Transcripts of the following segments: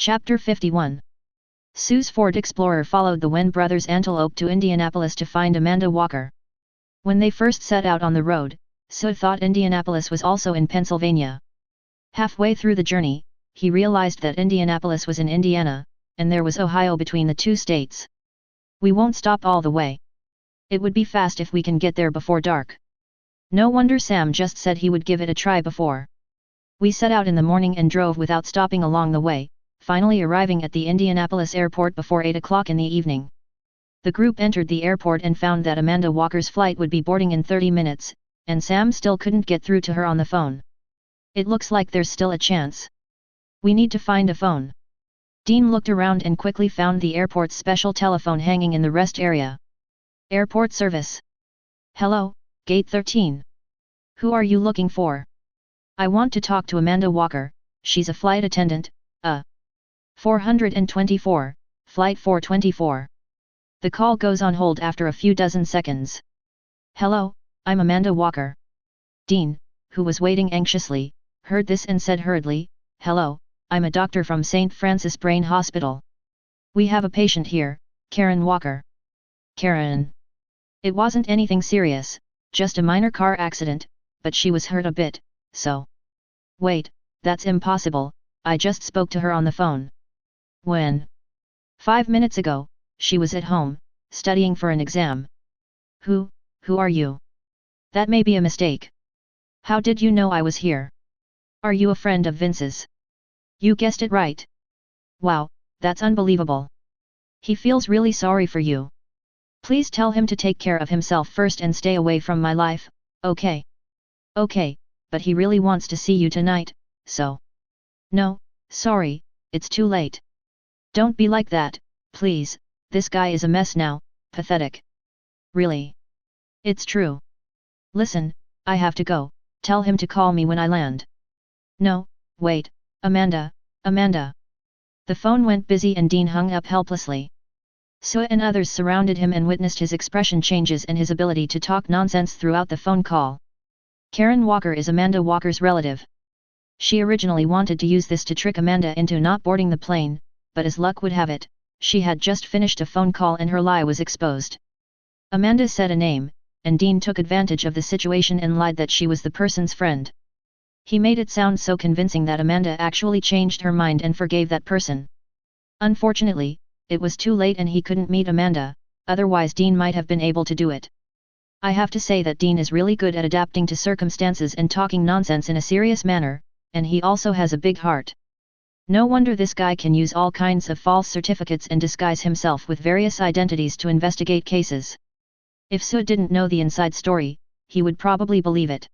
Chapter 51. Sue's Ford Explorer followed the Wen brothers' antelope to Indianapolis to find Amanda Walker. When they first set out on the road, Sue thought Indianapolis was also in Pennsylvania. Halfway through the journey, he realized that Indianapolis was in Indiana, and there was Ohio between the two states. "We won't stop all the way. It would be fast if we can get there before dark." No wonder Sam just said he would give it a try before. "We set out in the morning and drove without stopping along the way, finally arriving at the Indianapolis airport before 8 o'clock in the evening. The group entered the airport and found that Amanda Walker's flight would be boarding in 30 minutes, and Sam still couldn't get through to her on the phone. "It looks like there's still a chance. We need to find a phone." Dean looked around and quickly found the airport's special telephone hanging in the rest area. "Airport service. Hello, Gate 13. Who are you looking for?" "I want to talk to Amanda Walker, she's a flight attendant, 424, Flight 424. The call goes on hold after a few dozen seconds. "Hello, I'm Amanda Walker." Dean, who was waiting anxiously, heard this and said hurriedly, "Hello, I'm a doctor from St. Francis Brain Hospital. We have a patient here, Karen Walker." "Karen." It wasn't anything serious, just a minor car accident, but she was hurt a bit, so. "Wait, that's impossible, I just spoke to her on the phone." "When?" 5 minutes ago, she was at home, studying for an exam." Who are you?" "That may be a mistake." "How did you know I was here?" "Are you a friend of Vince's?" "You guessed it right." "Wow, that's unbelievable. He feels really sorry for you. Please tell him to take care of himself first and stay away from my life, okay?" "Okay, but he really wants to see you tonight, so." "No, sorry, it's too late." "Don't be like that, please, this guy is a mess now, pathetic." "Really? It's true. Listen, I have to go, tell him to call me when I land." "No, wait, Amanda. The phone went busy and Dean hung up helplessly. Sue and others surrounded him and witnessed his expression changes and his ability to talk nonsense throughout the phone call. Karen Walker is Amanda Walker's relative. She originally wanted to use this to trick Amanda into not boarding the plane, but as luck would have it, she had just finished a phone call and her lie was exposed. Amanda said a name, and Dean took advantage of the situation and lied that she was the person's friend. He made it sound so convincing that Amanda actually changed her mind and forgave that person. Unfortunately, it was too late and he couldn't meet Amanda, otherwise Dean might have been able to do it. I have to say that Dean is really good at adapting to circumstances and talking nonsense in a serious manner, and he also has a big heart. No wonder this guy can use all kinds of false certificates and disguise himself with various identities to investigate cases. If Sue didn't know the inside story, he would probably believe it.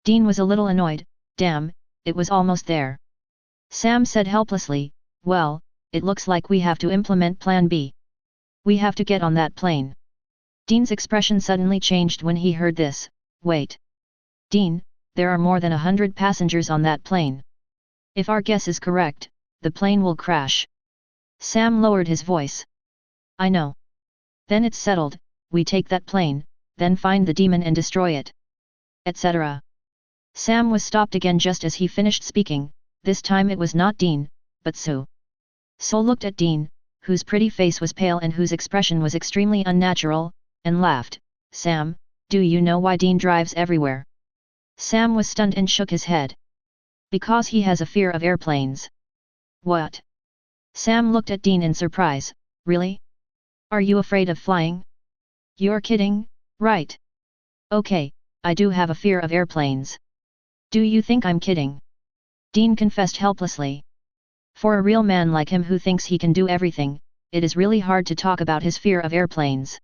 Dean was a little annoyed. Damn, it was almost there. Sam said helplessly, "Well, it looks like we have to implement Plan B. We have to get on that plane." Dean's expression suddenly changed when he heard this. "Wait. Dean, there are more than 100 passengers on that plane. If our guess is correct, the plane will crash." Sam lowered his voice. "I know. Then it's settled, we take that plane, then find the demon and destroy it. Etc." Sam was stopped again just as he finished speaking. This time it was not Dean, but Sue. Sue looked at Dean, whose pretty face was pale and whose expression was extremely unnatural, and laughed. "Sam, do you know why Dean drives everywhere?" Sam was stunned and shook his head. "Because he has a fear of airplanes." "What?" Sam looked at Dean in surprise. "Really? Are you afraid of flying?" "You're kidding, right?" "Okay, I do have a fear of airplanes." "Do you think I'm kidding?" Dean confessed helplessly. For a real man like him who thinks he can do everything, it is really hard to talk about his fear of airplanes.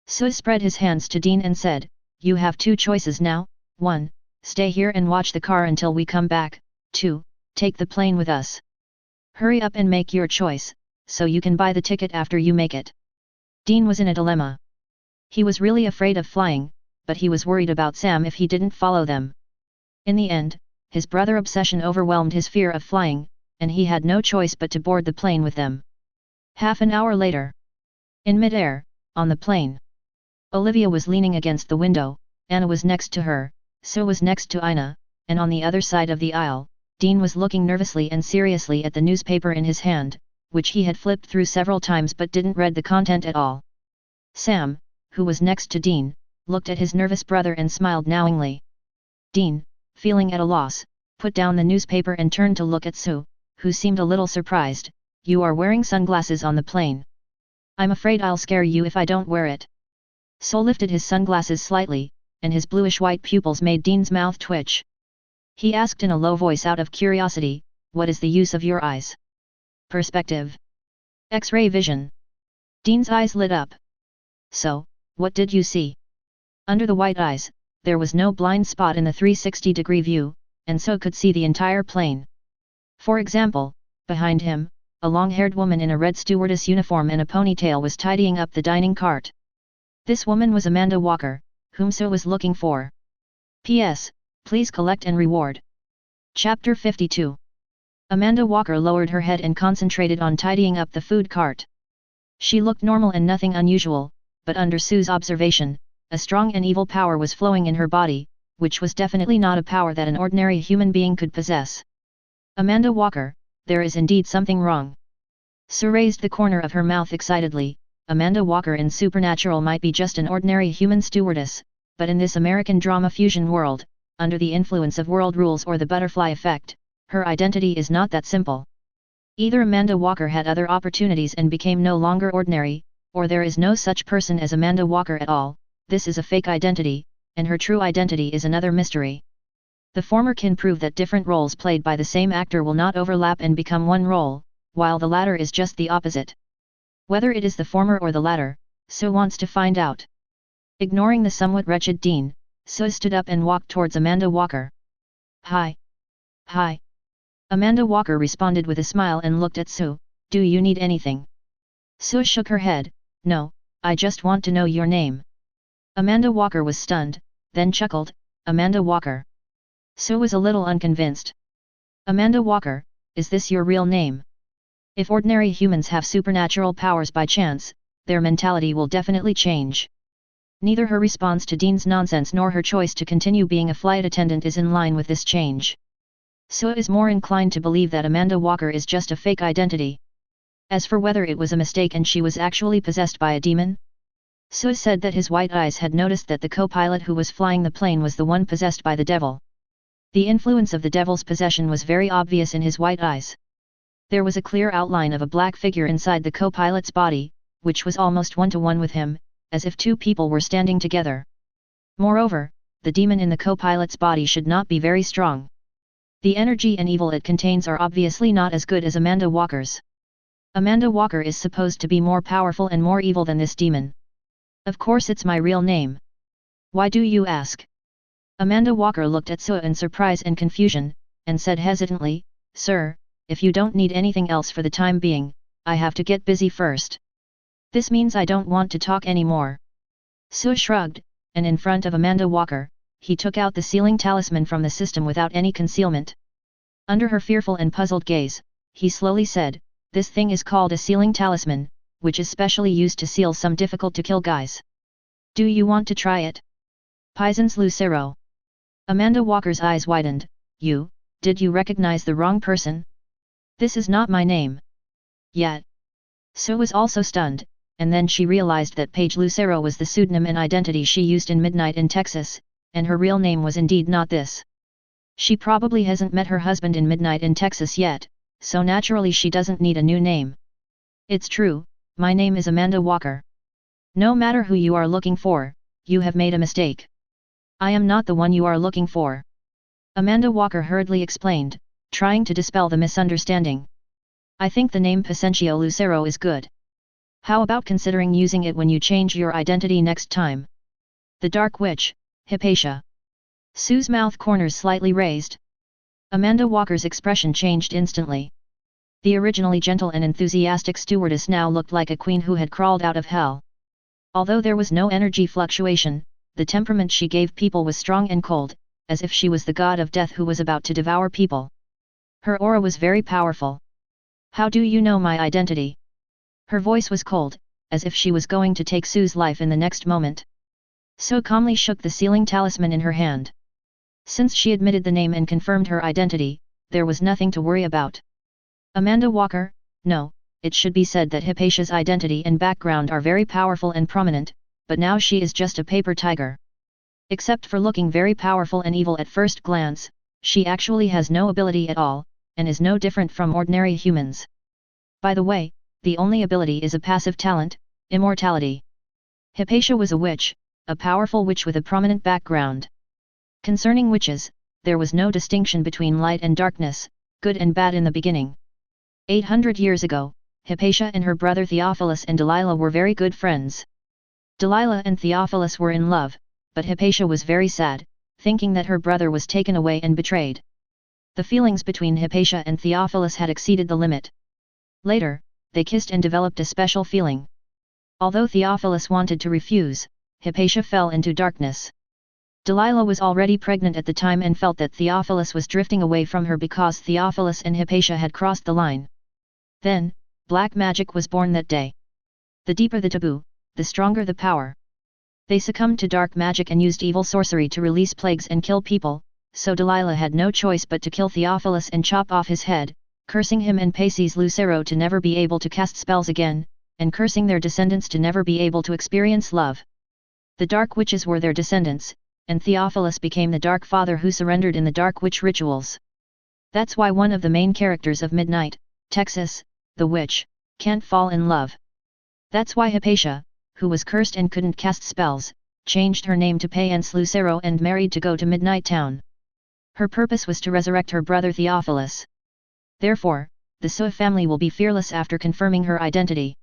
Sue spread his hands to Dean and said, "You have two choices now. 1. Stay here and watch the car until we come back. 2. Take the plane with us. Hurry up and make your choice, so you can buy the ticket after you make it." Dean was in a dilemma. He was really afraid of flying, but he was worried about Sam if he didn't follow them. In the end, his brother obsession overwhelmed his fear of flying, and he had no choice but to board the plane with them. Half an hour later. In mid-air, on the plane. Olivia was leaning against the window, Anna was next to her, Sue was next to Ina, and on the other side of the aisle, Dean was looking nervously and seriously at the newspaper in his hand, which he had flipped through several times but didn't read the content at all. Sam, who was next to Dean, looked at his nervous brother and smiled knowingly. Dean, feeling at a loss, put down the newspaper and turned to look at Sue, who seemed a little surprised. "You are wearing sunglasses on the plane. I'm afraid I'll scare you if I don't wear it." Sue lifted his sunglasses slightly, and his bluish-white pupils made Dean's mouth twitch. He asked in a low voice out of curiosity, "What is the use of your eyes?" "Perspective. X-ray vision." Dean's eyes lit up. "So, what did you see?" Under the white eyes, there was no blind spot in the 360-degree view, and so could see the entire plane. For example, behind him, a long-haired woman in a red stewardess uniform and a ponytail was tidying up the dining cart. This woman was Amanda Walker, whom Sue was looking for. P.S. Please collect and reward. Chapter 52. Amanda Walker lowered her head and concentrated on tidying up the food cart. She looked normal and nothing unusual, but under Sue's observation, a strong and evil power was flowing in her body, which was definitely not a power that an ordinary human being could possess. "Amanda Walker, there is indeed something wrong." Sue raised the corner of her mouth excitedly. Amanda Walker in Supernatural might be just an ordinary human stewardess, but in this American drama fusion world, under the influence of world rules or the butterfly effect, her identity is not that simple. Either Amanda Walker had other opportunities and became no longer ordinary, or there is no such person as Amanda Walker at all. This is a fake identity, and her true identity is another mystery. The former can prove that different roles played by the same actor will not overlap and become one role, while the latter is just the opposite. Whether it is the former or the latter, Sue wants to find out. Ignoring the somewhat wretched Dean, Sue stood up and walked towards Amanda Walker. "Hi. Hi." Amanda Walker responded with a smile and looked at Sue. "Do you need anything?" Sue shook her head. "No, I just want to know your name." Amanda Walker was stunned, then chuckled. "Amanda Walker." Sue was a little unconvinced. "Amanda Walker, is this your real name?" If ordinary humans have supernatural powers by chance, their mentality will definitely change. Neither her response to Dean's nonsense nor her choice to continue being a flight attendant is in line with this change. Sue is more inclined to believe that Amanda Walker is just a fake identity. As for whether it was a mistake and she was actually possessed by a demon, Sue said that his white eyes had noticed that the co-pilot who was flying the plane was the one possessed by the devil. The influence of the devil's possession was very obvious in his white eyes. There was a clear outline of a black figure inside the co-pilot's body, which was almost one-to-one with him, as if two people were standing together. Moreover, the demon in the co-pilot's body should not be very strong. The energy and evil it contains are obviously not as good as Amanda Walker's. Amanda Walker is supposed to be more powerful and more evil than this demon. "Of course it's my real name. Why do you ask?" Amanda Walker looked at Sue in surprise and confusion, and said hesitantly, "Sir, if you don't need anything else for the time being, I have to get busy first. This means I don't want to talk anymore." Sue shrugged, and in front of Amanda Walker, he took out the sealing talisman from the system without any concealment. Under her fearful and puzzled gaze, he slowly said, "This thing is called a sealing talisman, which is specially used to seal some difficult-to-kill guys. Do you want to try it?" "Pisons Lucero." Amanda Walker's eyes widened. Did you recognize the wrong person? This is not my name." "Yet." Sue was also stunned, and then she realized that Paige Lucero was the pseudonym and identity she used in Midnight in Texas, and her real name was indeed not this. She probably hasn't met her husband in Midnight in Texas yet, so naturally she doesn't need a new name. "It's true, my name is Amanda Walker. No matter who you are looking for, you have made a mistake. I am not the one you are looking for." Amanda Walker hurriedly explained, trying to dispel the misunderstanding. "I think the name Pacencio Lucero is good. How about considering using it when you change your identity next time?" "The Dark Witch, Hypatia." Sue's mouth corners slightly raised. Amanda Walker's expression changed instantly. The originally gentle and enthusiastic stewardess now looked like a queen who had crawled out of hell. Although there was no energy fluctuation, the temperament she gave people was strong and cold, as if she was the god of death who was about to devour people. Her aura was very powerful. "How do you know my identity?" Her voice was cold, as if she was going to take Sue's life in the next moment. Sue calmly shook the sealing talisman in her hand. Since she admitted the name and confirmed her identity, there was nothing to worry about. Amanda Walker, no, it should be said that Hypatia's identity and background are very powerful and prominent, but now she is just a paper tiger. Except for looking very powerful and evil at first glance, she actually has no ability at all, and is no different from ordinary humans. By the way, the only ability is a passive talent, immortality. Hypatia was a witch, a powerful witch with a prominent background. Concerning witches, there was no distinction between light and darkness, good and bad in the beginning. 800 years ago, Hypatia and her brother Theophilus and Delilah were very good friends. Delilah and Theophilus were in love, but Hypatia was very sad, thinking that her brother was taken away and betrayed. The feelings between Hypatia and Theophilus had exceeded the limit. Later, they kissed and developed a special feeling. Although Theophilus wanted to refuse, Hypatia fell into darkness. Delilah was already pregnant at the time and felt that Theophilus was drifting away from her because Theophilus and Hypatia had crossed the line. Then, black magic was born that day. The deeper the taboo, the stronger the power. They succumbed to dark magic and used evil sorcery to release plagues and kill people, so Delilah had no choice but to kill Theophilus and chop off his head, cursing him and Paces Lucero to never be able to cast spells again, and cursing their descendants to never be able to experience love. The Dark Witches were their descendants, and Theophilus became the Dark Father who surrendered in the Dark Witch rituals. That's why one of the main characters of Midnight, Texas, the witch, can't fall in love. That's why Hypatia, who was cursed and couldn't cast spells, changed her name to Paence Lucero and married to go to Midnight Town. Her purpose was to resurrect her brother Theophilus. Therefore, the Sua family will be fearless after confirming her identity.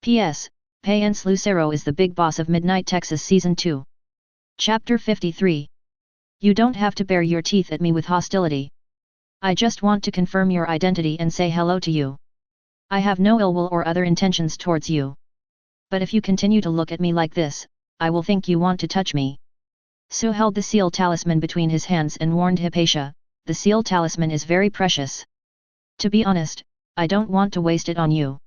P.S. Paence Lucero is the big boss of Midnight Texas Season 2. Chapter 53. You don't have to bare your teeth at me with hostility. I just want to confirm your identity and say hello to you. I have no ill will or other intentions towards you. But if you continue to look at me like this, I will think you want to touch me. Su held the seal talisman between his hands and warned Hypatia, the seal talisman is very precious. To be honest, I don't want to waste it on you.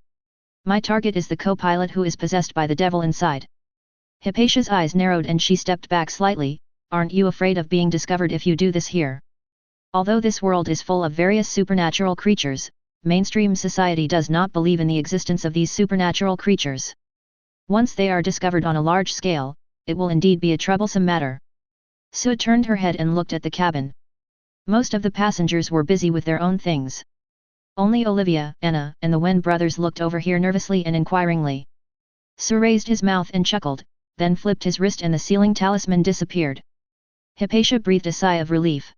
My target is the co-pilot who is possessed by the devil inside. Hypatia's eyes narrowed and she stepped back slightly. Aren't you afraid of being discovered if you do this here? Although this world is full of various supernatural creatures, mainstream society does not believe in the existence of these supernatural creatures. Once they are discovered on a large scale, it will indeed be a troublesome matter. Sue turned her head and looked at the cabin. Most of the passengers were busy with their own things. Only Olivia, Anna, and the Wen brothers looked over here nervously and inquiringly. Sue raised his mouth and chuckled, then flipped his wrist and the sealing talisman disappeared. Hypatia breathed a sigh of relief.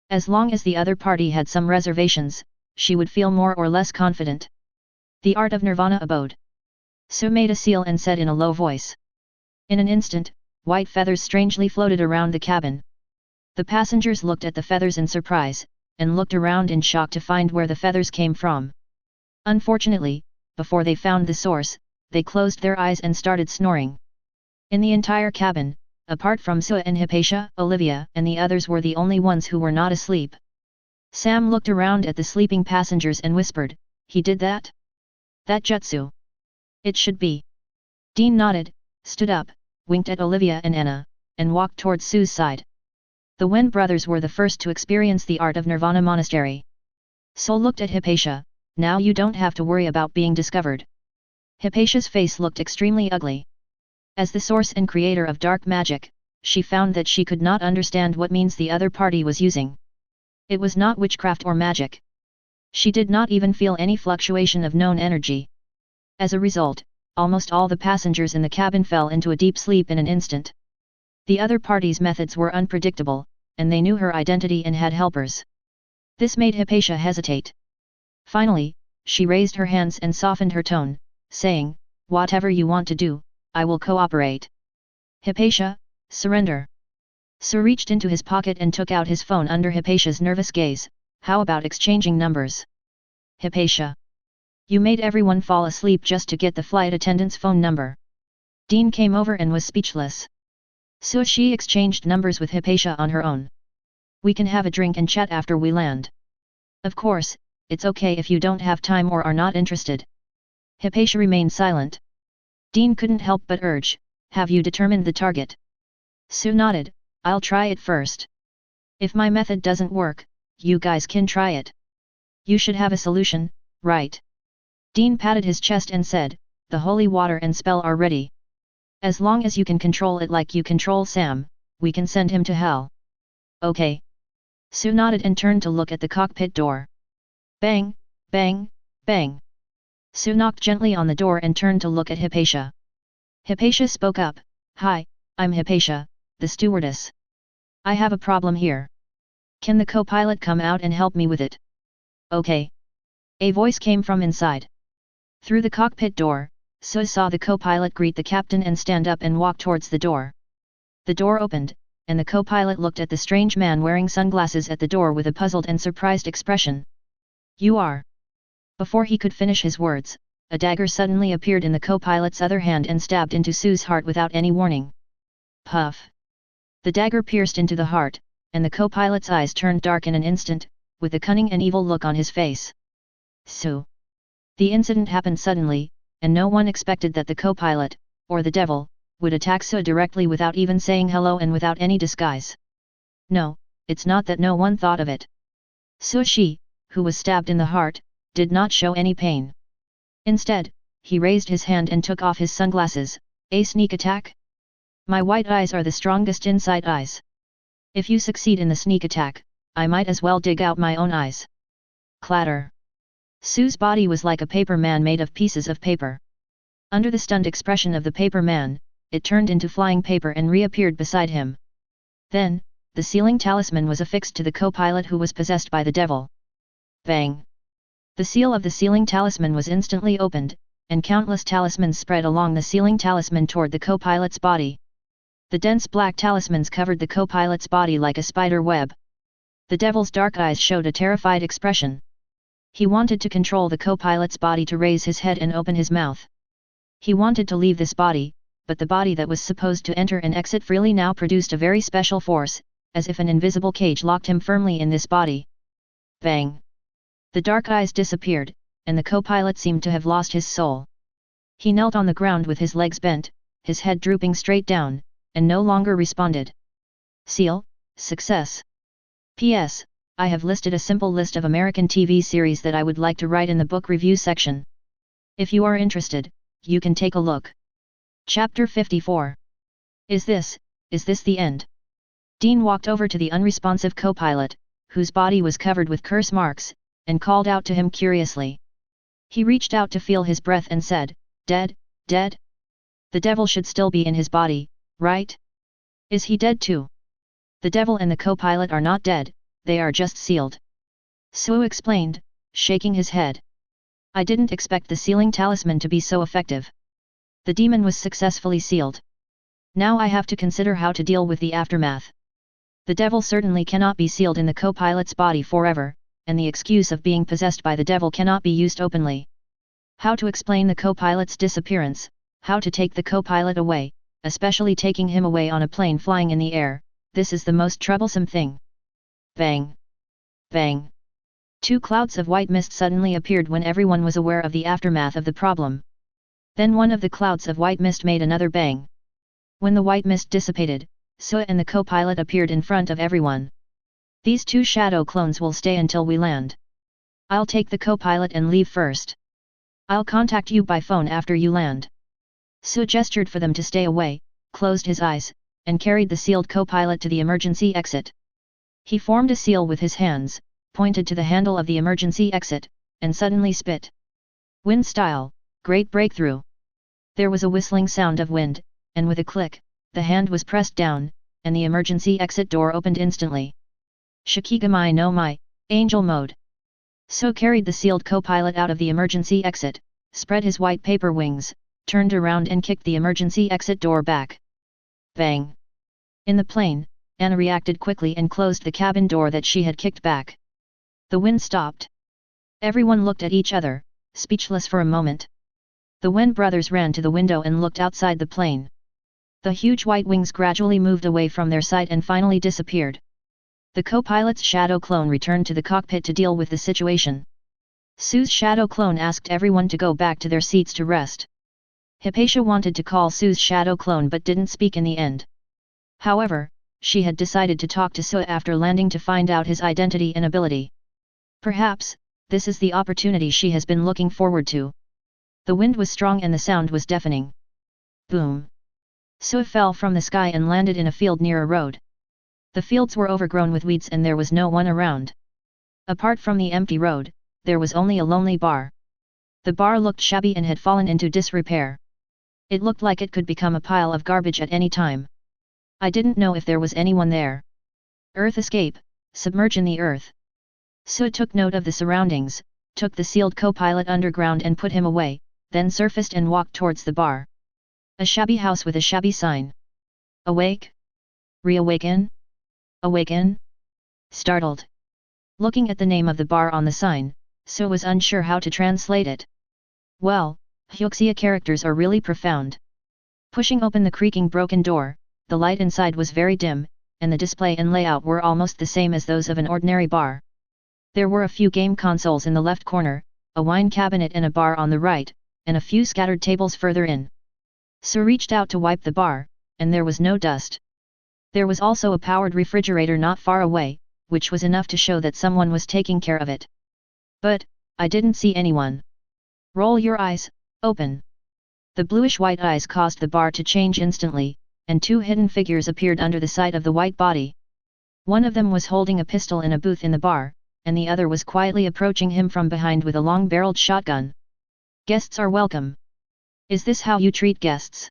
As long as the other party had some reservations, she would feel more or less confident. The art of Nirvana abode. Sue made a seal and said in a low voice. In an instant, white feathers strangely floated around the cabin. The passengers looked at the feathers in surprise, and looked around in shock to find where the feathers came from. Unfortunately, before they found the source, they closed their eyes and started snoring. In the entire cabin, apart from Sue and Hypatia, Olivia and the others were the only ones who were not asleep. Sam looked around at the sleeping passengers and whispered, "He did that? That jutsu? It should be." Dean nodded, stood up, winked at Olivia and Anna, and walked towards Sue's side. The Wen brothers were the first to experience the art of Nirvana Monastery. Sol looked at Hypatia, "Now you don't have to worry about being discovered." Hypatia's face looked extremely ugly. As the source and creator of dark magic, she found that she could not understand what means the other party was using. It was not witchcraft or magic. She did not even feel any fluctuation of known energy. As a result, almost all the passengers in the cabin fell into a deep sleep in an instant. The other party's methods were unpredictable, and they knew her identity and had helpers. This made Hypatia hesitate. Finally, she raised her hands and softened her tone, saying, "Whatever you want to do, I will cooperate." "Hypatia, surrender." Sue reached into his pocket and took out his phone under Hypatia's nervous gaze. "How about exchanging numbers?" "Hypatia, you made everyone fall asleep just to get the flight attendant's phone number." Dean came over and was speechless. So she exchanged numbers with Hypatia on her own. "We can have a drink and chat after we land." "Of course, it's okay if you don't have time or are not interested." Hypatia remained silent. Dean couldn't help but urge, "Have you determined the target?" Sue nodded, "I'll try it first. If my method doesn't work, you guys can try it. You should have a solution, right? Dean patted his chest and said, the holy water and spell are ready. As long as you can control it like you control Sam, we can send him to hell. Okay. Sue nodded and turned to look at the cockpit door. Bang, bang, bang. Sue knocked gently on the door and turned to look at Hypatia. Hypatia spoke up, Hi, I'm Hypatia, the stewardess. I have a problem here. Can the co-pilot come out and help me with it? Okay. A voice came from inside. Through the cockpit door, Sue saw the co-pilot greet the captain and stand up and walk towards the door. The door opened, and the co-pilot looked at the strange man wearing sunglasses at the door with a puzzled and surprised expression. You are. Before he could finish his words, a dagger suddenly appeared in the co-pilot's other hand and stabbed into Sue's heart without any warning. Puff. The dagger pierced into the heart, and the co-pilot's eyes turned dark in an instant, with a cunning and evil look on his face. Sue. The incident happened suddenly, and no one expected that the co-pilot, or the devil, would attack Sue directly without even saying hello and without any disguise. No, it's not that no one thought of it. Sue, who was stabbed in the heart, did not show any pain. Instead, he raised his hand and took off his sunglasses. A sneak attack? My white eyes are the strongest inside eyes. If you succeed in the sneak attack, I might as well dig out my own eyes. Clatter. Sue's body was like a paper man made of pieces of paper. Under the stunned expression of the paper man, it turned into flying paper and reappeared beside him. Then, the sealing talisman was affixed to the co-pilot who was possessed by the devil. Bang! The seal of the sealing talisman was instantly opened, and countless talismans spread along the sealing talisman toward the co-pilot's body. The dense black talismans covered the co-pilot's body like a spider web. The devil's dark eyes showed a terrified expression. He wanted to control the co-pilot's body to raise his head and open his mouth. He wanted to leave this body, but the body that was supposed to enter and exit freely now produced a very special force, as if an invisible cage locked him firmly in this body. Bang! The dark eyes disappeared, and the co-pilot seemed to have lost his soul. He knelt on the ground with his legs bent, his head drooping straight down, and no longer responded. Seal, success. P.S. I have listed a simple list of American TV series that I would like to write in the book review section. If you are interested, you can take a look. Chapter 54. Is this the end? Dean walked over to the unresponsive co-pilot, whose body was covered with curse marks, and called out to him curiously. He reached out to feel his breath and said, Dead, dead? The devil should still be in his body, right? Is he dead too? The devil and the co-pilot are not dead, they are just sealed. Sue explained, shaking his head. I didn't expect the sealing talisman to be so effective. The demon was successfully sealed. Now I have to consider how to deal with the aftermath. The devil certainly cannot be sealed in the co-pilot's body forever, and the excuse of being possessed by the devil cannot be used openly. How to explain the co-pilot's disappearance, how to take the co-pilot away, especially taking him away on a plane flying in the air, this is the most troublesome thing. Bang! Bang! Two clouds of white mist suddenly appeared when everyone was aware of the aftermath of the problem. Then one of the clouds of white mist made another bang. When the white mist dissipated, Sue and the co-pilot appeared in front of everyone. These two shadow clones will stay until we land. I'll take the co-pilot and leave first. I'll contact you by phone after you land. Sue gestured for them to stay away, closed his eyes, and carried the sealed co-pilot to the emergency exit. He formed a seal with his hands, pointed to the handle of the emergency exit, and suddenly spit. Wind style, great breakthrough. There was a whistling sound of wind, and with a click, the hand was pressed down, and the emergency exit door opened instantly. Shikigamai no mai, angel mode. Sue carried the sealed co-pilot out of the emergency exit, spread his white paper wings, turned around and kicked the emergency exit door back. Bang! In the plane, Anna reacted quickly and closed the cabin door that she had kicked back. The wind stopped. Everyone looked at each other, speechless for a moment. The Wen brothers ran to the window and looked outside the plane. The huge white wings gradually moved away from their sight and finally disappeared. The co-pilot's shadow clone returned to the cockpit to deal with the situation. Sue's shadow clone asked everyone to go back to their seats to rest. Hypatia wanted to call Sue's shadow clone but didn't speak in the end. However, she had decided to talk to Sue after landing to find out his identity and ability. Perhaps, this is the opportunity she has been looking forward to. The wind was strong and the sound was deafening. Boom! Sue fell from the sky and landed in a field near a road. The fields were overgrown with weeds and there was no one around. Apart from the empty road, there was only a lonely bar. The bar looked shabby and had fallen into disrepair. It looked like it could become a pile of garbage at any time. I didn't know if there was anyone there. Earth escape, submerge in the earth. Sue took note of the surroundings, took the sealed co-pilot underground and put him away, then surfaced and walked towards the bar. A shabby house with a shabby sign. Awake? Reawaken? Awaken? Startled. Looking at the name of the bar on the sign, Sue was unsure how to translate it. Well, Hyuxia characters are really profound. Pushing open the creaking broken door, the light inside was very dim, and the display and layout were almost the same as those of an ordinary bar. There were a few game consoles in the left corner, a wine cabinet and a bar on the right, and a few scattered tables further in. Sue reached out to wipe the bar, and there was no dust. There was also a powered refrigerator not far away, which was enough to show that someone was taking care of it. But, I didn't see anyone. Roll your eyes, open. The bluish-white eyes caused the bar to change instantly, and two hidden figures appeared under the side of the white body. One of them was holding a pistol in a booth in the bar, and the other was quietly approaching him from behind with a long-barreled shotgun. Guests are welcome. Is this how you treat guests?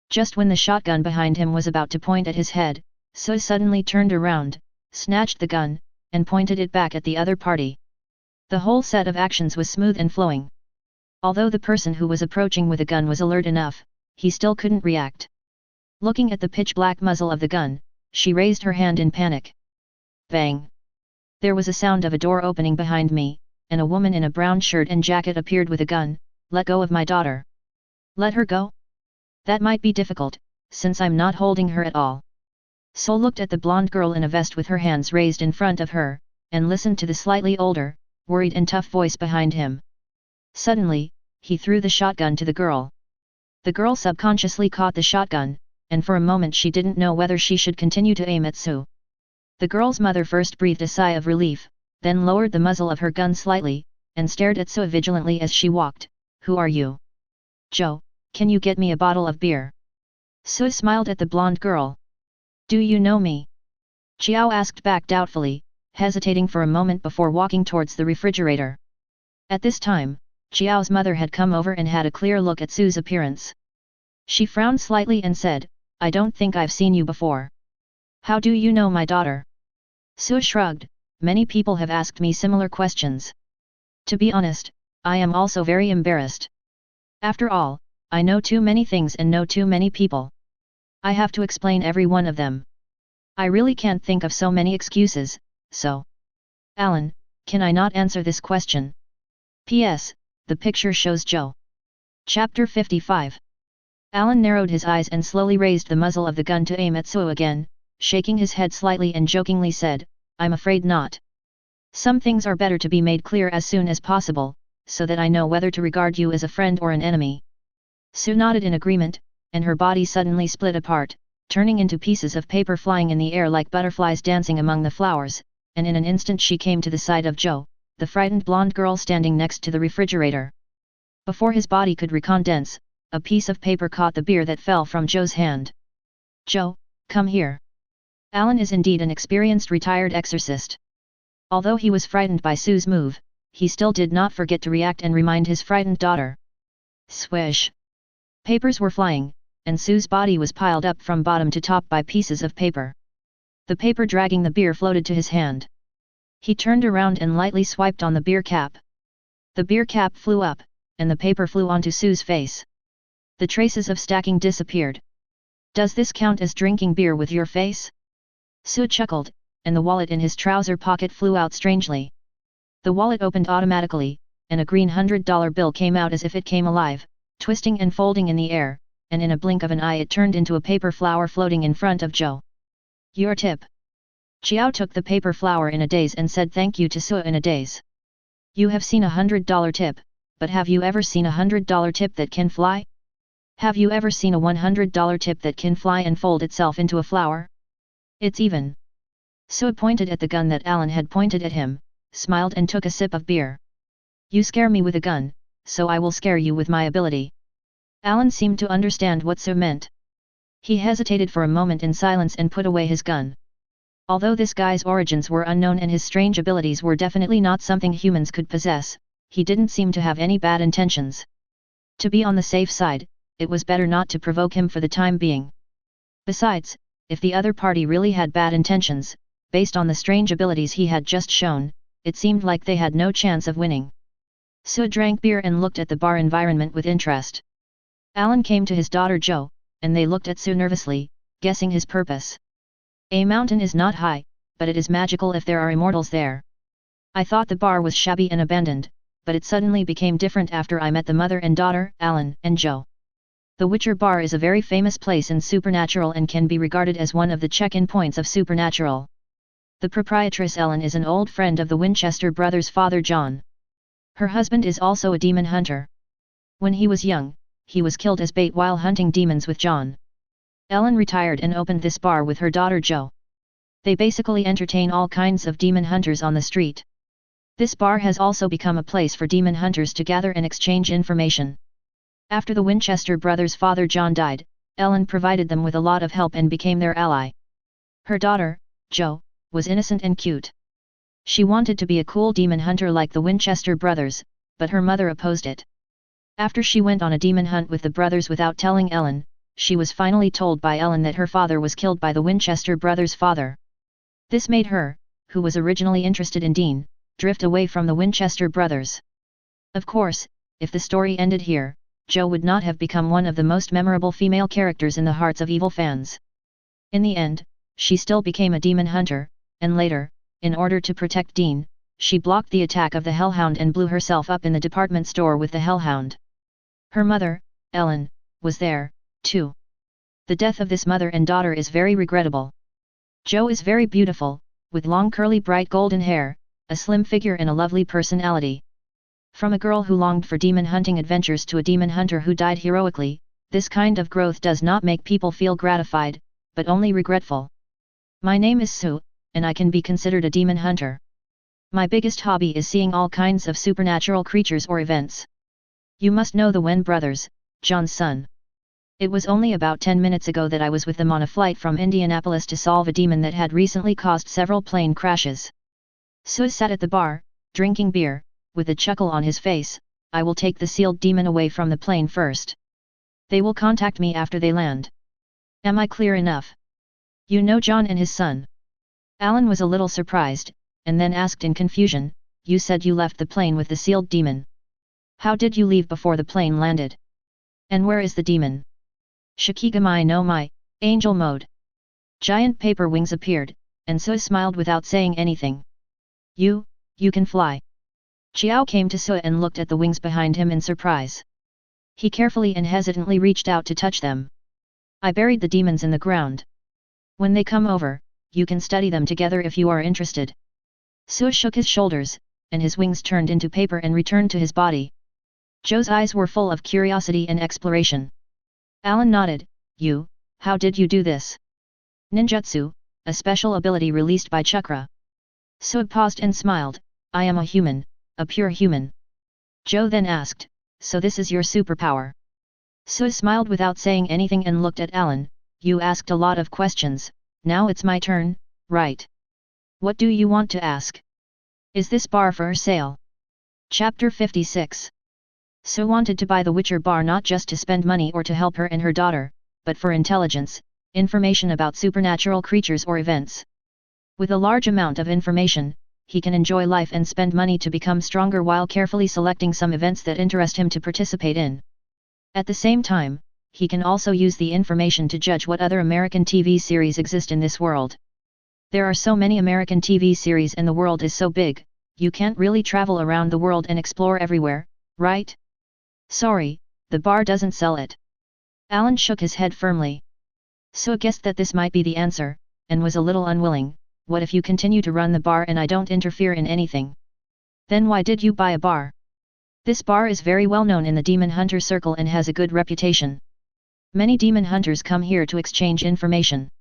Just when the shotgun behind him was about to point at his head, Sue suddenly turned around, snatched the gun, and pointed it back at the other party. The whole set of actions was smooth and flowing. Although the person who was approaching with a gun was alert enough, he still couldn't react. Looking at the pitch-black muzzle of the gun, she raised her hand in panic. Bang! There was a sound of a door opening behind me, and a woman in a brown shirt and jacket appeared with a gun. Let go of my daughter. Let her go? That might be difficult, since I'm not holding her at all. Sue looked at the blonde girl in a vest with her hands raised in front of her, and listened to the slightly older, worried and tough voice behind him. Suddenly, he threw the shotgun to the girl. The girl subconsciously caught the shotgun, and for a moment she didn't know whether she should continue to aim at Sue. The girl's mother first breathed a sigh of relief, then lowered the muzzle of her gun slightly, and stared at Sue vigilantly as she walked. Who are you? Joe, can you get me a bottle of beer? Sue smiled at the blonde girl. Do you know me? Chiao asked back doubtfully, hesitating for a moment before walking towards the refrigerator. At this time, Chiao's mother had come over and had a clear look at Sue's appearance. She frowned slightly and said, I don't think I've seen you before. How do you know my daughter? Sue shrugged, many people have asked me similar questions. To be honest, I am also very embarrassed. After all, I know too many things and know too many people. I have to explain every one of them. I really can't think of so many excuses, so. Alan, can I not answer this question? P.S. The picture shows Joe. Chapter 55. Alan narrowed his eyes and slowly raised the muzzle of the gun to aim at Sue again, shaking his head slightly and jokingly said, I'm afraid not. Some things are better to be made clear as soon as possible, so that I know whether to regard you as a friend or an enemy. Sue nodded in agreement, and her body suddenly split apart, turning into pieces of paper flying in the air like butterflies dancing among the flowers, and in an instant she came to the side of Joe, the frightened blonde girl standing next to the refrigerator. Before his body could recondense, a piece of paper caught the beer that fell from Joe's hand. Joe, come here. Alan is indeed an experienced retired exorcist. Although he was frightened by Sue's move, he still did not forget to react and remind his frightened daughter. Swish! Papers were flying, and Sue's body was piled up from bottom to top by pieces of paper. The paper dragging the beer floated to his hand. He turned around and lightly swiped on the beer cap. The beer cap flew up, and the paper flew onto Sue's face. The traces of stacking disappeared. Does this count as drinking beer with your face? Sue chuckled, and the wallet in his trouser pocket flew out strangely. The wallet opened automatically, and a green $100 bill came out as if it came alive, twisting and folding in the air, and in a blink of an eye it turned into a paper flower floating in front of Joe. Your tip. Chiao took the paper flower in a daze and said thank you to Sue in a daze. You have seen $100 tip, but have you ever seen $100 tip that can fly? Have you ever seen a $100 tip that can fly and fold itself into a flower? It's even. So pointed at the gun that Alan had pointed at him, smiled and took a sip of beer. You scare me with a gun, so I will scare you with my ability. Alan seemed to understand what so meant. He hesitated for a moment in silence and put away his gun. Although this guy's origins were unknown and his strange abilities were definitely not something humans could possess, he didn't seem to have any bad intentions. To be on the safe side, it was better not to provoke him for the time being. Besides, if the other party really had bad intentions, based on the strange abilities he had just shown, it seemed like they had no chance of winning. Sue drank beer and looked at the bar environment with interest. Alan came to his daughter Jo, and they looked at Sue nervously, guessing his purpose. A mountain is not high, but it is magical if there are immortals there. I thought the bar was shabby and abandoned, but it suddenly became different after I met the mother and daughter, Alan and Jo. The Witcher Bar is a very famous place in Supernatural and can be regarded as one of the check-in points of Supernatural. The proprietress Ellen is an old friend of the Winchester brothers' father John. Her husband is also a demon hunter. When he was young, he was killed as bait while hunting demons with John. Ellen retired and opened this bar with her daughter Jo. They basically entertain all kinds of demon hunters on the street. This bar has also become a place for demon hunters to gather and exchange information. After the Winchester brothers' father John died, Ellen provided them with a lot of help and became their ally. Her daughter, Jo, was innocent and cute. She wanted to be a cool demon hunter like the Winchester brothers, but her mother opposed it. After she went on a demon hunt with the brothers without telling Ellen, she was finally told by Ellen that her father was killed by the Winchester brothers' father. This made her, who was originally interested in Dean, drift away from the Winchester brothers. Of course, if the story ended here, Jo would not have become one of the most memorable female characters in the hearts of evil fans. In the end, she still became a demon hunter, and later, in order to protect Dean, she blocked the attack of the Hellhound and blew herself up in the department store with the Hellhound. Her mother, Ellen, was there, too. The death of this mother and daughter is very regrettable. Jo is very beautiful, with long curly bright golden hair, a slim figure and a lovely personality. From a girl who longed for demon hunting adventures to a demon hunter who died heroically, this kind of growth does not make people feel gratified, but only regretful. My name is Sue, and I can be considered a demon hunter. My biggest hobby is seeing all kinds of supernatural creatures or events. You must know the Wen brothers, John's son. It was only about 10 minutes ago that I was with them on a flight from Indianapolis to solve a demon that had recently caused several plane crashes. Sue sat at the bar, drinking beer, with a chuckle on his face. I will take the sealed demon away from the plane first. They will contact me after they land. Am I clear enough? You know John and his son. Alan was a little surprised, and then asked in confusion, you said you left the plane with the sealed demon. How did you leave before the plane landed? And where is the demon? Shikigami no Mai, angel mode. Giant paper wings appeared, and Sue smiled without saying anything. You can fly. Chiao came to Sue and looked at the wings behind him in surprise. He carefully and hesitantly reached out to touch them. I buried the demons in the ground. When they come over, you can study them together if you are interested. Sue shook his shoulders, and his wings turned into paper and returned to his body. Joe's eyes were full of curiosity and exploration. Alan nodded. How did you do this? Ninjutsu, a special ability released by Chakra. Sue paused and smiled. I am a human, a pure human. Joe then asked, so this is your superpower? Sue smiled without saying anything and looked at Alan. You asked a lot of questions, now it's my turn, right? What do you want to ask? Is this bar for sale? Chapter 56. Sue wanted to buy the Witcher bar not just to spend money or to help her and her daughter, but for intelligence, information about supernatural creatures or events. With a large amount of information, he can enjoy life and spend money to become stronger while carefully selecting some events that interest him to participate in. At the same time, he can also use the information to judge what other American TV series exist in this world. There are so many American TV series and the world is so big, you can't really travel around the world and explore everywhere, right? Sorry, the bar doesn't sell it. Alan shook his head firmly. Sue guessed that this might be the answer, and was a little unwilling. What if you continue to run the bar and I don't interfere in anything? Then why did you buy a bar? This bar is very well known in the demon hunter circle and has a good reputation. Many demon hunters come here to exchange information.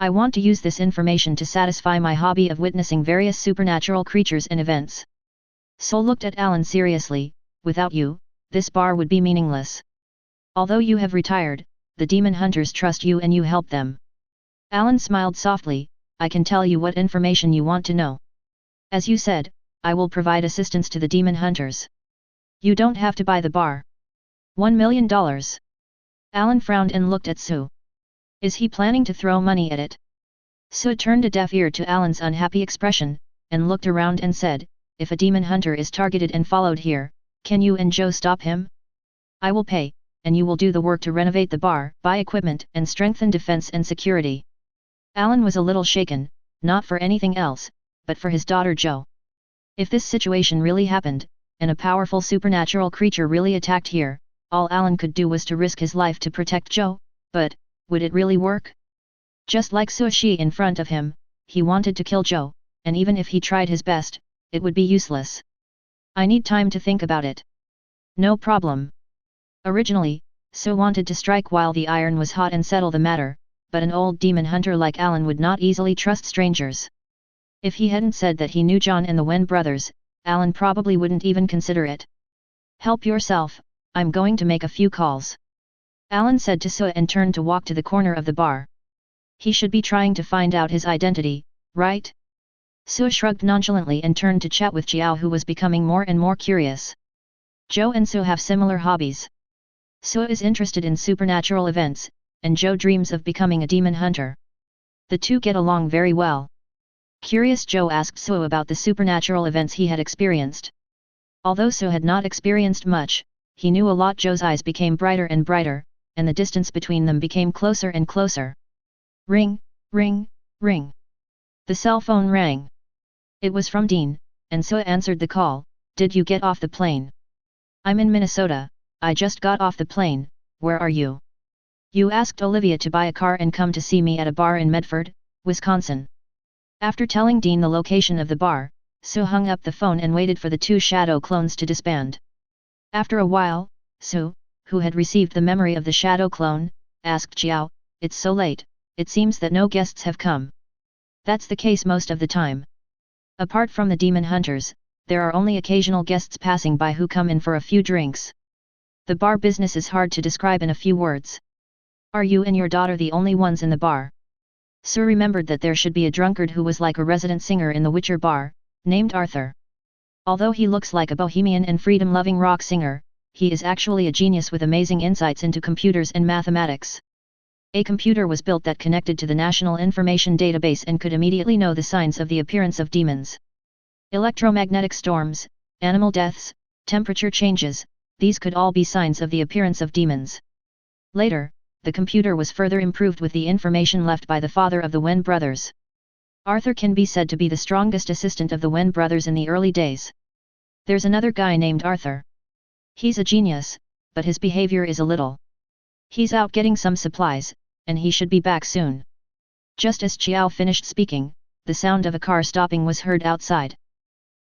I want to use this information to satisfy my hobby of witnessing various supernatural creatures and events. Sol looked at Alan seriously. Without you, this bar would be meaningless. Although you have retired, the demon hunters trust you and you help them. Alan smiled softly. I can tell you what information you want to know. As you said, I will provide assistance to the demon hunters. You don't have to buy the bar. $1 million. Alan frowned and looked at Sue. Is he planning to throw money at it? Sue turned a deaf ear to Alan's unhappy expression, and looked around and said, if a demon hunter is targeted and followed here, can you and Joe stop him? I will pay, and you will do the work to renovate the bar, buy equipment and strengthen defense and security. Alan was a little shaken, not for anything else, but for his daughter Joe. If this situation really happened, and a powerful supernatural creature really attacked here, all Alan could do was to risk his life to protect Joe, but, would it really work? Just like Sushi in front of him, he wanted to kill Joe, and even if he tried his best, it would be useless. I need time to think about it. No problem. Originally, Sue wanted to strike while the iron was hot and settle the matter, but an old demon hunter like Alan would not easily trust strangers. If he hadn't said that he knew John and the Wen brothers, Alan probably wouldn't even consider it. Help yourself, I'm going to make a few calls. Alan said to Sue and turned to walk to the corner of the bar. He should be trying to find out his identity, right? Sue shrugged nonchalantly and turned to chat with Jiao, who was becoming more and more curious. Joe and Sue have similar hobbies. Sue is interested in supernatural events, and Joe dreams of becoming a demon hunter. The two get along very well. Curious, Joe asked Sue about the supernatural events he had experienced. Although Sue had not experienced much, he knew a lot. Joe's eyes became brighter and brighter, and the distance between them became closer and closer. Ring, ring, ring. The cell phone rang. It was from Dean, and Sue answered the call. Did you get off the plane? I'm in Minnesota, I just got off the plane. Where are you? You asked Olivia to buy a car and come to see me at a bar in Medford, Wisconsin. After telling Dean the location of the bar, Sue hung up the phone and waited for the two shadow clones to disband. After a while, Sue, who had received the memory of the shadow clone, asked Jiao, it's so late, it seems that no guests have come. That's the case most of the time. Apart from the demon hunters, there are only occasional guests passing by who come in for a few drinks. The bar business is hard to describe in a few words. Are you and your daughter the only ones in the bar? Sue remembered that there should be a drunkard who was like a resident singer in the Witcher bar, named Arthur. Although he looks like a bohemian and freedom-loving rock singer, he is actually a genius with amazing insights into computers and mathematics. A computer was built that connected to the National Information Database and could immediately know the signs of the appearance of demons. Electromagnetic storms, animal deaths, temperature changes, these could all be signs of the appearance of demons. Later, the computer was further improved with the information left by the father of the Wen brothers. Arthur can be said to be the strongest assistant of the Wen brothers in the early days. There's another guy named Arthur. He's a genius, but his behavior is a little. He's out getting some supplies, and he should be back soon. Just as Chiao finished speaking, the sound of a car stopping was heard outside.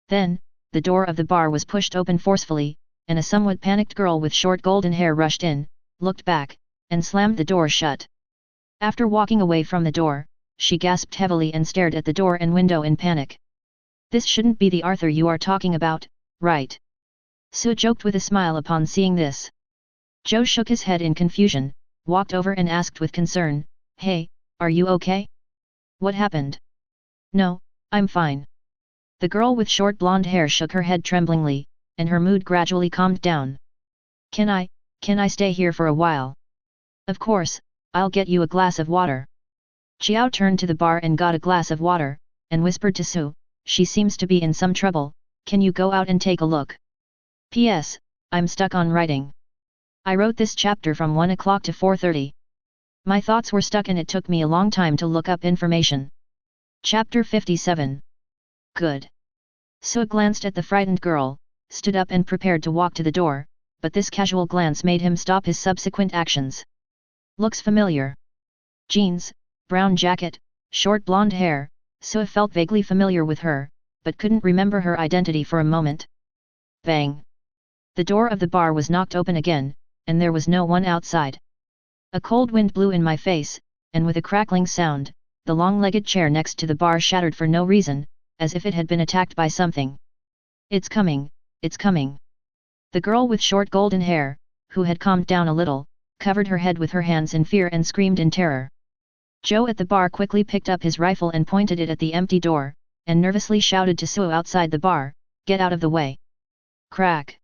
Then, the door of the bar was pushed open forcefully, and a somewhat panicked girl with short golden hair rushed in, looked back, and slammed the door shut. After walking away from the door, she gasped heavily and stared at the door and window in panic. This shouldn't be the Arthur you are talking about, right? Sue joked with a smile upon seeing this. Joe shook his head in confusion, walked over and asked with concern, Hey, are you okay? What happened? No, I'm fine. The girl with short blonde hair shook her head tremblingly, and her mood gradually calmed down. Can I stay here for a while? Of course, I'll get you a glass of water. Chiao turned to the bar and got a glass of water, and whispered to Sue, she seems to be in some trouble, can you go out and take a look? P.S. I'm stuck on writing. I wrote this chapter from 1 o'clock to 4:30. My thoughts were stuck and it took me a long time to look up information. Chapter 57. Good. Sue glanced at the frightened girl, stood up and prepared to walk to the door, but this casual glance made him stop his subsequent actions. Looks familiar. Jeans, brown jacket, short blonde hair, Sue felt vaguely familiar with her, but couldn't remember her identity for a moment. Bang! The door of the bar was knocked open again, and there was no one outside. A cold wind blew in my face, and with a crackling sound, the long-legged chair next to the bar shattered for no reason, as if it had been attacked by something. It's coming, it's coming. The girl with short golden hair, who had calmed down a little, covered her head with her hands in fear and screamed in terror. Joe at the bar quickly picked up his rifle and pointed it at the empty door, and nervously shouted to Sue outside the bar, "Get out of the way." Crack.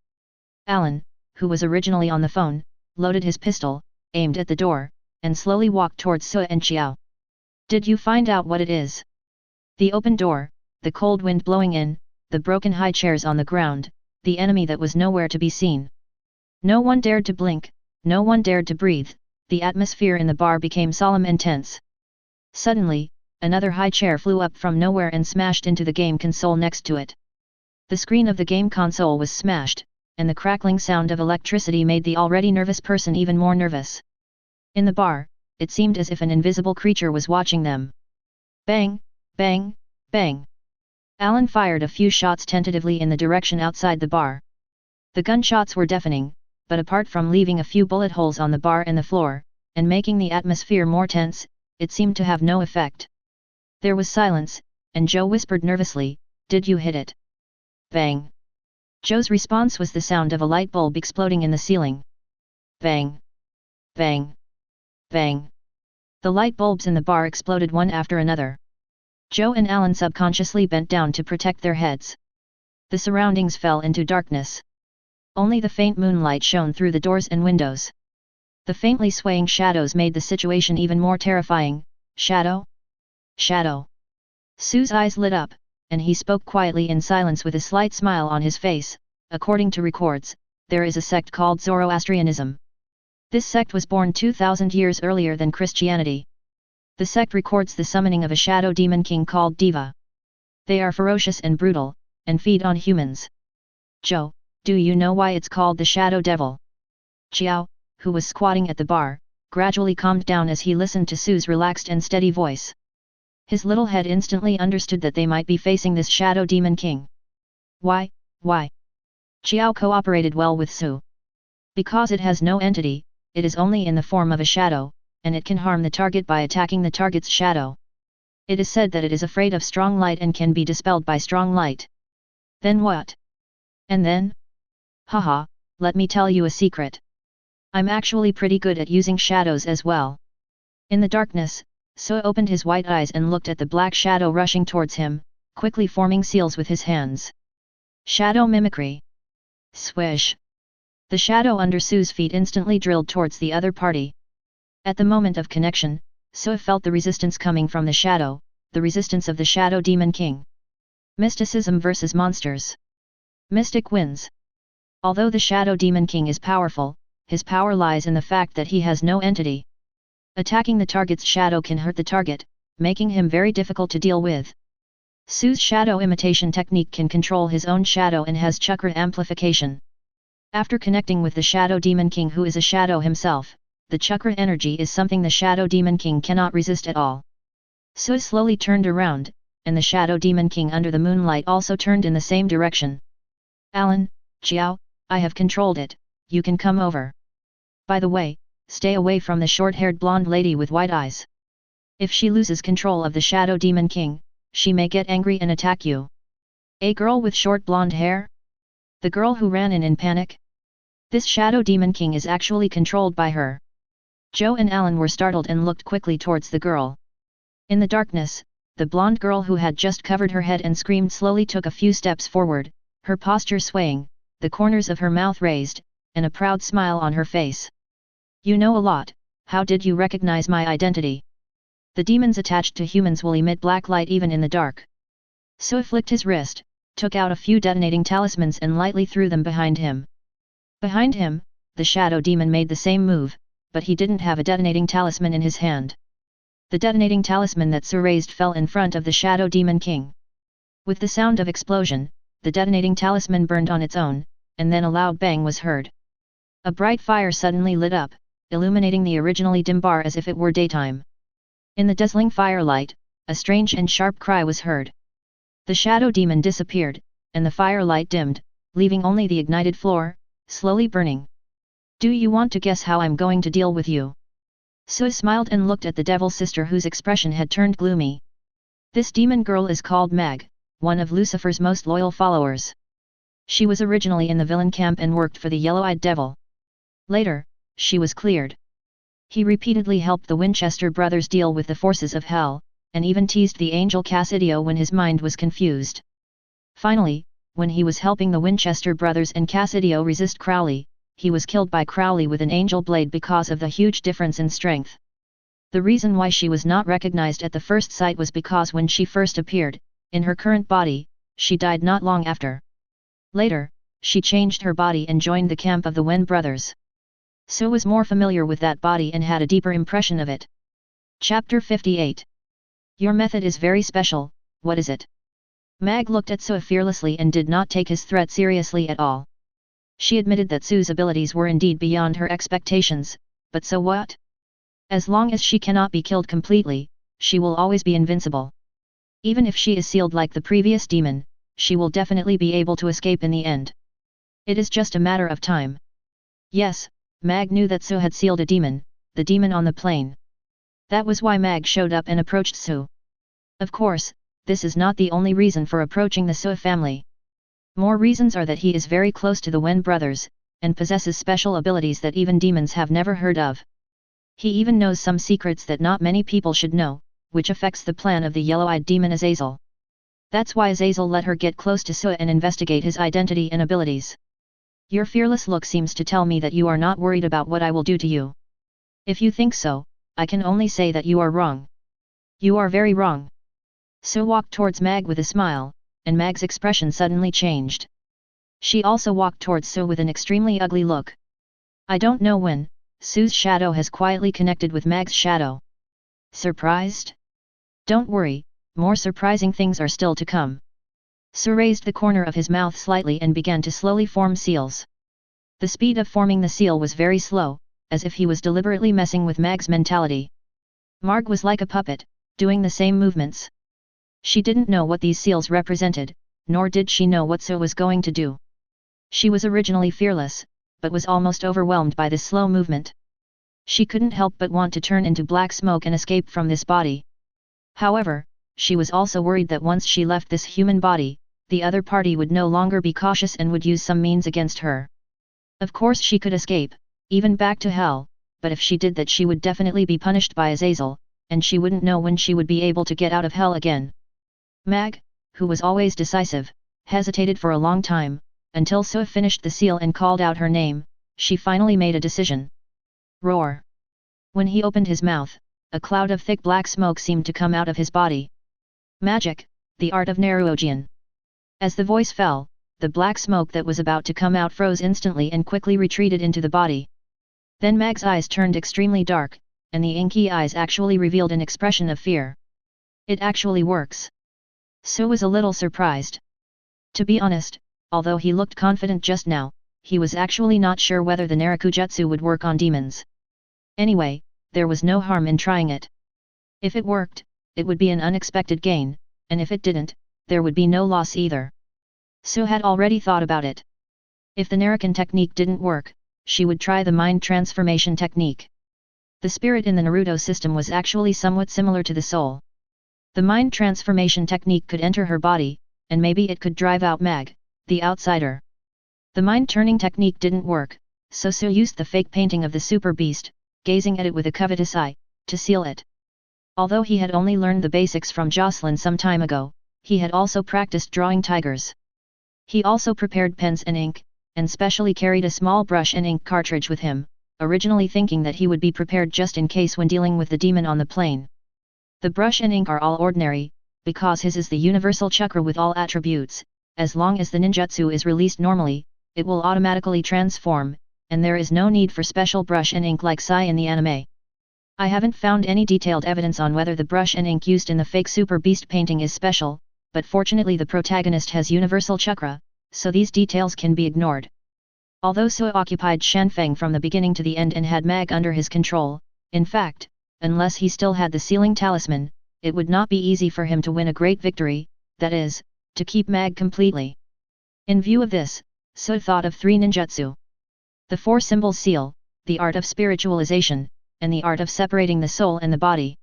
Alan, who was originally on the phone, loaded his pistol, aimed at the door, and slowly walked towards Sue and Xiao. "Did you find out what it is?" The open door, the cold wind blowing in, the broken high chairs on the ground, the enemy that was nowhere to be seen. No one dared to blink, no one dared to breathe, the atmosphere in the bar became solemn and tense. Suddenly, another high chair flew up from nowhere and smashed into the game console next to it. The screen of the game console was smashed, and the crackling sound of electricity made the already nervous person even more nervous. In the bar, it seemed as if an invisible creature was watching them. Bang, bang, bang. Alan fired a few shots tentatively in the direction outside the bar. The gunshots were deafening, but apart from leaving a few bullet holes on the bar and the floor, and making the atmosphere more tense, it seemed to have no effect. There was silence, and Joe whispered nervously, "Did you hit it?" Bang. Joe's response was the sound of a light bulb exploding in the ceiling. Bang. Bang. Bang. The light bulbs in the bar exploded one after another. Joe and Alan subconsciously bent down to protect their heads. The surroundings fell into darkness. Only the faint moonlight shone through the doors and windows. The faintly swaying shadows made the situation even more terrifying. Shadow? Shadow. Sue's eyes lit up, and he spoke quietly in silence with a slight smile on his face. According to records, there is a sect called Zoroastrianism. This sect was born 2,000 years earlier than Christianity. The sect records the summoning of a shadow demon king called Diva. They are ferocious and brutal, and feed on humans. Joe, do you know why it's called the Shadow Devil? Xiao, who was squatting at the bar, gradually calmed down as he listened to Sue's relaxed and steady voice. His little head instantly understood that they might be facing this Shadow Demon King. Why? Xiao cooperated well with Sue. Because it has no entity, it is only in the form of a shadow, and it can harm the target by attacking the target's shadow. It is said that it is afraid of strong light and can be dispelled by strong light. Then what? And then? Haha, let me tell you a secret. I'm actually pretty good at using shadows as well. In the darkness, Sue opened his white eyes and looked at the black shadow rushing towards him, quickly forming seals with his hands. Shadow mimicry. Swish. The shadow under Sue's feet instantly drilled towards the other party. At the moment of connection, Sue felt the resistance coming from the shadow, the resistance of the Shadow Demon King. Mysticism versus monsters. Mystic wins. Although the Shadow Demon King is powerful, his power lies in the fact that he has no entity. Attacking the target's shadow can hurt the target, making him very difficult to deal with. Sue's shadow imitation technique can control his own shadow and has chakra amplification. After connecting with the Shadow Demon King, who is a shadow himself, the chakra energy is something the Shadow Demon King cannot resist at all. Sue slowly turned around, and the Shadow Demon King under the moonlight also turned in the same direction. Alan, Xiao, I have controlled it, you can come over. By the way, stay away from the short-haired blonde lady with white eyes. If she loses control of the Shadow Demon King, she may get angry and attack you. A girl with short blonde hair? The girl who ran in panic? This Shadow Demon King is actually controlled by her. Joe and Alan were startled and looked quickly towards the girl. In the darkness, the blonde girl who had just covered her head and screamed slowly took a few steps forward, her posture swaying, the corners of her mouth raised, and a proud smile on her face. You know a lot, how did you recognize my identity? The demons attached to humans will emit black light even in the dark. Sue flicked his wrist, took out a few detonating talismans and lightly threw them behind him. Behind him, the Shadow Demon made the same move, but he didn't have a detonating talisman in his hand. The detonating talisman that Sue raised fell in front of the Shadow Demon King. With the sound of explosion, the detonating talisman burned on its own, and then a loud bang was heard. A bright fire suddenly lit up, illuminating the originally dim bar as if it were daytime. In the dazzling firelight, a strange and sharp cry was heard. The Shadow Demon disappeared, and the firelight dimmed, leaving only the ignited floor, slowly burning. Do you want to guess how I'm going to deal with you? So smiled and looked at the devil sister whose expression had turned gloomy. This demon girl is called Mag, one of Lucifer's most loyal followers. She was originally in the villain camp and worked for the yellow-eyed devil. Later, she was cleared. He repeatedly helped the Winchester brothers deal with the forces of hell, and even teased the angel Cassidio when his mind was confused. Finally, when he was helping the Winchester brothers and Cassidio resist Crowley, he was killed by Crowley with an angel blade because of the huge difference in strength. The reason why she was not recognized at the first sight was because when she first appeared, in her current body, she died not long after. Later, she changed her body and joined the camp of the Wen brothers. So was more familiar with that body and had a deeper impression of it. Chapter 58. Your method is very special, what is it? Mag looked at Sue fearlessly and did not take his threat seriously at all. She admitted that Sue's abilities were indeed beyond her expectations, but so what? As long as she cannot be killed completely, she will always be invincible. Even if she is sealed like the previous demon, she will definitely be able to escape in the end. It is just a matter of time. Yes, Mag knew that Sue had sealed a demon, the demon on the plane. That was why Mag showed up and approached Sue. Of course, this is not the only reason for approaching the Sue family. More reasons are that he is very close to the Wen brothers, and possesses special abilities that even demons have never heard of. He even knows some secrets that not many people should know, which affects the plan of the yellow-eyed demon Azazel. That's why Azazel let her get close to Sue and investigate his identity and abilities. Your fearless look seems to tell me that you are not worried about what I will do to you. If you think so, I can only say that you are wrong. You are very wrong. Sue walked towards Mag with a smile, and Mag's expression suddenly changed. She also walked towards Sue with an extremely ugly look. I don't know when, Sue's shadow has quietly connected with Mag's shadow. Surprised? Don't worry, more surprising things are still to come. Sue raised the corner of his mouth slightly and began to slowly form seals. The speed of forming the seal was very slow, as if he was deliberately messing with Mag's mentality. Marg was like a puppet, doing the same movements. She didn't know what these seals represented, nor did she know what Sue was going to do. She was originally fearless, but was almost overwhelmed by this slow movement. She couldn't help but want to turn into black smoke and escape from this body. However, she was also worried that once she left this human body, the other party would no longer be cautious and would use some means against her. Of course she could escape, even back to hell, but if she did that she would definitely be punished by Azazel, and she wouldn't know when she would be able to get out of hell again. Mag, who was always decisive, hesitated for a long time, until Sue finished the seal and called out her name. She finally made a decision. Roar. When he opened his mouth, a cloud of thick black smoke seemed to come out of his body. Magic, the art of Naruto. As the voice fell, the black smoke that was about to come out froze instantly and quickly retreated into the body. Then Mag's eyes turned extremely dark, and the inky eyes actually revealed an expression of fear. It actually works. Sue was a little surprised. To be honest, although he looked confident just now, he was actually not sure whether the Naraku jutsu would work on demons. Anyway, there was no harm in trying it. If it worked, it would be an unexpected gain, and if it didn't, there would be no loss either. Sue had already thought about it. If the Narakan technique didn't work, she would try the mind transformation technique. The spirit in the Naruto system was actually somewhat similar to the soul. The mind transformation technique could enter her body, and maybe it could drive out Mag, the outsider. The mind-turning technique didn't work, so Sue used the fake painting of the super beast, gazing at it with a covetous eye, to seal it. Although he had only learned the basics from Jocelyn some time ago, he had also practiced drawing tigers. He also prepared pens and ink, and specially carried a small brush and ink cartridge with him, originally thinking that he would be prepared just in case when dealing with the demon on the plane. The brush and ink are all ordinary, because his is the universal chakra with all attributes. As long as the ninjutsu is released normally, it will automatically transform, and there is no need for special brush and ink like Sai in the anime. I haven't found any detailed evidence on whether the brush and ink used in the fake Super Beast painting is special, but fortunately the protagonist has universal chakra, so these details can be ignored. Although Sue occupied Shanfeng from the beginning to the end and had Mag under his control, in fact, unless he still had the sealing talisman, it would not be easy for him to win a great victory, that is, to keep Mag completely. In view of this, Sue thought of 3 ninjutsu. The 4 symbol seal, the art of spiritualization, and the art of separating the soul and the body.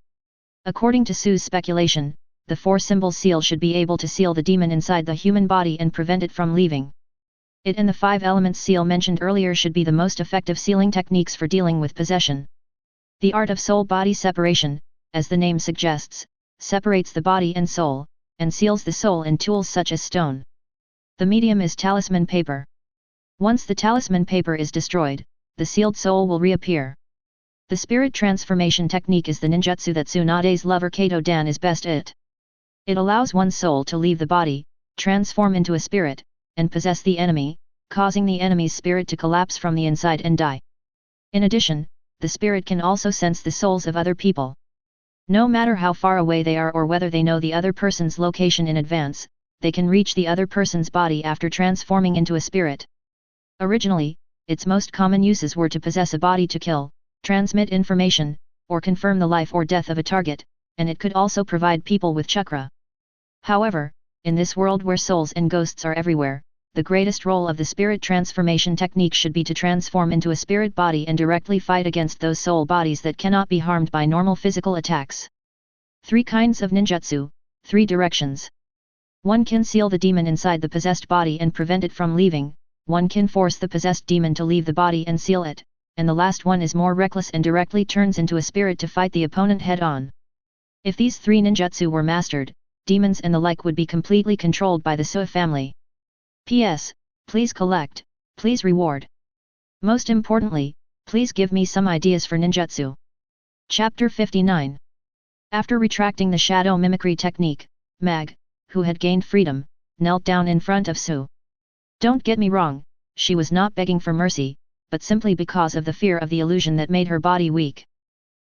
According to Su's speculation, the 4-symbol seal should be able to seal the demon inside the human body and prevent it from leaving. It and the 5-element seal mentioned earlier should be the most effective sealing techniques for dealing with possession. The art of soul-body separation, as the name suggests, separates the body and soul, and seals the soul in tools such as stone. The medium is talisman paper. Once the talisman paper is destroyed, the sealed soul will reappear. The spirit transformation technique is the ninjutsu that Tsunade's lover Kato Dan is best at. It allows one's soul to leave the body, transform into a spirit, and possess the enemy, causing the enemy's spirit to collapse from the inside and die. In addition, the spirit can also sense the souls of other people. No matter how far away they are or whether they know the other person's location in advance, they can reach the other person's body after transforming into a spirit. Originally, its most common uses were to possess a body to kill, transmit information, or confirm the life or death of a target, and it could also provide people with chakra. However, in this world where souls and ghosts are everywhere, the greatest role of the spirit transformation technique should be to transform into a spirit body and directly fight against those soul bodies that cannot be harmed by normal physical attacks. 3 kinds of ninjutsu, 3 directions. 1 can seal the demon inside the possessed body and prevent it from leaving, 1 can force the possessed demon to leave the body and seal it, and the last one is more reckless and directly turns into a spirit to fight the opponent head-on. If these 3 ninjutsu were mastered, demons and the like would be completely controlled by the Sua family. P.S. Please collect, please reward. Most importantly, please give me some ideas for ninjutsu. Chapter 59. After retracting the shadow mimicry technique, Mag, who had gained freedom, knelt down in front of Su. Don't get me wrong, she was not begging for mercy, but simply because of the fear of the illusion that made her body weak.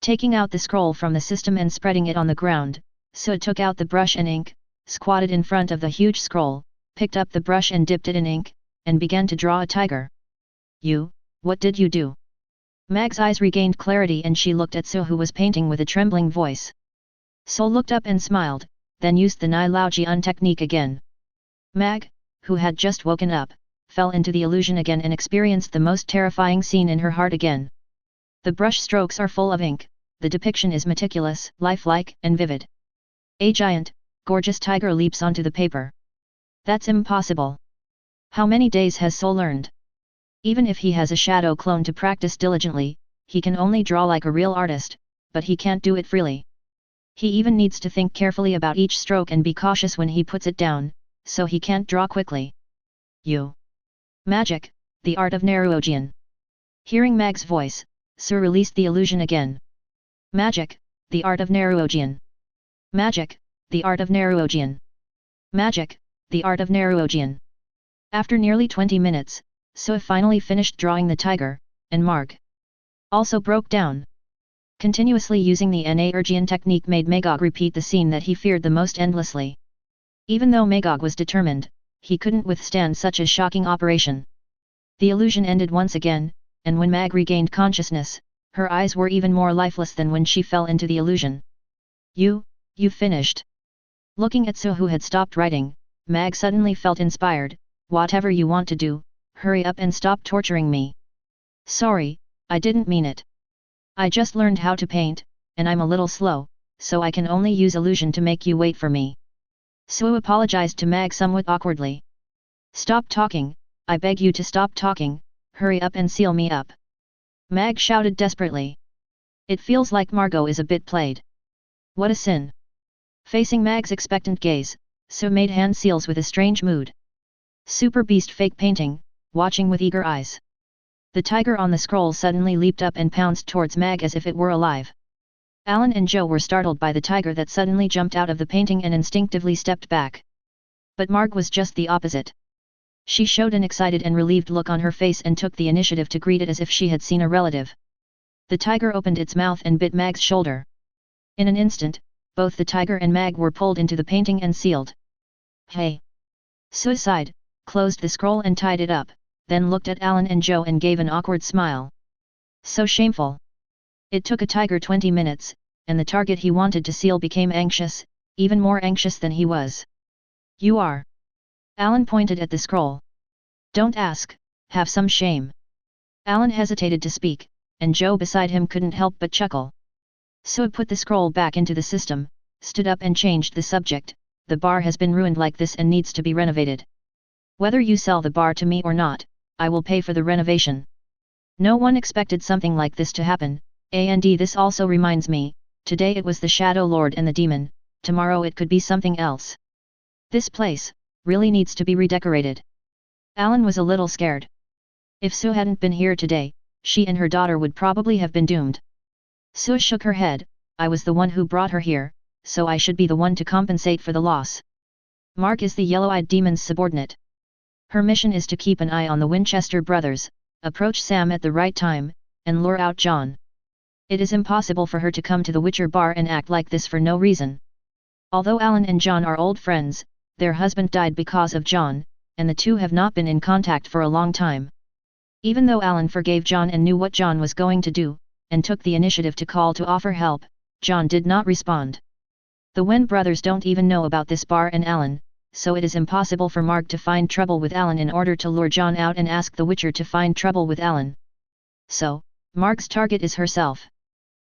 Taking out the scroll from the system and spreading it on the ground, Su took out the brush and ink, squatted in front of the huge scroll, picked up the brush and dipped it in ink, and began to draw a tiger. What did you do? Mag's eyes regained clarity and she looked at Su, who was painting with a trembling voice. Su looked up and smiled, then used the Nai Lao Jian technique again. Mag, who had just woken up, fell into the illusion again and experienced the most terrifying scene in her heart again. The brush strokes are full of ink, the depiction is meticulous, lifelike, and vivid. A giant, gorgeous tiger leaps onto the paper. That's impossible. How many days has Su learned? Even if he has a shadow clone to practice diligently, he can only draw like a real artist, but he can't do it freely. He even needs to think carefully about each stroke and be cautious when he puts it down, so he can't draw quickly. Magic, the art of Naruto. Hearing Mag's voice, Su released the illusion again. Magic, the art of Naruto. Magic, the art of Naruto. Magic, the art of Naruto. After nearly 20 minutes, Su finally finished drawing the tiger, and Marg also broke down. Continuously using the Na-Ergian technique made Magog repeat the scene that he feared the most endlessly. Even though Magog was determined, he couldn't withstand such a shocking operation. The illusion ended once again, and when Mag regained consciousness, her eyes were even more lifeless than when she fell into the illusion. You finished. Looking at Su, who had stopped writing, Mag suddenly felt inspired. Whatever you want to do, hurry up and stop torturing me. Sorry, I didn't mean it. I just learned how to paint, and I'm a little slow, so I can only use illusion to make you wait for me. Su apologized to Mag somewhat awkwardly. Stop talking, I beg you to stop talking, hurry up and seal me up. Mag shouted desperately. It feels like Margot is a bit played. What a sin. Facing Mag's expectant gaze, Su made hand seals with a strange mood. Super Beast fake painting, watching with eager eyes. The tiger on the scroll suddenly leaped up and pounced towards Mag as if it were alive. Alan and Joe were startled by the tiger that suddenly jumped out of the painting and instinctively stepped back. But Marg was just the opposite. She showed an excited and relieved look on her face and took the initiative to greet it as if she had seen a relative. The tiger opened its mouth and bit Mag's shoulder. In an instant, both the tiger and Mag were pulled into the painting and sealed. Hey! Suicide, closed the scroll and tied it up, then looked at Alan and Joe and gave an awkward smile. So shameful. It took a tiger 20 minutes, and the target he wanted to seal became anxious, even more anxious than he was. You are. Alan pointed at the scroll. Don't ask, have some shame. Alan hesitated to speak, and Joe beside him couldn't help but chuckle. Sue put the scroll back into the system, stood up and changed the subject. The bar has been ruined like this and needs to be renovated. Whether you sell the bar to me or not, I will pay for the renovation. No one expected something like this to happen, and this also reminds me, today it was the Shadow Lord and the demon, tomorrow it could be something else. This place really needs to be redecorated. Alan was a little scared. If Sue hadn't been here today, she and her daughter would probably have been doomed. Sue shook her head. I was the one who brought her here, so I should be the one to compensate for the loss. Mark is the yellow-eyed demon's subordinate. Her mission is to keep an eye on the Winchester brothers, approach Sam at the right time, and lure out John. It is impossible for her to come to the Witcher bar and act like this for no reason. Although Alan and John are old friends, their husband died because of John, and the two have not been in contact for a long time. Even though Alan forgave John and knew what John was going to do, and took the initiative to call to offer help, John did not respond. The Wen brothers don't even know about this bar and Alan, so it is impossible for Mark to find trouble with Alan in order to lure John out and ask the Witcher to find trouble with Alan. So, Mark's target is herself.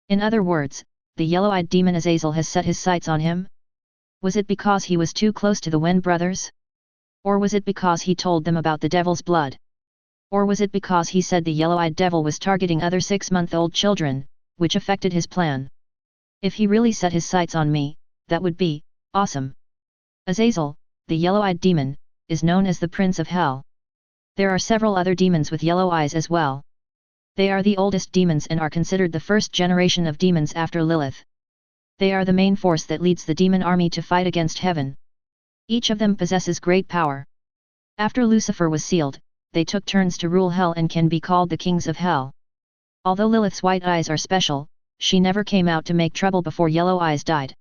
In other words, the yellow-eyed demon Azazel has set his sights on him? Was it because he was too close to the Wen brothers? Or was it because he told them about the devil's blood? Or was it because he said the yellow-eyed devil was targeting other 6-month-old children, which affected his plan? If he really set his sights on me, that would be awesome. Azazel, the yellow-eyed demon, is known as the Prince of Hell. There are several other demons with yellow eyes as well. They are the oldest demons and are considered the first generation of demons after Lilith. They are the main force that leads the demon army to fight against heaven. Each of them possesses great power. After Lucifer was sealed, they took turns to rule hell and can be called the kings of hell. Although Lilith's white eyes are special, she never came out to make trouble before Yellow Eyes died.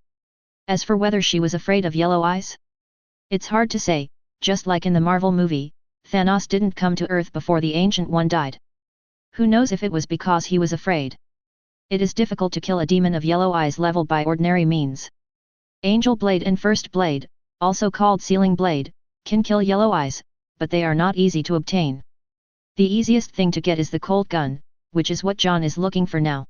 As for whether she was afraid of Yellow Eyes? It's hard to say, just like in the Marvel movie, Thanos didn't come to Earth before the Ancient One died. Who knows if it was because he was afraid? It is difficult to kill a demon of Yellow Eyes level by ordinary means. Angel Blade and First Blade, also called Sealing Blade, can kill Yellow Eyes, but they are not easy to obtain. The easiest thing to get is the Colt Gun, which is what John is looking for now.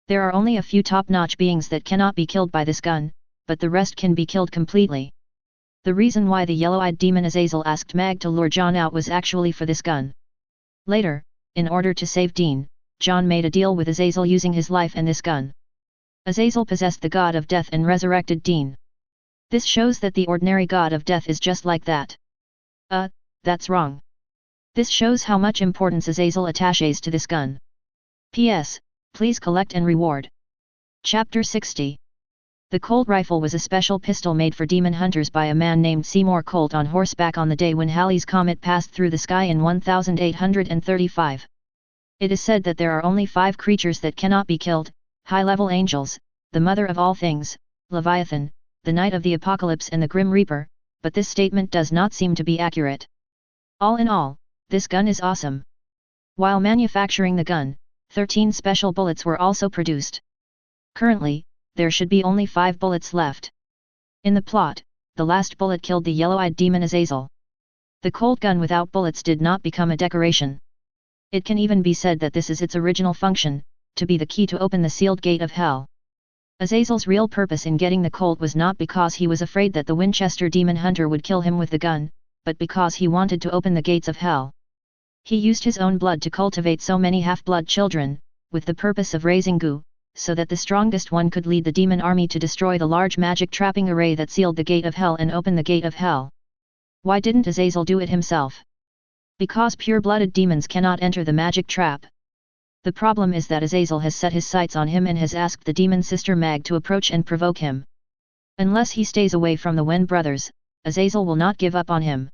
There are only a few top-notch beings that cannot be killed by this gun, but the rest can be killed completely. The reason why the yellow-eyed demon Azazel asked Mag to lure John out was actually for this gun. Later, in order to save Dean, John made a deal with Azazel using his life and this gun. Azazel possessed the god of death and resurrected Dean. This shows that the ordinary god of death is just like that. That's wrong. This shows how much importance Azazel attaches to this gun. P.S. Please collect and reward. Chapter 60. The Colt rifle was a special pistol made for demon hunters by a man named Seymour Colt on horseback on the day when Halley's Comet passed through the sky in 1835. It is said that there are only 5 creatures that cannot be killed: high-level angels, the mother of all things, Leviathan, the Knight of the Apocalypse and the Grim Reaper, but this statement does not seem to be accurate. All in all, this gun is awesome. While manufacturing the gun, 13 special bullets were also produced. Currently, there should be only 5 bullets left. In the plot, the last bullet killed the yellow-eyed demon Azazel. The Colt gun without bullets did not become a decoration. It can even be said that this is its original function, to be the key to open the sealed gate of hell. Azazel's real purpose in getting the Colt was not because he was afraid that the Winchester demon hunter would kill him with the gun, but because he wanted to open the gates of hell. He used his own blood to cultivate so many half-blood children, with the purpose of raising goo, so that the strongest one could lead the demon army to destroy the large magic trapping array that sealed the gate of hell and open the gate of hell. Why didn't Azazel do it himself? Because pure-blooded demons cannot enter the magic trap. The problem is that Azazel has set his sights on him and has asked the demon sister Mag to approach and provoke him. Unless he stays away from the Wen brothers, Azazel will not give up on him.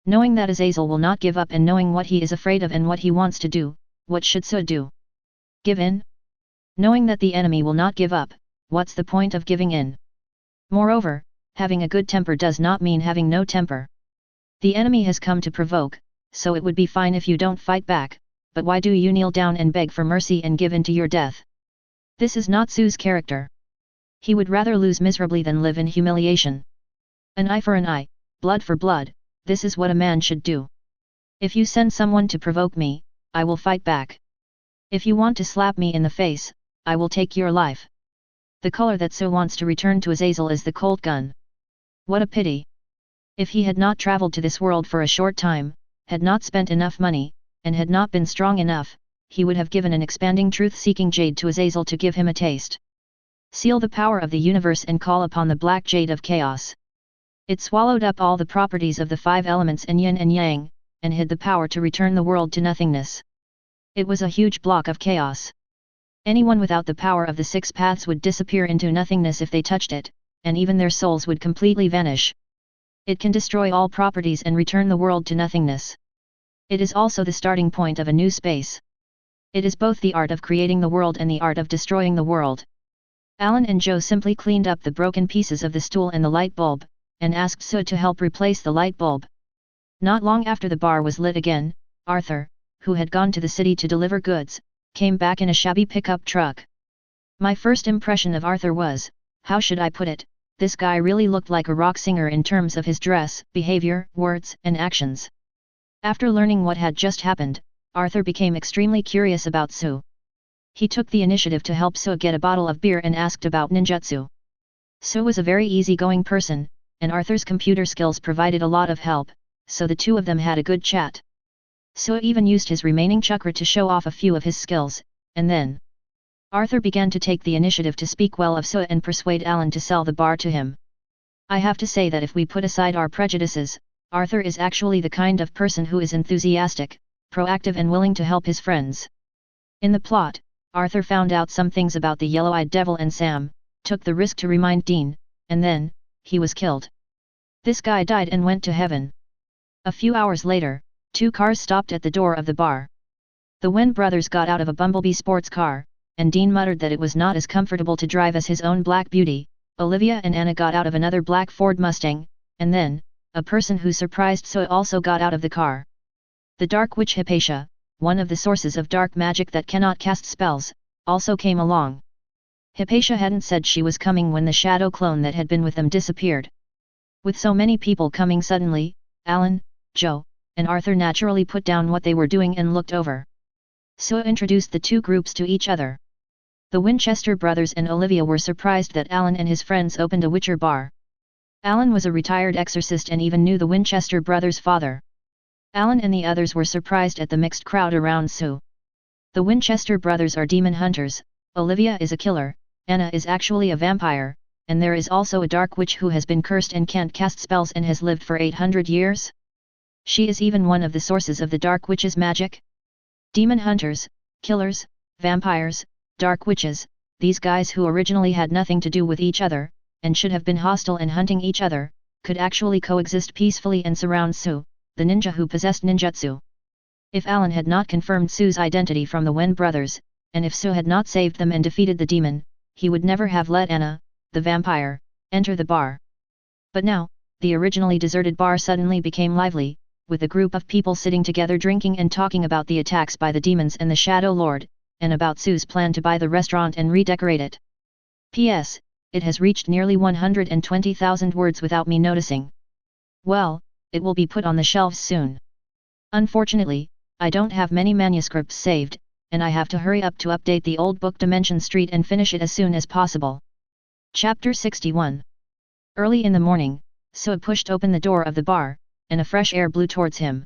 Knowing that Azazel will not give up and knowing what he is afraid of and what he wants to do, what should Sue do? Give in? Knowing that the enemy will not give up, what's the point of giving in? Moreover, having a good temper does not mean having no temper. The enemy has come to provoke, so it would be fine if you don't fight back, but why do you kneel down and beg for mercy and give in to your death? This is not Sue's character. He would rather lose miserably than live in humiliation. An eye for an eye, blood for blood, this is what a man should do. If you send someone to provoke me, I will fight back. If you want to slap me in the face, I will take your life. The color that So wants to return to Azazel is the Colt gun. What a pity. If he had not traveled to this world for a short time, had not spent enough money, and had not been strong enough, he would have given an expanding truth-seeking jade to Azazel to give him a taste. Seal the power of the universe and call upon the black jade of chaos. It swallowed up all the properties of the 5 elements and yin and yang, and hid the power to return the world to nothingness. It was a huge block of chaos. Anyone without the power of the 6 paths would disappear into nothingness if they touched it, and even their souls would completely vanish. It can destroy all properties and return the world to nothingness. It is also the starting point of a new space. It is both the art of creating the world and the art of destroying the world. Alan and Joe simply cleaned up the broken pieces of the stool and the light bulb, and asked Sue to help replace the light bulb. Not long after the bar was lit again, Arthur, who had gone to the city to deliver goods, came back in a shabby pickup truck. My first impression of Arthur was, how should I put it, this guy really looked like a rock singer in terms of his dress, behavior, words, and actions. After learning what had just happened, Arthur became extremely curious about Sue. He took the initiative to help Sue get a bottle of beer and asked about ninjutsu. Sue was a very easygoing person, and Arthur's computer skills provided a lot of help, so the two of them had a good chat. Sue even used his remaining chakra to show off a few of his skills, and then Arthur began to take the initiative to speak well of Sue and persuade Alan to sell the bar to him. I have to say that if we put aside our prejudices, Arthur is actually the kind of person who is enthusiastic, proactive and willing to help his friends. In the plot, Arthur found out some things about the yellow-eyed devil and Sam, took the risk to remind Dean, and then, he was killed. This guy died and went to heaven. A few hours later, 2 cars stopped at the door of the bar. The Wen brothers got out of a Bumblebee sports car, and Dean muttered that it was not as comfortable to drive as his own Black Beauty. Olivia and Anna got out of another black Ford Mustang, and then, a person who surprised Sue also got out of the car. The Dark Witch Hypatia, one of the sources of dark magic that cannot cast spells, also came along. Hypatia hadn't said she was coming when the shadow clone that had been with them disappeared. With so many people coming suddenly, Alan, Joe, and Arthur naturally put down what they were doing and looked over. Sue introduced the 2 groups to each other. The Winchester brothers and Olivia were surprised that Alan and his friends opened a Witcher bar. Alan was a retired exorcist and even knew the Winchester brothers' father. Alan and the others were surprised at the mixed crowd around Sue. The Winchester brothers are demon hunters, Olivia is a killer, Anna is actually a vampire, and there is also a dark witch who has been cursed and can't cast spells and has lived for 800 years. She is even one of the sources of the dark witch's magic. Demon hunters, killers, vampires, dark witches, these guys who originally had nothing to do with each other, and should have been hostile and hunting each other, could actually coexist peacefully and surround Sue, the ninja who possessed ninjutsu. If Alan had not confirmed Sue's identity from the Wen brothers, and if Sue had not saved them and defeated the demon, he would never have let Anna, the vampire, enter the bar. But now, the originally deserted bar suddenly became lively, with a group of people sitting together drinking and talking about the attacks by the demons and the Shadow Lord, and about Sue's plan to buy the restaurant and redecorate it. P.S. It has reached nearly 120,000 words without me noticing. Well, it will be put on the shelves soon. Unfortunately, I don't have many manuscripts saved, and I have to hurry up to update the old book Dimension Street and finish it as soon as possible. Chapter 61. Early in the morning, Sue pushed open the door of the bar, and a fresh air blew towards him.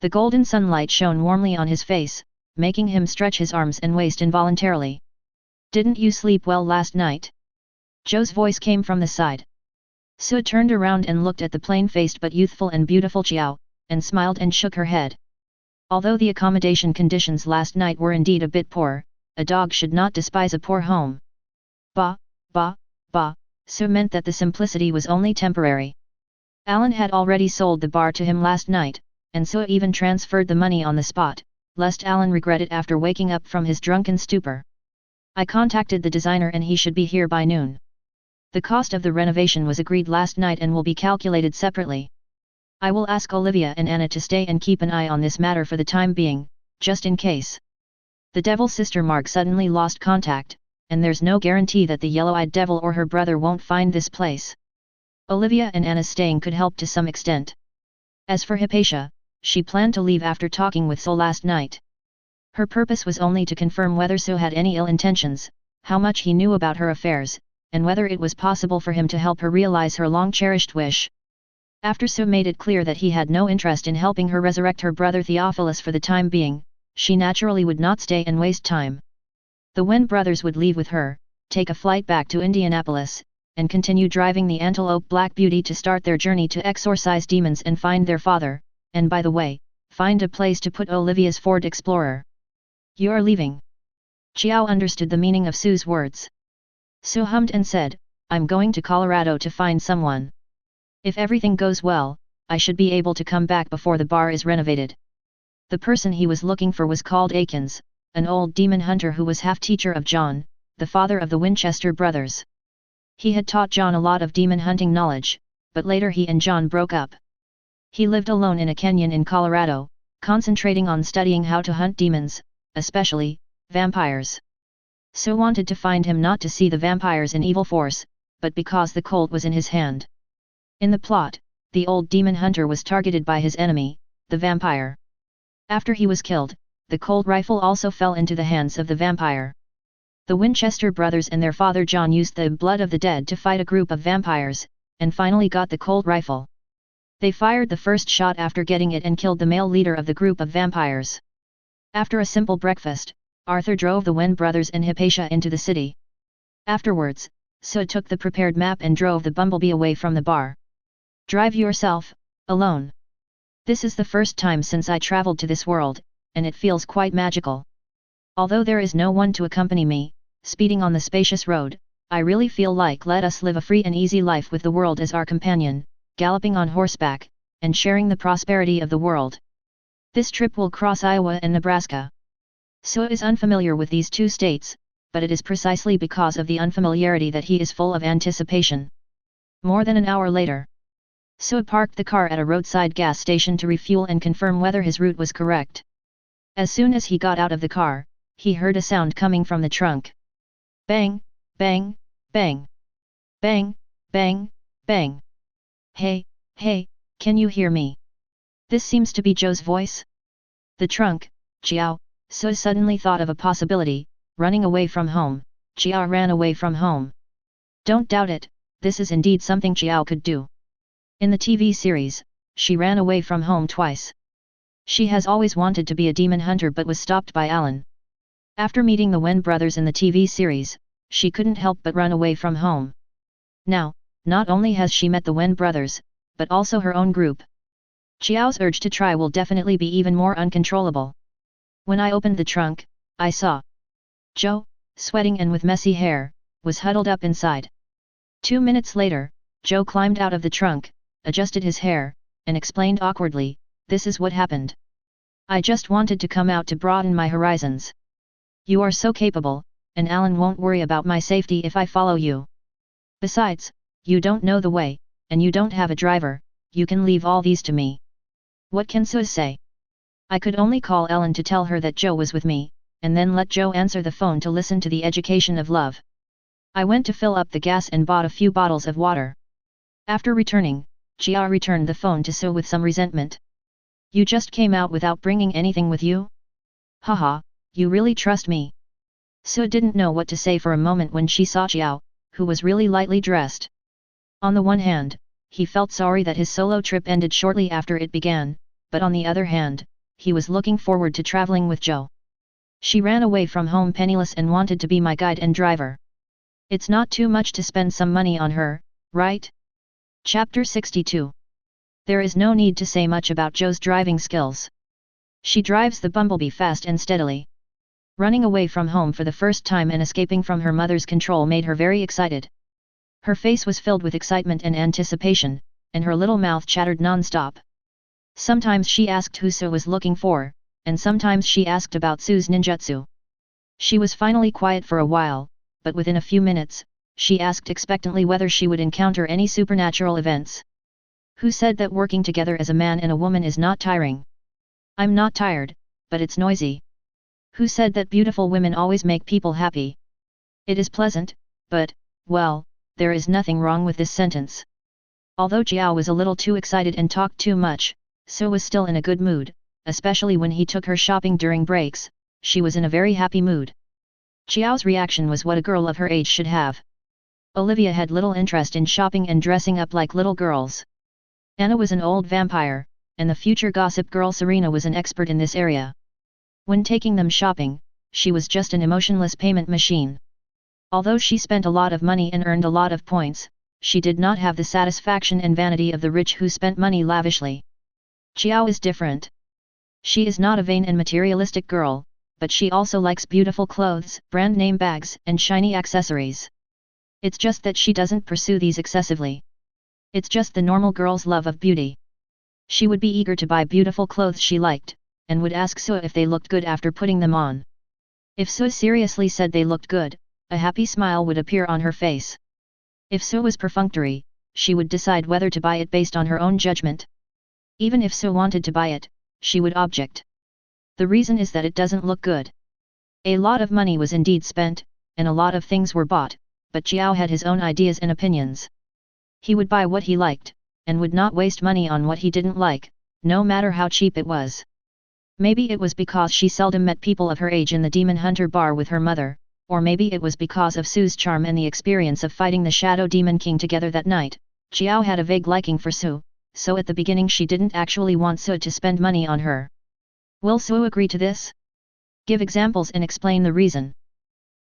The golden sunlight shone warmly on his face, making him stretch his arms and waist involuntarily. "Didn't you sleep well last night?" Joe's voice came from the side. Sue turned around and looked at the plain-faced but youthful and beautiful Chiao, and smiled and shook her head. Although the accommodation conditions last night were indeed a bit poor, a dog should not despise a poor home. Bah, Sue meant that the simplicity was only temporary. Alan had already sold the bar to him last night, and Sue even transferred the money on the spot, lest Alan regret it after waking up from his drunken stupor. "I contacted the designer and he should be here by noon. The cost of the renovation was agreed last night and will be calculated separately. I will ask Olivia and Anna to stay and keep an eye on this matter for the time being, just in case. The Devil's sister Marg suddenly lost contact, and there's no guarantee that the yellow-eyed devil or her brother won't find this place. Olivia and Anna's staying could help to some extent. As for Hypatia, she planned to leave after talking with Sol last night. Her purpose was only to confirm whether Su had any ill intentions, how much he knew about her affairs, and whether it was possible for him to help her realize her long-cherished wish. After Su made it clear that he had no interest in helping her resurrect her brother Theophilus for the time being, she naturally would not stay and waste time. The Wen brothers would leave with her, take a flight back to Indianapolis, and continue driving the Antelope Black Beauty to start their journey to exorcise demons and find their father, and by the way, find a place to put Olivia's Ford Explorer. "You're leaving?" Xiao understood the meaning of Su's words. Su hummed and said, "I'm going to Colorado to find someone. If everything goes well, I should be able to come back before the bar is renovated." The person he was looking for was called Awakens, an old demon hunter who was half-teacher of John, the father of the Winchester brothers. He had taught John a lot of demon hunting knowledge, but later he and John broke up. He lived alone in a canyon in Colorado, concentrating on studying how to hunt demons, especially vampires. Su wanted to find him not to see the vampires in evil force, but because the Colt was in his hand. In the plot, the old demon hunter was targeted by his enemy, the vampire. After he was killed, the Colt rifle also fell into the hands of the vampire. The Winchester brothers and their father John used the blood of the dead to fight a group of vampires, and finally got the Colt rifle. They fired the first shot after getting it and killed the male leader of the group of vampires. After a simple breakfast, Arthur drove the Wen brothers and Hypatia into the city. Afterwards, Su took the prepared map and drove the bumblebee away from the bar. "Drive yourself, alone. This is the first time since I traveled to this world, and it feels quite magical. Although there is no one to accompany me, speeding on the spacious road, I really feel like let us live a free and easy life with the world as our companion, galloping on horseback, and sharing the prosperity of the world. This trip will cross Iowa and Nebraska." Su is unfamiliar with these two states, but it is precisely because of the unfamiliarity that he is full of anticipation. More than an hour later, Su parked the car at a roadside gas station to refuel and confirm whether his route was correct. As soon as he got out of the car, he heard a sound coming from the trunk. Bang, bang, bang. Bang, bang, bang. "Hey, hey, can you hear me? This seems to be Joe's voice." The trunk, Xiao. Su suddenly thought of a possibility, running away from home. Xiao ran away from home. Don't doubt it, this is indeed something Xiao could do. In the TV series, she ran away from home twice. She has always wanted to be a demon hunter but was stopped by Alan. After meeting the Wen brothers in the TV series, she couldn't help but run away from home. Now, not only has she met the Wen brothers, but also her own group. Xiao's urge to try will definitely be even more uncontrollable. When I opened the trunk, I saw Joe, sweating and with messy hair, was huddled up inside. 2 minutes later, Joe climbed out of the trunk, adjusted his hair, and explained awkwardly, "This is what happened. I just wanted to come out to broaden my horizons. You are so capable, and Alan won't worry about my safety if I follow you. Besides, you don't know the way, and you don't have a driver, you can leave all these to me." What can Su say? I could only call Ellen to tell her that Joe was with me, and then let Joe answer the phone to listen to the education of love. I went to fill up the gas and bought a few bottles of water. After returning, Jia returned the phone to Su with some resentment. "You just came out without bringing anything with you? Haha, you really trust me?" Su didn't know what to say for a moment when she saw Xiao, who was really lightly dressed. On the one hand, he felt sorry that his solo trip ended shortly after it began, but on the other hand, he was looking forward to traveling with Joe. "She ran away from home penniless and wanted to be my guide and driver. It's not too much to spend some money on her, right?" Chapter 62. There is no need to say much about Joe's driving skills. She drives the bumblebee fast and steadily. Running away from home for the first time and escaping from her mother's control made her very excited. Her face was filled with excitement and anticipation, and her little mouth chattered non-stop. Sometimes she asked who Su was looking for, and sometimes she asked about Su's ninjutsu. She was finally quiet for a while, but within a few minutes, she asked expectantly whether she would encounter any supernatural events. "Who said that working together as a man and a woman is not tiring? I'm not tired, but it's noisy. Who said that beautiful women always make people happy? It is pleasant, but, well, there is nothing wrong with this sentence." Although Jiao was a little too excited and talked too much, Su was still in a good mood, especially when he took her shopping during breaks, she was in a very happy mood. Xiao's reaction was what a girl of her age should have. Olivia had little interest in shopping and dressing up like little girls. Anna was an old vampire, and the future gossip girl Serena was an expert in this area. When taking them shopping, she was just an emotionless payment machine. Although she spent a lot of money and earned a lot of points, she did not have the satisfaction and vanity of the rich who spent money lavishly. Xiao is different. She is not a vain and materialistic girl, but she also likes beautiful clothes, brand name bags, and shiny accessories. It's just that she doesn't pursue these excessively. It's just the normal girl's love of beauty. She would be eager to buy beautiful clothes she liked, and would ask Sue if they looked good after putting them on. If Sue seriously said they looked good, a happy smile would appear on her face. If Sue was perfunctory, she would decide whether to buy it based on her own judgment. Even if Sue wanted to buy it, she would object. The reason is that it doesn't look good. A lot of money was indeed spent, and a lot of things were bought, but Xiao had his own ideas and opinions. He would buy what he liked, and would not waste money on what he didn't like, no matter how cheap it was. Maybe it was because she seldom met people of her age in the Demon Hunter bar with her mother, or maybe it was because of Sue's charm and the experience of fighting the Shadow Demon King together that night. Xiao had a vague liking for Sue, so at the beginning she didn't actually want Sue to spend money on her. Will Sue agree to this? Give examples and explain the reason.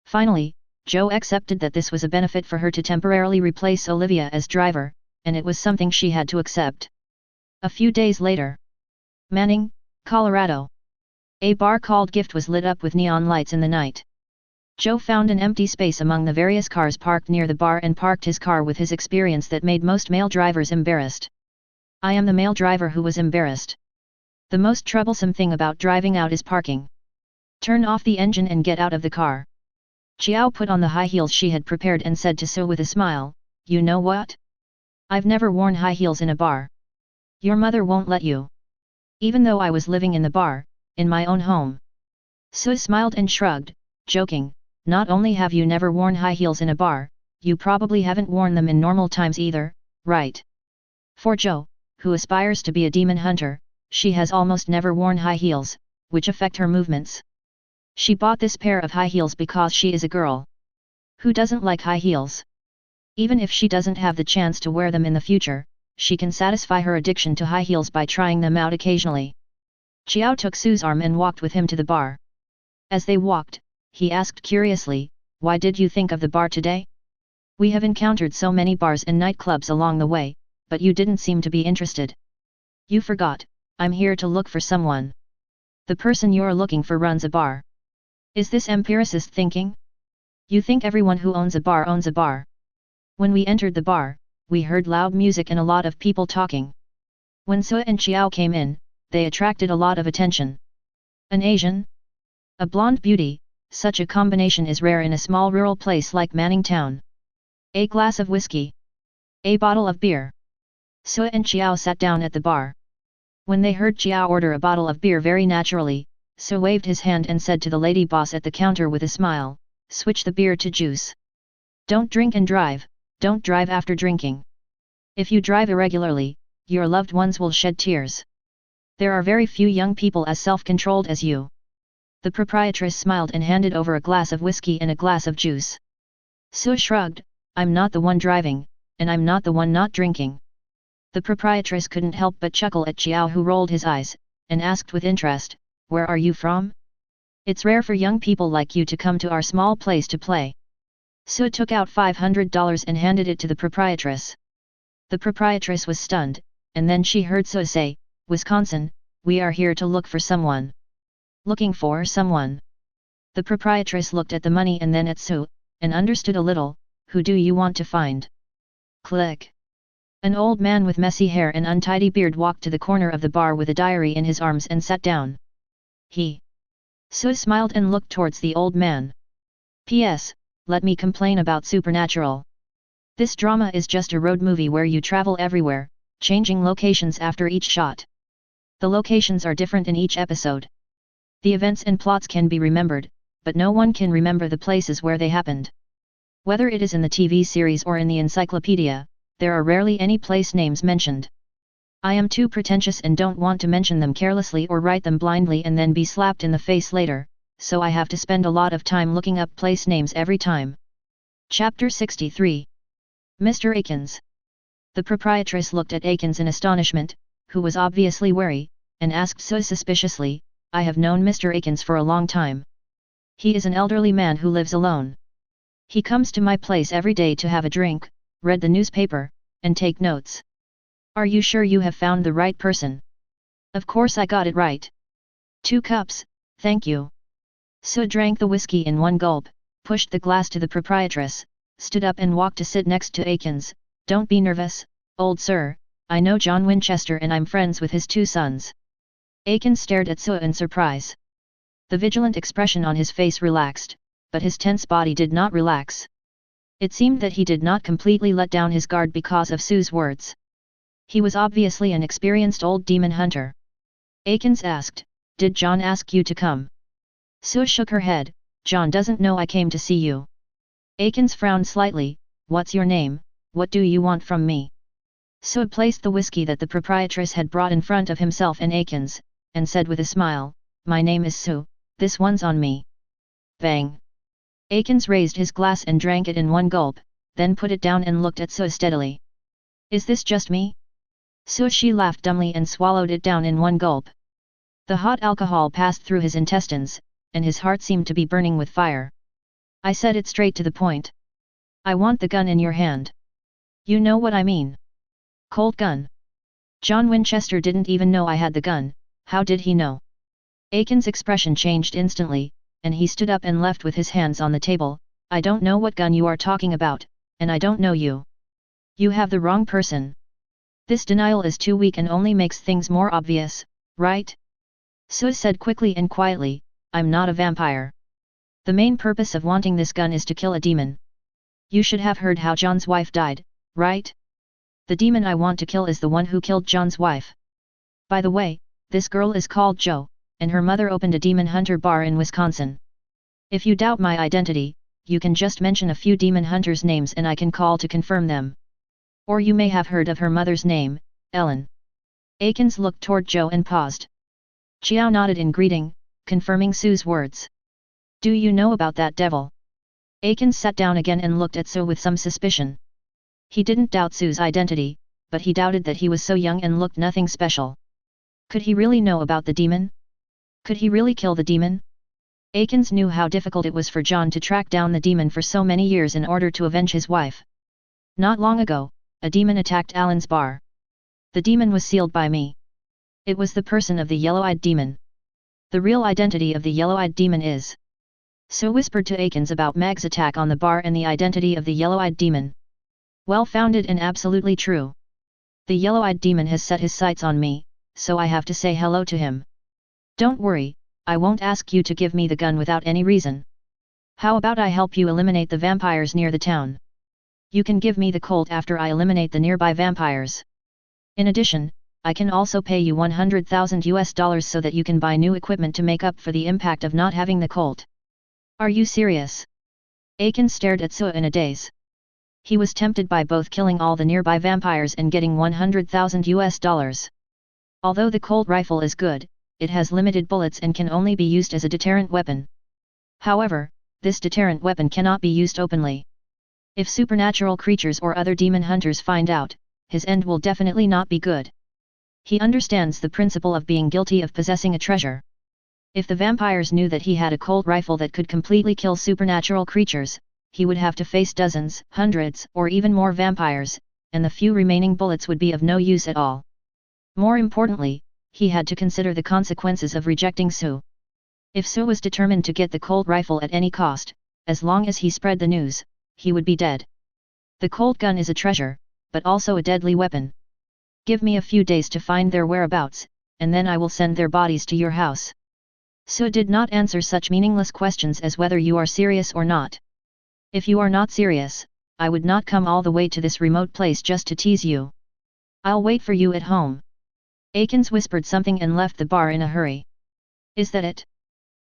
Finally, Joe accepted that this was a benefit for her to temporarily replace Olivia as driver, and it was something she had to accept. A few days later. Manning, Colorado. A bar called Gift was lit up with neon lights in the night. Joe found an empty space among the various cars parked near the bar and parked his car with his experience that made most male drivers embarrassed. I am the male driver who was embarrassed. The most troublesome thing about driving out is parking. Turn off the engine and get out of the car. Xiao put on the high heels she had prepared and said to Sue with a smile, "You know what? I've never worn high heels in a bar. Your mother won't let you." Even though I was living in the bar, in my own home. Sue smiled and shrugged, joking, "Not only have you never worn high heels in a bar, you probably haven't worn them in normal times either, right?" For Joe, who aspires to be a demon hunter, she has almost never worn high heels, which affect her movements. She bought this pair of high heels because she is a girl. Who doesn't like high heels? Even if she doesn't have the chance to wear them in the future, she can satisfy her addiction to high heels by trying them out occasionally. Xiao took Sue's arm and walked with him to the bar. As they walked, he asked curiously, "Why did you think of the bar today? We have encountered so many bars and nightclubs along the way, but you didn't seem to be interested." "You forgot, I'm here to look for someone. The person you're looking for runs a bar." Is this empiricist thinking? You think everyone who owns a bar owns a bar? When we entered the bar, we heard loud music and a lot of people talking. When Sue and Xiao came in, they attracted a lot of attention. An Asian? A blonde beauty, such a combination is rare in a small rural place like Manning Town. A glass of whiskey. A bottle of beer. Sue and Xiao sat down at the bar. When they heard Xiao order a bottle of beer very naturally, Sue waved his hand and said to the lady boss at the counter with a smile, "Switch the beer to juice. Don't drink and drive, don't drive after drinking. If you drive irregularly, your loved ones will shed tears. There are very few young people as self-controlled as you." The proprietress smiled and handed over a glass of whiskey and a glass of juice. Sue shrugged, "I'm not the one driving, and I'm not the one not drinking." The proprietress couldn't help but chuckle at Xiao, who rolled his eyes, and asked with interest, "Where are you from? It's rare for young people like you to come to our small place to play." Sue took out $500 and handed it to the proprietress. The proprietress was stunned, and then she heard Sue say, "Wisconsin, we are here to look for someone." Looking for someone. The proprietress looked at the money and then at Sue, and understood a little. "Who do you want to find?" Click. An old man with messy hair and untidy beard walked to the corner of the bar with a diary in his arms and sat down. He. Sue smiled and looked towards the old man. "P.S. Let me complain about Supernatural. This drama is just a road movie where you travel everywhere, changing locations after each shot. The locations are different in each episode. The events and plots can be remembered, but no one can remember the places where they happened. Whether it is in the TV series or in the encyclopedia, there are rarely any place names mentioned. I am too pretentious and don't want to mention them carelessly or write them blindly and then be slapped in the face later, so I have to spend a lot of time looking up place names every time. Chapter 63. Mr. Awakens. The proprietress looked at Awakens in astonishment, who was obviously wary, and asked so suspiciously, I have known Mr. Awakens for a long time. He is an elderly man who lives alone. He comes to my place every day to have a drink, read the newspaper, and take notes. Are you sure you have found the right person? Of course I got it right. 2 cups, thank you. Sue drank the whiskey in one gulp, pushed the glass to the proprietress, stood up and walked to sit next to Awakens. Don't be nervous, old sir, I know John Winchester and I'm friends with his 2 sons. Awakens stared at Sue in surprise. The vigilant expression on his face relaxed, but his tense body did not relax. It seemed that he did not completely let down his guard because of Sue's words. He was obviously an experienced old demon hunter. Awakens asked, Did John ask you to come? Sue shook her head, John doesn't know I came to see you. Awakens frowned slightly, What's your name, what do you want from me? Sue placed the whiskey that the proprietress had brought in front of himself and Awakens, and said with a smile, My name is Sue, this one's on me. Bang! Awakens raised his glass and drank it in one gulp, then put it down and looked at Sue steadily. Is this just me? She laughed dumbly and swallowed it down in one gulp. The hot alcohol passed through his intestines, and his heart seemed to be burning with fire. I said it straight to the point. I want the gun in your hand. You know what I mean. Cold gun. John Winchester didn't even know I had the gun, how did he know? Awakens' expression changed instantly, and he stood up and left with his hands on the table. I don't know what gun you are talking about, and I don't know you. You have the wrong person. This denial is too weak and only makes things more obvious, right? Sue said quickly and quietly, I'm not a vampire. The main purpose of wanting this gun is to kill a demon. You should have heard how John's wife died, right? The demon I want to kill is the one who killed John's wife. By the way, this girl is called Jo, and her mother opened a demon hunter bar in Wisconsin. If you doubt my identity, you can just mention a few demon hunters' names and I can call to confirm them. Or you may have heard of her mother's name, Ellen. Awakens looked toward Jo and paused. Chiao nodded in greeting, confirming Sue's words. Do you know about that devil? Awakens sat down again and looked at Sue with some suspicion. He didn't doubt Sue's identity, but he doubted that he was so young and looked nothing special. Could he really know about the demon? Could he really kill the demon? Awakens knew how difficult it was for John to track down the demon for so many years in order to avenge his wife. Not long ago, a demon attacked Alan's bar. The demon was sealed by me. It was the person of the yellow-eyed demon. The real identity of the yellow-eyed demon is. Sue whispered to Awakens about Meg's attack on the bar and the identity of the yellow-eyed demon. Well-founded and absolutely true. The yellow-eyed demon has set his sights on me, so I have to say hello to him. Don't worry, I won't ask you to give me the gun without any reason. How about I help you eliminate the vampires near the town? You can give me the colt after I eliminate the nearby vampires. In addition, I can also pay you $100,000 so that you can buy new equipment to make up for the impact of not having the colt. Are you serious? Awakens stared at Sue in a daze. He was tempted by both killing all the nearby vampires and getting $100,000. Although the Colt rifle is good, it has limited bullets and can only be used as a deterrent weapon. However, this deterrent weapon cannot be used openly. If supernatural creatures or other demon hunters find out, his end will definitely not be good. He understands the principle of being guilty of possessing a treasure. If the vampires knew that he had a Colt rifle that could completely kill supernatural creatures, he would have to face dozens, hundreds, or even more vampires, and the few remaining bullets would be of no use at all. More importantly, he had to consider the consequences of rejecting Sue. If Sue was determined to get the Colt rifle at any cost, as long as he spread the news, he would be dead. The Colt gun is a treasure, but also a deadly weapon. Give me a few days to find their whereabouts, and then I will send their bodies to your house. Sue did not answer such meaningless questions as whether you are serious or not. If you are not serious, I would not come all the way to this remote place just to tease you. I'll wait for you at home. Awakens whispered something and left the bar in a hurry. Is that it?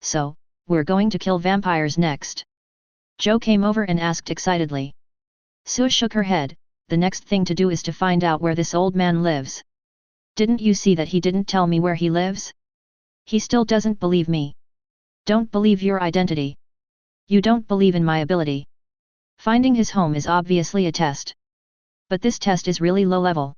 So, we're going to kill vampires next? Jo came over and asked excitedly. Sue shook her head, the next thing to do is to find out where this old man lives. Didn't you see that he didn't tell me where he lives? He still doesn't believe me. Don't believe your identity. You don't believe in my ability. Finding his home is obviously a test. But this test is really low level.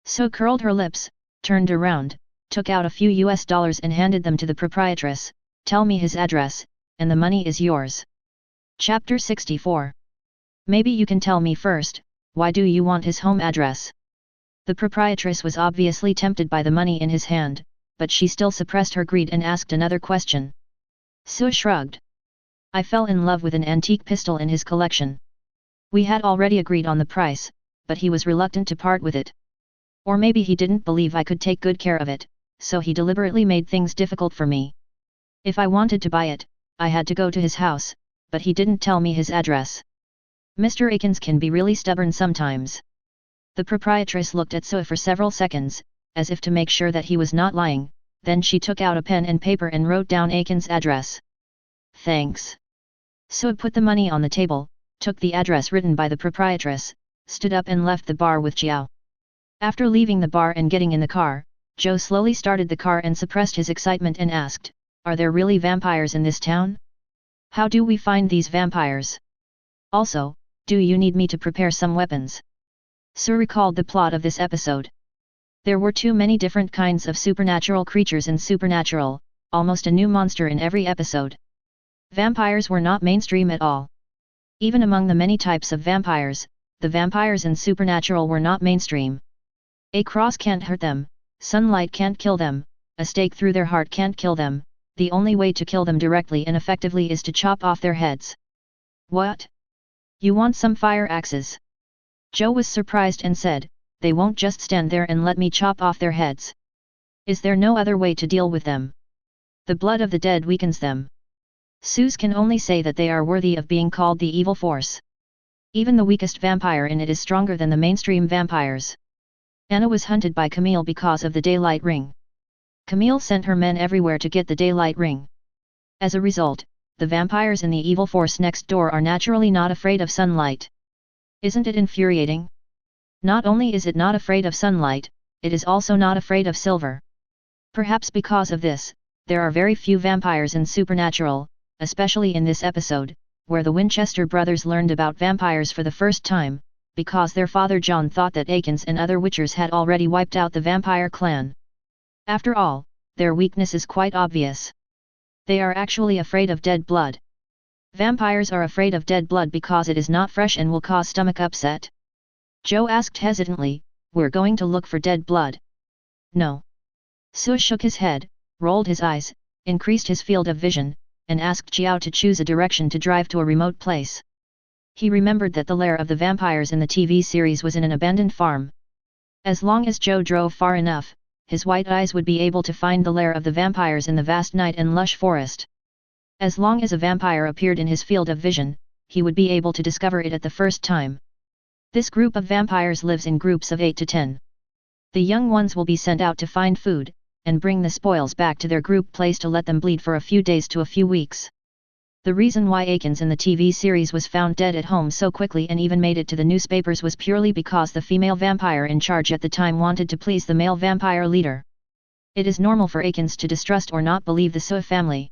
So curled her lips, turned around, took out a few US dollars and handed them to the proprietress. Tell me his address, and the money is yours. Chapter 64. Maybe you can tell me first, why do you want his home address? The proprietress was obviously tempted by the money in his hand, but she still suppressed her greed and asked another question. Sue shrugged. I fell in love with an antique pistol in his collection. We had already agreed on the price, but he was reluctant to part with it. Or maybe he didn't believe I could take good care of it, so he deliberately made things difficult for me. If I wanted to buy it, I had to go to his house, but he didn't tell me his address. Mr. Awakens can be really stubborn sometimes. The proprietress looked at Sue for several seconds, as if to make sure that he was not lying, then she took out a pen and paper and wrote down Awakens' address. Thanks. Sue put the money on the table, took the address written by the proprietress, stood up and left the bar with Jiao. After leaving the bar and getting in the car, Joe slowly started the car and suppressed his excitement and asked, Are there really vampires in this town? How do we find these vampires? Also, do you need me to prepare some weapons? Sue recalled the plot of this episode. There were too many different kinds of supernatural creatures in Supernatural, almost a new monster in every episode. Vampires were not mainstream at all. Even among the many types of vampires, the vampires in Supernatural were not mainstream. A cross can't hurt them, sunlight can't kill them, a stake through their heart can't kill them, the only way to kill them directly and effectively is to chop off their heads. What? You want some fire axes? Joe was surprised and said, They won't just stand there and let me chop off their heads. Is there no other way to deal with them? The blood of the dead weakens them. Suze can only say that they are worthy of being called the evil force. Even the weakest vampire in it is stronger than the mainstream vampires. Anna was hunted by Camille because of the daylight ring. Camille sent her men everywhere to get the daylight ring. As a result, the vampires in the evil force next door are naturally not afraid of sunlight. Isn't it infuriating? Not only is it not afraid of sunlight, it is also not afraid of silver. Perhaps because of this, there are very few vampires in Supernatural, especially in this episode, where the Winchester brothers learned about vampires for the first time, because their father John thought that Awakens and other Witchers had already wiped out the vampire clan. After all, their weakness is quite obvious. They are actually afraid of dead blood. Vampires are afraid of dead blood because it is not fresh and will cause stomach upset. Joe asked hesitantly, We're going to look for dead blood. No. Sue shook his head, rolled his eyes, increased his field of vision, and asked Jiao to choose a direction to drive to a remote place. He remembered that the lair of the vampires in the TV series was in an abandoned farm. As long as Joe drove far enough, his white eyes would be able to find the lair of the vampires in the vast night and lush forest. As long as a vampire appeared in his field of vision, he would be able to discover it at the first time. This group of vampires lives in groups of 8 to 10. The young ones will be sent out to find food, and bring the spoils back to their group place to let them bleed for a few days to a few weeks. The reason why Awakens in the TV series was found dead at home so quickly and even made it to the newspapers was purely because the female vampire in charge at the time wanted to please the male vampire leader. It is normal for Awakens to distrust or not believe the Sue family.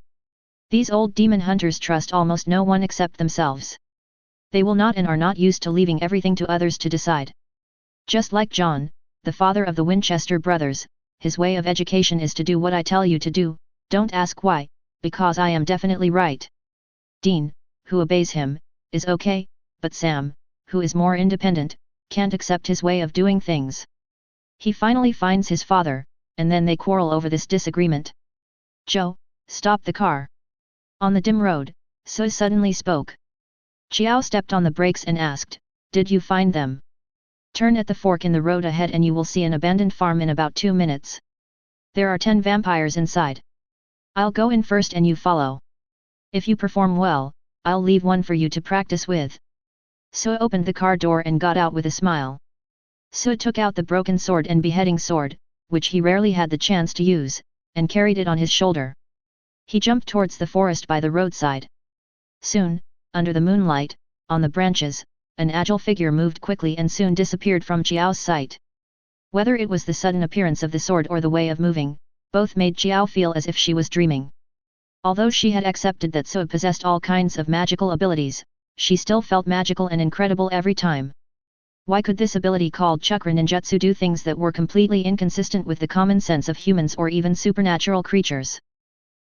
These old demon hunters trust almost no one except themselves. They will not and are not used to leaving everything to others to decide. Just like John, the father of the Winchester brothers, his way of education is to do what I tell you to do, don't ask why, because I am definitely right. Dean, who obeys him, is okay, but Sam, who is more independent, can't accept his way of doing things. He finally finds his father, and then they quarrel over this disagreement. Joe, stop the car. On the dim road, Sue suddenly spoke. Jiao stepped on the brakes and asked, Did you find them? Turn at the fork in the road ahead and you will see an abandoned farm in about 2 minutes. There are 10 vampires inside. I'll go in first and you follow. If you perform well, I'll leave one for you to practice with. Sue opened the car door and got out with a smile. Sue took out the broken sword and beheading sword, which he rarely had the chance to use, and carried it on his shoulder. He jumped towards the forest by the roadside. Soon, under the moonlight, on the branches, an agile figure moved quickly and soon disappeared from Jiao's sight. Whether it was the sudden appearance of the sword or the way of moving, both made Jiao feel as if she was dreaming. Although she had accepted that Sue possessed all kinds of magical abilities, she still felt magical and incredible every time. Why could this ability called Chakra ninjutsu do things that were completely inconsistent with the common sense of humans or even supernatural creatures?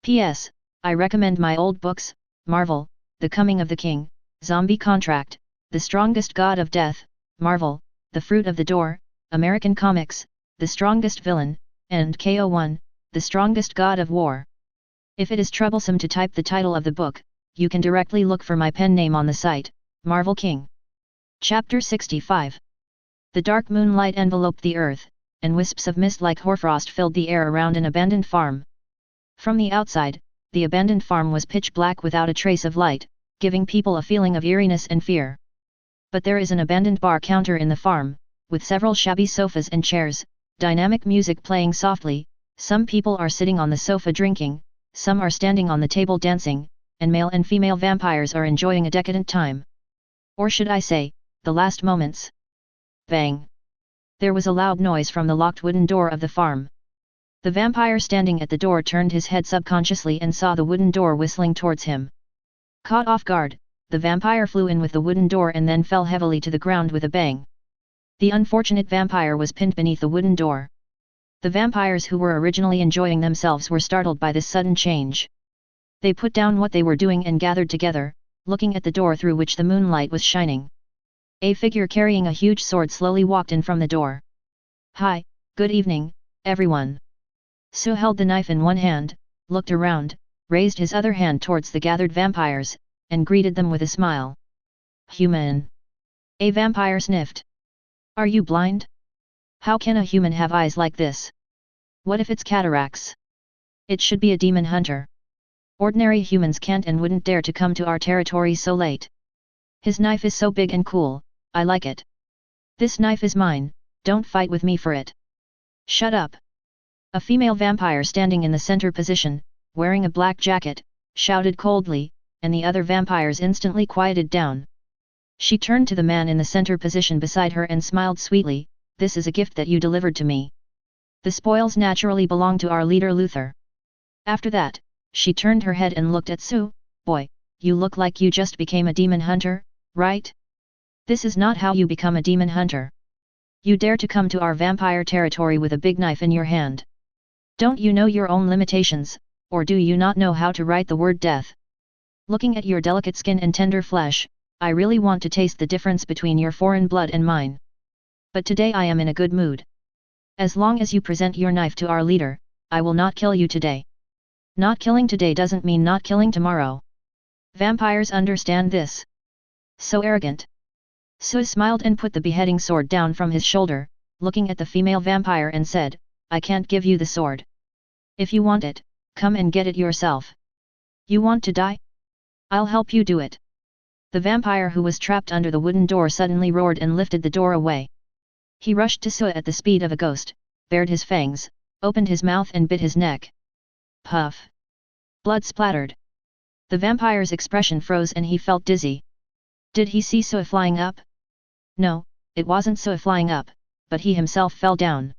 P.S. I recommend my old books, Marvel, The Coming of the King, Zombie Contract, The Strongest God of Death, Marvel, The Fruit of the Door, American Comics, The Strongest Villain, and KO1, The Strongest God of War. If it is troublesome to type the title of the book, you can directly look for my pen name on the site, Marvel King. Chapter 65. The dark moonlight enveloped the earth, and wisps of mist like hoarfrost filled the air around an abandoned farm. From the outside, the abandoned farm was pitch black without a trace of light, giving people a feeling of eeriness and fear. But there is an abandoned bar counter in the farm, with several shabby sofas and chairs, dynamic music playing softly. Some people are sitting on the sofa drinking, some are standing on the table dancing, and male and female vampires are enjoying a decadent time. Or should I say, the last moments. Bang! There was a loud noise from the locked wooden door of the farm. The vampire standing at the door turned his head subconsciously and saw the wooden door whistling towards him. Caught off guard, the vampire flew in with the wooden door and then fell heavily to the ground with a bang. The unfortunate vampire was pinned beneath the wooden door. The vampires who were originally enjoying themselves were startled by this sudden change. They put down what they were doing and gathered together, looking at the door through which the moonlight was shining. A figure carrying a huge sword slowly walked in from the door. "Hi, good evening, everyone." Sue held the knife in one hand, looked around, raised his other hand towards the gathered vampires, and greeted them with a smile. "Human." A vampire sniffed. "Are you blind? How can a human have eyes like this? What if it's cataracts? It should be a demon hunter. Ordinary humans can't and wouldn't dare to come to our territory so late. His knife is so big and cool, I like it. This knife is mine, don't fight with me for it." "Shut up." A female vampire standing in the center position, wearing a black jacket, shouted coldly, and the other vampires instantly quieted down. She turned to the man in the center position beside her and smiled sweetly, "This is a gift that you delivered to me. The spoils naturally belong to our leader Luther." After that, she turned her head and looked at Sue. "Boy, you look like you just became a demon hunter, right? This is not how you become a demon hunter. You dare to come to our vampire territory with a big knife in your hand. Don't you know your own limitations, or do you not know how to write the word death? Looking at your delicate skin and tender flesh, I really want to taste the difference between your foreign blood and mine. But today I am in a good mood. As long as you present your knife to our leader, I will not kill you today. Not killing today doesn't mean not killing tomorrow. Vampires understand this." "So arrogant." Sue smiled and put the beheading sword down from his shoulder, looking at the female vampire and said, "I can't give you the sword. If you want it, come and get it yourself. You want to die? I'll help you do it." The vampire who was trapped under the wooden door suddenly roared and lifted the door away. He rushed to Sue at the speed of a ghost, bared his fangs, opened his mouth and bit his neck. Puff! Blood splattered. The vampire's expression froze and he felt dizzy. Did he see Sue flying up? No, it wasn't Sue flying up, but he himself fell down.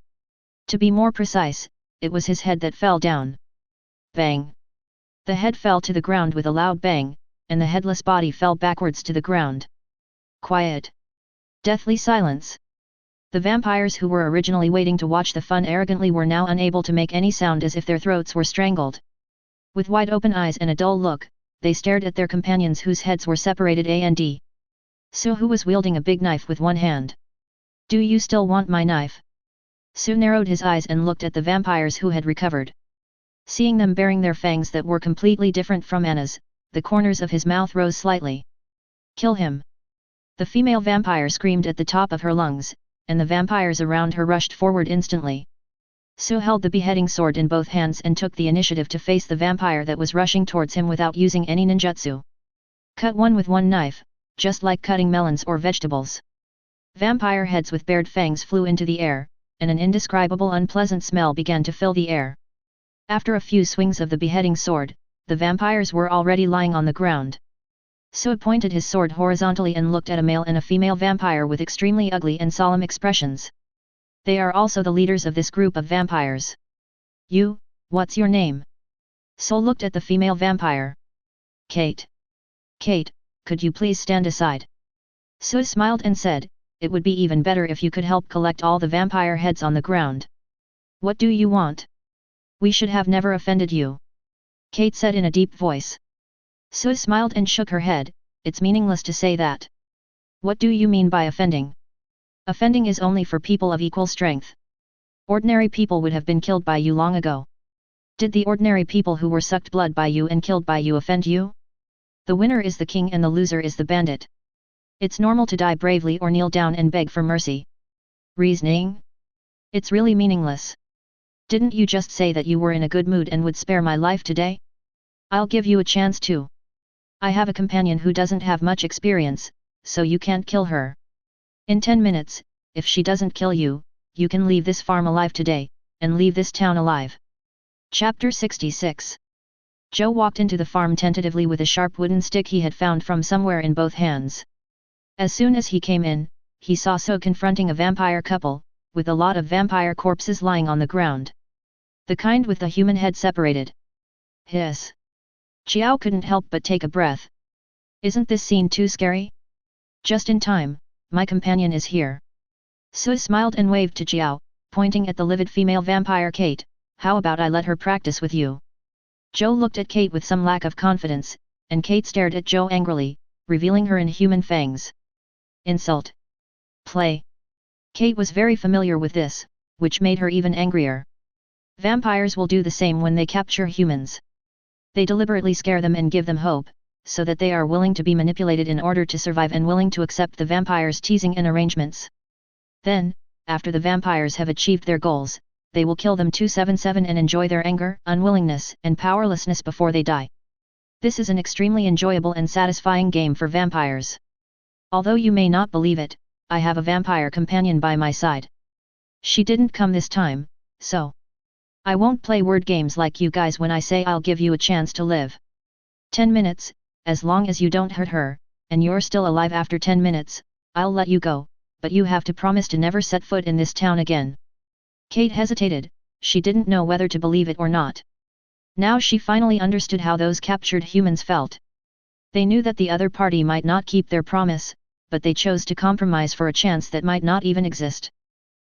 To be more precise, it was his head that fell down. Bang! The head fell to the ground with a loud bang, and the headless body fell backwards to the ground. Quiet! Deathly silence! The vampires who were originally waiting to watch the fun arrogantly were now unable to make any sound, as if their throats were strangled. With wide open eyes and a dull look, they stared at their companions whose heads were separated and Sue, who was wielding a big knife with one hand. "Do you still want my knife?" Sue narrowed his eyes and looked at the vampires who had recovered. Seeing them baring their fangs that were completely different from Anna's, the corners of his mouth rose slightly. "Kill him!" The female vampire screamed at the top of her lungs, and the vampires around her rushed forward instantly. Sue held the beheading sword in both hands and took the initiative to face the vampire that was rushing towards him without using any ninjutsu. Cut one with one knife, just like cutting melons or vegetables. Vampire heads with bared fangs flew into the air, and an indescribable unpleasant smell began to fill the air. After a few swings of the beheading sword, the vampires were already lying on the ground. Sue pointed his sword horizontally and looked at a male and a female vampire with extremely ugly and solemn expressions. They are also the leaders of this group of vampires. "You, what's your name?" Sol looked at the female vampire. Kate. Kate, could you please stand aside? Sue smiled and said, it would be even better if you could help collect all the vampire heads on the ground. What do you want? We should have never offended you. Kate said in a deep voice. Sue smiled and shook her head, it's meaningless to say that. What do you mean by offending? Offending is only for people of equal strength. Ordinary people would have been killed by you long ago. Did the ordinary people who were sucked blood by you and killed by you offend you? The winner is the king and the loser is the bandit. It's normal to die bravely or kneel down and beg for mercy. Reasoning? It's really meaningless. Didn't you just say that you were in a good mood and would spare my life today? I'll give you a chance too. I have a companion who doesn't have much experience, so you can't kill her. In 10 minutes, if she doesn't kill you, you can leave this farm alive today, and leave this town alive. Chapter 66. Joe walked into the farm tentatively with a sharp wooden stick he had found from somewhere in both hands. As soon as he came in, he saw So confronting a vampire couple, with a lot of vampire corpses lying on the ground. The kind with the human head separated. Hiss. Chiao couldn't help but take a breath. Isn't this scene too scary? Just in time, my companion is here. So smiled and waved to Chiao, pointing at the livid female vampire Kate, how about I let her practice with you? Joe looked at Kate with some lack of confidence, and Kate stared at Joe angrily, revealing her inhuman fangs. Insult. Play. Kate was very familiar with this, which made her even angrier. Vampires will do the same when they capture humans. They deliberately scare them and give them hope, so that they are willing to be manipulated in order to survive and willing to accept the vampire's teasing and arrangements. Then, after the vampires have achieved their goals, they will kill them 277 and enjoy their anger, unwillingness, and powerlessness before they die. This is an extremely enjoyable and satisfying game for vampires. Although you may not believe it, I have a vampire companion by my side. She didn't come this time, so I won't play word games like you guys when I say I'll give you a chance to live. 10 minutes, as long as you don't hurt her, and you're still alive after 10 minutes, I'll let you go, but you have to promise to never set foot in this town again. Kate hesitated, she didn't know whether to believe it or not. Now she finally understood how those captured humans felt. They knew that the other party might not keep their promise, but they chose to compromise for a chance that might not even exist.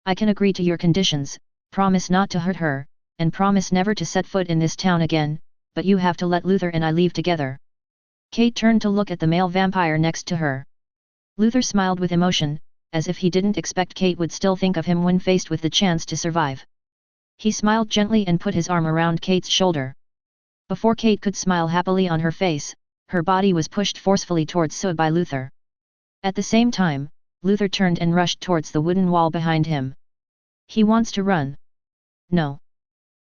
I can agree to your conditions, promise not to hurt her, and promise never to set foot in this town again, but you have to let Luther and I leave together. Kate turned to look at the male vampire next to her. Luther smiled with emotion, as if he didn't expect Kate would still think of him when faced with the chance to survive. He smiled gently and put his arm around Kate's shoulder. Before Kate could smile happily on her face, her body was pushed forcefully towards Sue by Luther. At the same time, Luther turned and rushed towards the wooden wall behind him. He wants to run. No.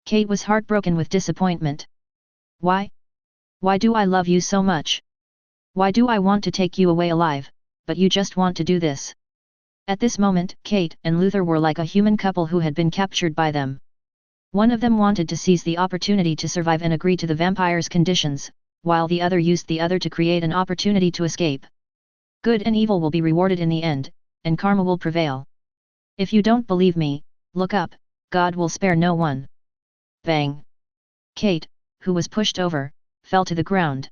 Kate was heartbroken with disappointment. Why? Why do I love you so much? Why do I want to take you away alive, but you just want to do this? At this moment, Kate and Luther were like a human couple who had been captured by them. One of them wanted to seize the opportunity to survive and agree to the vampire's conditions, while the other used the other to create an opportunity to escape. Good and evil will be rewarded in the end, and karma will prevail. If you don't believe me, look up, God will spare no one. Bang! Kate, who was pushed over, fell to the ground.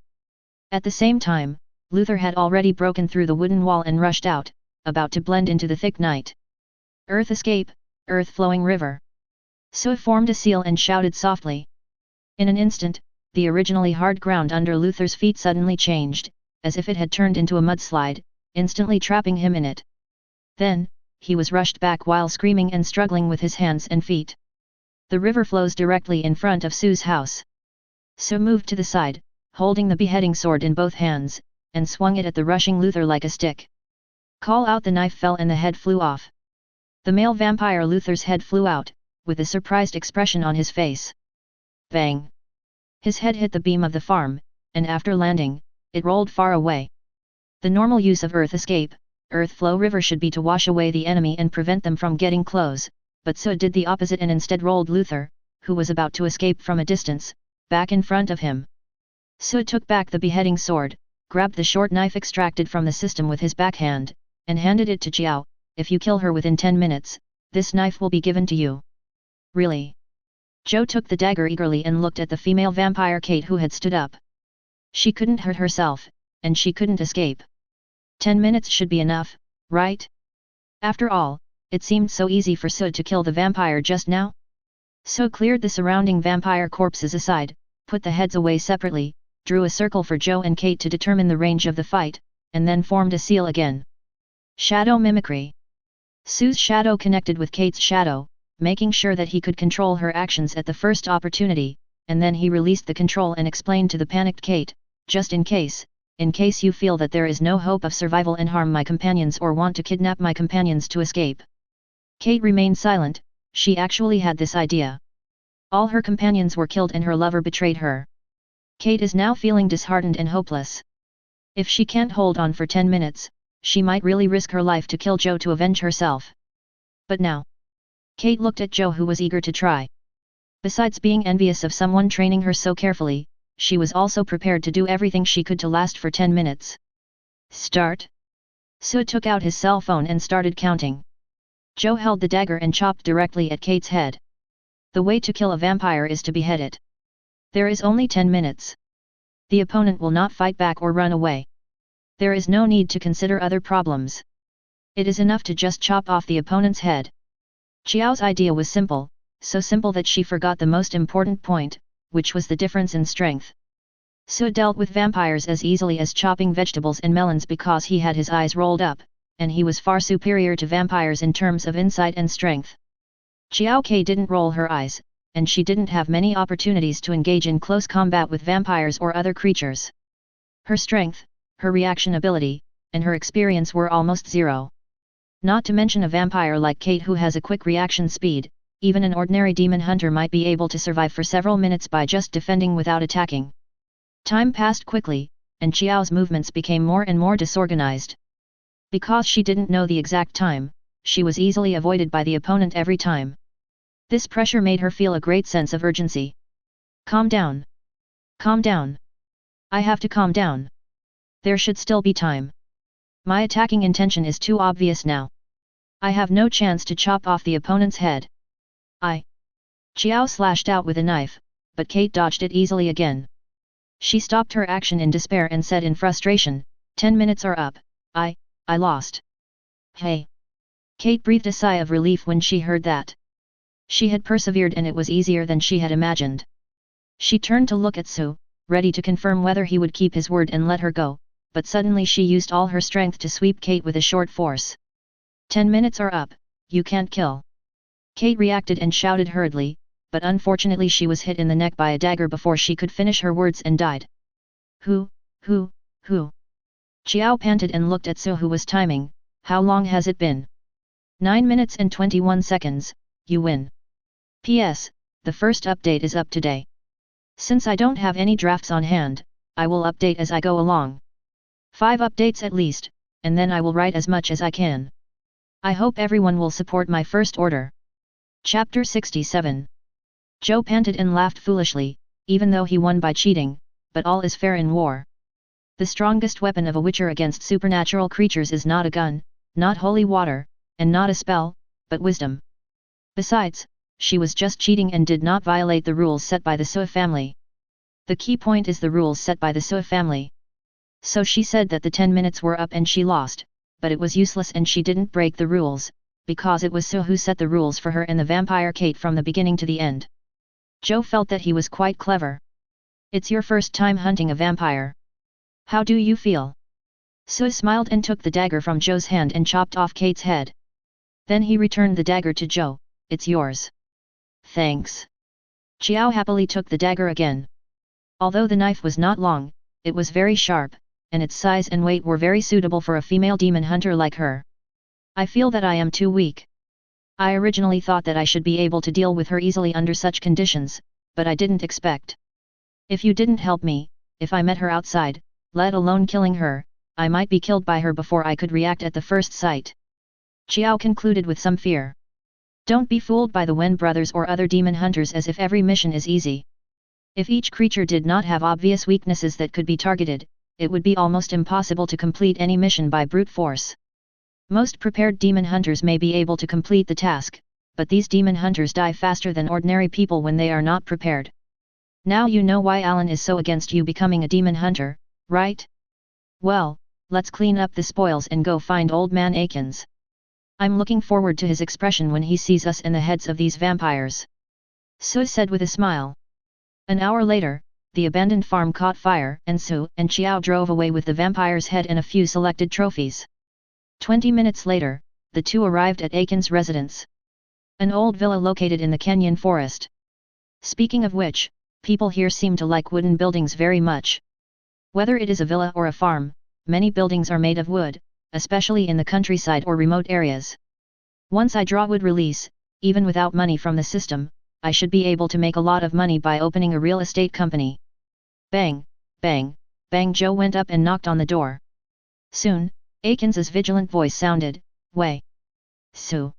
At the same time, Luther had already broken through the wooden wall and rushed out, about to blend into the thick night. Earth escape, earth flowing river. Sue formed a seal and shouted softly. In an instant, the originally hard ground under Luther's feet suddenly changed, as if it had turned into a mudslide, instantly trapping him in it. Then, he was rushed back while screaming and struggling with his hands and feet. The river flows directly in front of Sue's house. Sue moved to the side, holding the beheading sword in both hands, and swung it at the rushing Luther like a stick. Call out! The knife fell and the head flew off. The male vampire Luther's head flew out, with a surprised expression on his face. Bang! His head hit the beam of the farm, and after landing, it rolled far away. The normal use of earth escape, earth flow river should be to wash away the enemy and prevent them from getting close, but Sue did the opposite and instead rolled Luther, who was about to escape from a distance, back in front of him. Sue took back the beheading sword, grabbed the short knife extracted from the system with his backhand, and handed it to Chiao. If you kill her within 10 minutes, this knife will be given to you. Really? Joe took the dagger eagerly and looked at the female vampire Kate who had stood up. She couldn't hurt herself, and she couldn't escape. 10 minutes should be enough, right? After all, it seemed so easy for Sud to kill the vampire just now. Sud cleared the surrounding vampire corpses aside, put the heads away separately, drew a circle for Joe and Kate to determine the range of the fight, and then formed a seal again. Shadow mimicry. Sud's shadow connected with Kate's shadow, making sure that he could control her actions at the first opportunity, and then he released the control and explained to the panicked Kate, just in case you feel that there is no hope of survival and harm my companions or want to kidnap my companions to escape. Kate remained silent. She actually had this idea. All her companions were killed and her lover betrayed her. Kate is now feeling disheartened and hopeless. If she can't hold on for 10 minutes, she might really risk her life to kill Joe to avenge herself. But now, Kate looked at Joe who was eager to try. Besides being envious of someone training her so carefully, she was also prepared to do everything she could to last for 10 minutes. Start. Sud took out his cell phone and started counting. Joe held the dagger and chopped directly at Kate's head. The way to kill a vampire is to behead it. There is only 10 minutes. The opponent will not fight back or run away. There is no need to consider other problems. It is enough to just chop off the opponent's head. Qiao's idea was simple, so simple that she forgot the most important point, which was the difference in strength. Sud dealt with vampires as easily as chopping vegetables and melons because he had his eyes rolled up, and he was far superior to vampires in terms of insight and strength. Qiao Ke didn't roll her eyes, and she didn't have many opportunities to engage in close combat with vampires or other creatures. Her strength, her reaction ability, and her experience were almost zero. Not to mention a vampire like Kate who has a quick reaction speed, even an ordinary demon hunter might be able to survive for several minutes by just defending without attacking. Time passed quickly, and Qiao's movements became more and more disorganized. Because she didn't know the exact time, she was easily avoided by the opponent every time. This pressure made her feel a great sense of urgency. Calm down. Calm down. I have to calm down. There should still be time. My attacking intention is too obvious now. I have no chance to chop off the opponent's head. Qiao slashed out with a knife, but Kate dodged it easily again. She stopped her action in despair and said in frustration, 10 minutes are up, I lost. Hey! Kate breathed a sigh of relief when she heard that. She had persevered and it was easier than she had imagined. She turned to look at Su, ready to confirm whether he would keep his word and let her go, but suddenly she used all her strength to sweep Kate with a short force. 10 minutes are up, you can't kill. Kate reacted and shouted hurriedly, but unfortunately she was hit in the neck by a dagger before she could finish her words and died. Who? Qiao panted and looked at Su who was timing. How long has it been? 9 minutes and 21 seconds, you win. P.S. The first update is up today. Since I don't have any drafts on hand, I will update as I go along. 5 updates at least, and then I will write as much as I can. I hope everyone will support my first order. Chapter 67. Joe panted and laughed foolishly, even though he won by cheating, but all is fair in war. The strongest weapon of a witcher against supernatural creatures is not a gun, not holy water, and not a spell, but wisdom. Besides, she was just cheating and did not violate the rules set by the Sui family. The key point is the rules set by the Sui family. So she said that the 10 minutes were up and she lost, but it was useless and she didn't break the rules, because it was Su who set the rules for her and the vampire Kate from the beginning to the end. Joe felt that he was quite clever. It's your first time hunting a vampire. How do you feel? Su smiled and took the dagger from Joe's hand and chopped off Kate's head. Then he returned the dagger to Joe. It's yours. Thanks. Qiao happily took the dagger again. Although the knife was not long, it was very sharp, and its size and weight were very suitable for a female demon hunter like her. I feel that I am too weak. I originally thought that I should be able to deal with her easily under such conditions, but I didn't expect. If you didn't help me, if I met her outside, let alone killing her, I might be killed by her before I could react at the first sight. Qiao concluded with some fear. Don't be fooled by the Wen brothers or other demon hunters as if every mission is easy. If each creature did not have obvious weaknesses that could be targeted, it would be almost impossible to complete any mission by brute force. Most prepared demon hunters may be able to complete the task, but these demon hunters die faster than ordinary people when they are not prepared. Now you know why Alan is so against you becoming a demon hunter, right? Well, let's clean up the spoils and go find old man Awakens. I'm looking forward to his expression when he sees us and the heads of these vampires. Su said with a smile. An hour later, the abandoned farm caught fire and Su and Xiao drove away with the vampire's head and a few selected trophies. 20 minutes later, the two arrived at Awakens' residence. An old villa located in the Kenyan forest. Speaking of which, people here seem to like wooden buildings very much. Whether it is a villa or a farm, many buildings are made of wood, especially in the countryside or remote areas. Once I draw wood release, even without money from the system, I should be able to make a lot of money by opening a real estate company. Bang, bang, bang. Joe went up and knocked on the door. Soon, Awakens' vigilant voice sounded, "Wei. Su."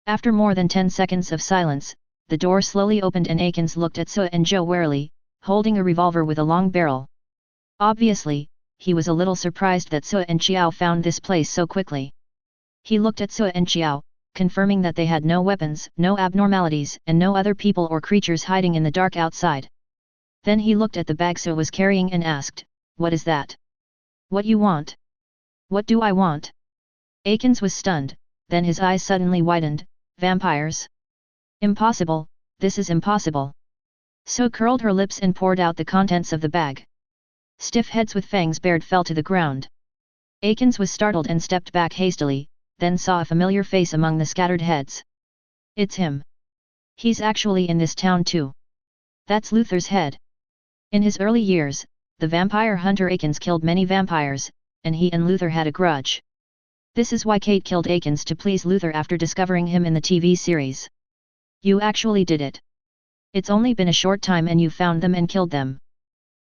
After more than 10 seconds of silence, the door slowly opened and Awakens looked at Su and Joe warily, holding a revolver with a long barrel. Obviously, he was a little surprised that Su and Xiao found this place so quickly. He looked at Su and Xiao, confirming that they had no weapons, no abnormalities, and no other people or creatures hiding in the dark outside. Then he looked at the bag Su was carrying and asked, "What is that? What you want?" "What do I want?" Awakens was stunned, then his eyes suddenly widened. "Vampires? Impossible, this is impossible." Su curled her lips and poured out the contents of the bag. Stiff heads with fangs bared fell to the ground. Awakens was startled and stepped back hastily, then saw a familiar face among the scattered heads. "It's him. He's actually in this town too. That's Luther's head." In his early years, the vampire hunter Awakens killed many vampires, and he and Luther had a grudge. This is why Kate killed Awakens to please Luther after discovering him in the TV series. "You actually did it. It's only been a short time and you found them and killed them.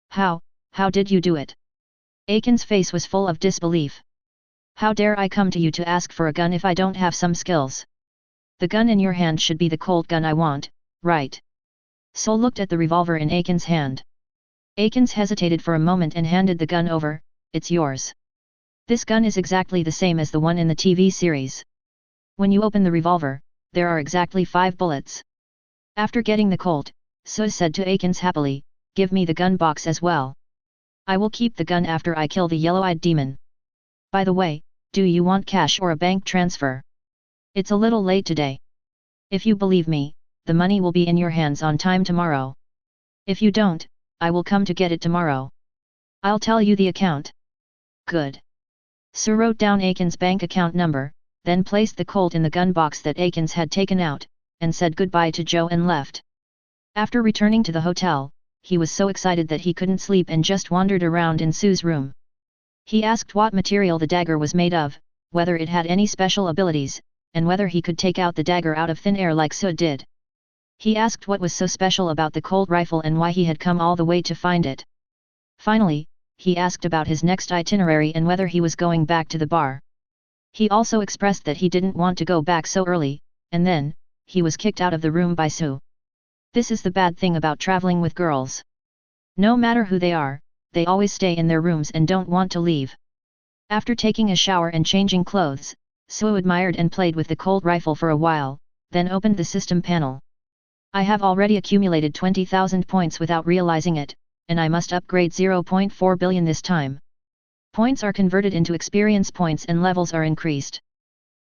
How did you do it?" Awakens' face was full of disbelief. "How dare I come to you to ask for a gun if I don't have some skills? The gun in your hand should be the Colt gun I want, right?" Su looked at the revolver in Awakens' hand. Awakens hesitated for a moment and handed the gun over. "It's yours. This gun is exactly the same as the one in the TV series. When you open the revolver, there are exactly 5 bullets." After getting the Colt, Su said to Awakens happily, "Give me the gun box as well. I will keep the gun after I kill the yellow-eyed demon. By the way, do you want cash or a bank transfer? It's a little late today. If you believe me, the money will be in your hands on time tomorrow. If you don't, I will come to get it tomorrow. I'll tell you the account." "Good." Su wrote down Awakens' bank account number, then placed the Colt in the gun box that Awakens had taken out, and said goodbye to Joe and left. After returning to the hotel, he was so excited that he couldn't sleep and just wandered around in Su's room. He asked what material the dagger was made of, whether it had any special abilities, and whether he could take out the dagger out of thin air like Su did. He asked what was so special about the Colt rifle and why he had come all the way to find it. Finally, he asked about his next itinerary and whether he was going back to the bar. He also expressed that he didn't want to go back so early, and then, he was kicked out of the room by Su. This is the bad thing about traveling with girls. No matter who they are, they always stay in their rooms and don't want to leave. After taking a shower and changing clothes, Su admired and played with the Colt rifle for a while, then opened the system panel. "I have already accumulated 20,000 points without realizing it, and I must upgrade 0.4 billion this time. Points are converted into experience points and levels are increased.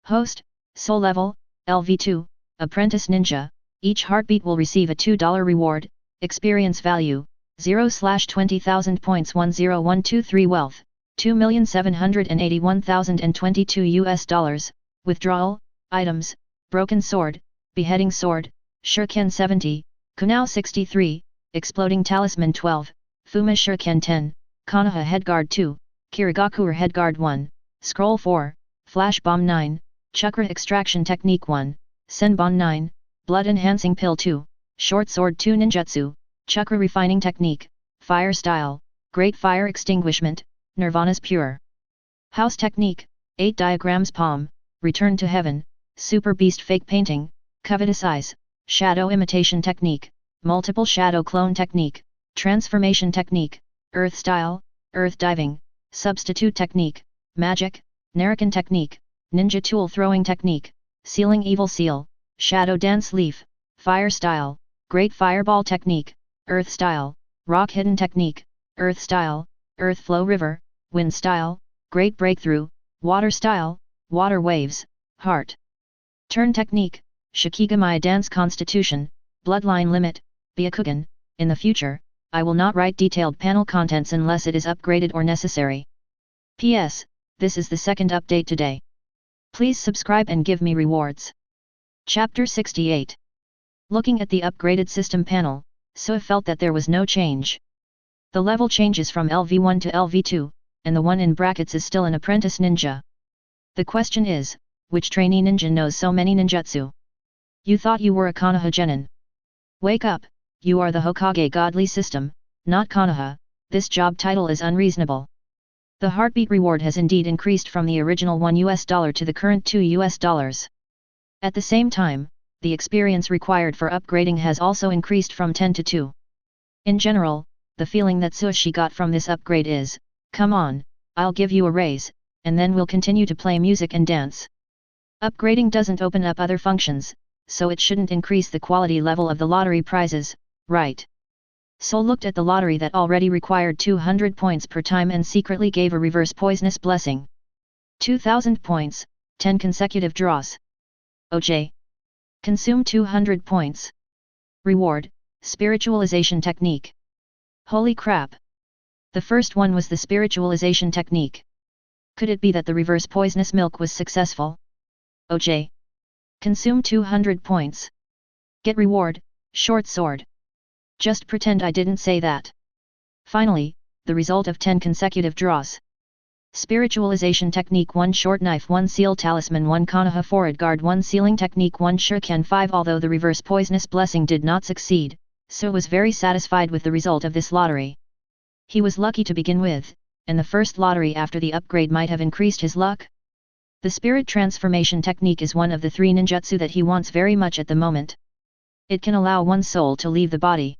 Host, Soul Level, LV2, Apprentice Ninja, each heartbeat will receive a $2 reward, experience value, 0/20,000 points 10123 wealth, 2,781,022 US$, withdrawal, items, broken sword, beheading sword, shuriken 70, kunai 63, exploding talisman 12, fuma shuriken 10, konoha headguard 2, kirigakuer headguard 1, scroll 4, flash bomb 9, chakra extraction technique 1, senbon 9, blood enhancing pill 2, short sword 2 ninjutsu, chakra refining technique, fire style, great fire extinguishment, nirvana's pure house technique, 8 diagrams palm, return to heaven, super beast fake painting, covetous eyes, shadow imitation technique, multiple shadow clone technique, transformation technique, earth style, earth diving, substitute technique, magic, Narakan technique, ninja tool throwing technique, sealing evil seal, Shadow Dance Leaf, Fire Style, Great Fireball Technique, Earth Style, Rock Hidden Technique, Earth Style, Earth Flow River, Wind Style, Great Breakthrough, Water Style, Water Waves, Heart Turn Technique, Shikigami Dance Constitution, Bloodline Limit, Byakugan. In the future, I will not write detailed panel contents unless it is upgraded or necessary. P.S. This is the second update today. Please subscribe and give me rewards. Chapter 68. Looking at the upgraded system panel, Sue felt that there was no change. The level changes from LV1 to LV2, and the one in brackets is still an apprentice ninja. The question is, which trainee ninja knows so many ninjutsu? You thought you were a Konoha genin. Wake up, you are the Hokage godly system, not Konoha. This job title is unreasonable. The heartbeat reward has indeed increased from the original $1 to the current $2. At the same time, the experience required for upgrading has also increased from 10 to 2. In general, the feeling that Sushi got from this upgrade is, come on, I'll give you a raise, and then we'll continue to play music and dance. Upgrading doesn't open up other functions, so it shouldn't increase the quality level of the lottery prizes, right? Sol looked at the lottery that already required 200 points per time and secretly gave a reverse poisonous blessing. 2000 points, 10 consecutive draws. OJ. Consume 200 points. Reward, Spiritualization Technique. Holy crap! The first one was the Spiritualization Technique. Could it be that the reverse poisonous milk was successful? OJ. Consume 200 points. Get reward, Short Sword. Just pretend I didn't say that. Finally, the result of 10 consecutive draws. Spiritualization Technique 1 Short Knife 1 Seal Talisman 1 Konoha Forward Guard 1 Sealing Technique 1 Shuriken 5 Although the reverse poisonous blessing did not succeed, Sue was very satisfied with the result of this lottery. He was lucky to begin with, and the first lottery after the upgrade might have increased his luck. The Spirit Transformation Technique is one of the 3 ninjutsu that he wants very much at the moment. It can allow one's soul to leave the body.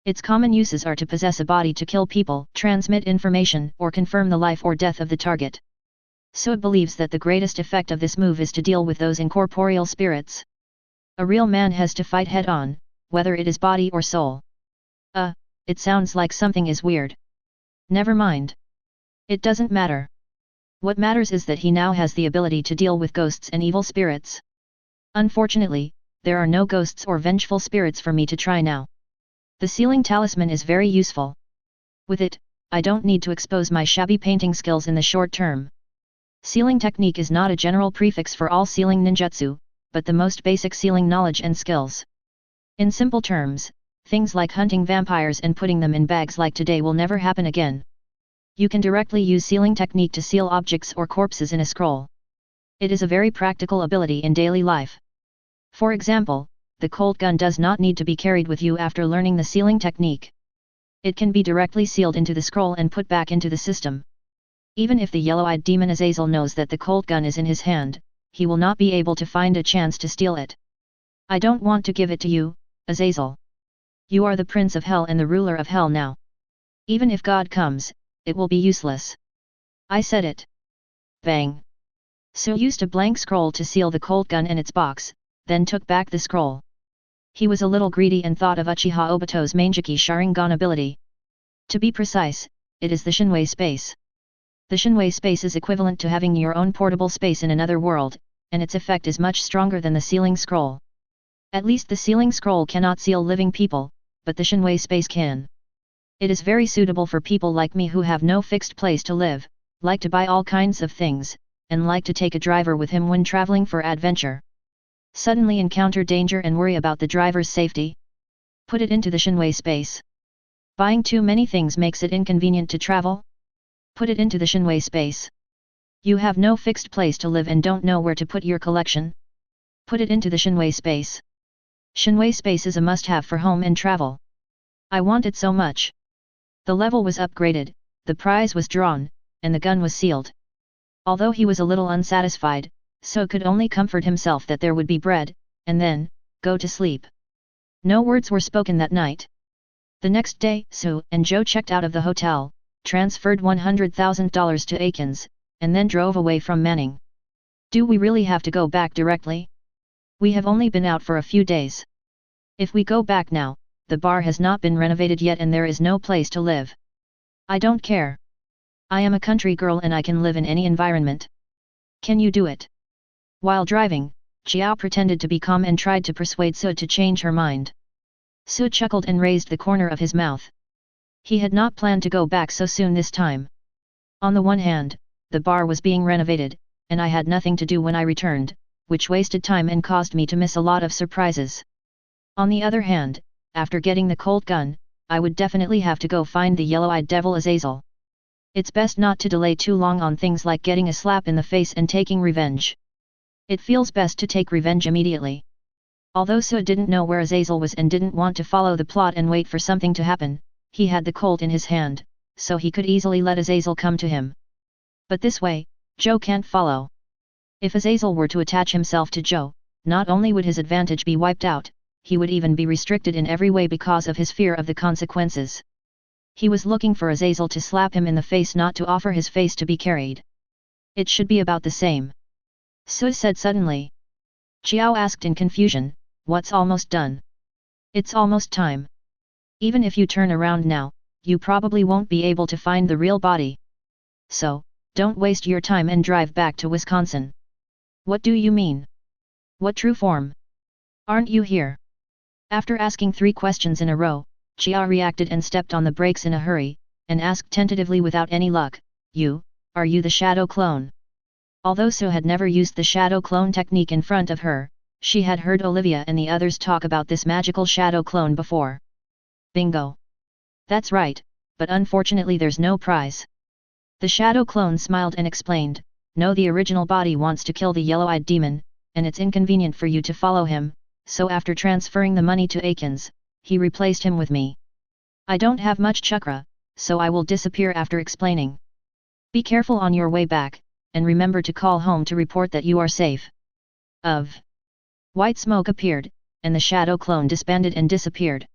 Its common uses are to possess a body to kill people, transmit information, or confirm the life or death of the target. Sue believes that the greatest effect of this move is to deal with those incorporeal spirits. A real man has to fight head-on, whether it is body or soul. It sounds like something is weird. Never mind. It doesn't matter. What matters is that he now has the ability to deal with ghosts and evil spirits. Unfortunately, there are no ghosts or vengeful spirits for me to try now. The Sealing Talisman is very useful. With it, I don't need to expose my shabby painting skills in the short term. Sealing technique is not a general prefix for all sealing ninjutsu, but the most basic sealing knowledge and skills. In simple terms, things like hunting vampires and putting them in bags like today will never happen again. You can directly use sealing technique to seal objects or corpses in a scroll. It is a very practical ability in daily life. For example, the cold gun does not need to be carried with you after learning the sealing technique. It can be directly sealed into the scroll and put back into the system. Even if the yellow-eyed demon Azazel knows that the cold gun is in his hand, he will not be able to find a chance to steal it. I don't want to give it to you, Azazel. You are the prince of hell and the ruler of hell now. Even if God comes, it will be useless. I said it. Bang. Sue used a blank scroll to seal the cold gun and its box, then took back the scroll. He was a little greedy and thought of Uchiha Obito's Mangeki Sharingan ability. To be precise, it is the Shinwei space. The Shinwei space is equivalent to having your own portable space in another world, and its effect is much stronger than the sealing scroll. At least the sealing scroll cannot seal living people, but the Shinwei space can. It is very suitable for people like me who have no fixed place to live, like to buy all kinds of things, and like to take a driver with him when traveling for adventure. Suddenly encounter danger and worry about the driver's safety? Put it into the Shinwei space. Buying too many things makes it inconvenient to travel? Put it into the Shinwei space. You have no fixed place to live and don't know where to put your collection? Put it into the Shinwei space. Shinwei space is a must-have for home and travel. I want it so much. The level was upgraded, the prize was drawn, and the gun was sealed. Although he was a little unsatisfied, Sue could only comfort himself that there would be bread, and then, go to sleep. No words were spoken that night. The next day, Sue and Joe checked out of the hotel, transferred $100,000 to Awakens, and then drove away from Manning. Do we really have to go back directly? We have only been out for a few days. If we go back now, the bar has not been renovated yet and there is no place to live. I don't care. I am a country girl and I can live in any environment. Can you do it? While driving, Xiao pretended to be calm and tried to persuade Su to change her mind. Su chuckled and raised the corner of his mouth. He had not planned to go back so soon this time. On the one hand, the bar was being renovated, and I had nothing to do when I returned, which wasted time and caused me to miss a lot of surprises. On the other hand, after getting the Colt gun, I would definitely have to go find the yellow-eyed devil Azazel. It's best not to delay too long on things like getting a slap in the face and taking revenge. It feels best to take revenge immediately. Although Su didn't know where Azazel was and didn't want to follow the plot and wait for something to happen, he had the Colt in his hand, so he could easily let Azazel come to him. But this way, Joe can't follow. If Azazel were to attach himself to Joe, not only would his advantage be wiped out, he would even be restricted in every way because of his fear of the consequences. He was looking for Azazel to slap him in the face, not to offer his face to be carried. It should be about the same. Su said suddenly. Xiao asked in confusion, what's almost done? It's almost time. Even if you turn around now, you probably won't be able to find the real body. So, don't waste your time and drive back to Wisconsin. What do you mean? What true form? Aren't you here? After asking 3 questions in a row, Xiao reacted and stepped on the brakes in a hurry, and asked tentatively without any luck, are you the shadow clone? Although Su had never used the shadow clone technique in front of her, she had heard Olivia and the others talk about this magical shadow clone before. Bingo! That's right, but unfortunately there's no prize. The shadow clone smiled and explained, no, the original body wants to kill the yellow-eyed demon, and it's inconvenient for you to follow him, so after transferring the money to Awakens, he replaced him with me. I don't have much chakra, so I will disappear after explaining. Be careful on your way back, and remember to call home to report that you are safe. White smoke appeared, and the shadow clone disbanded and disappeared.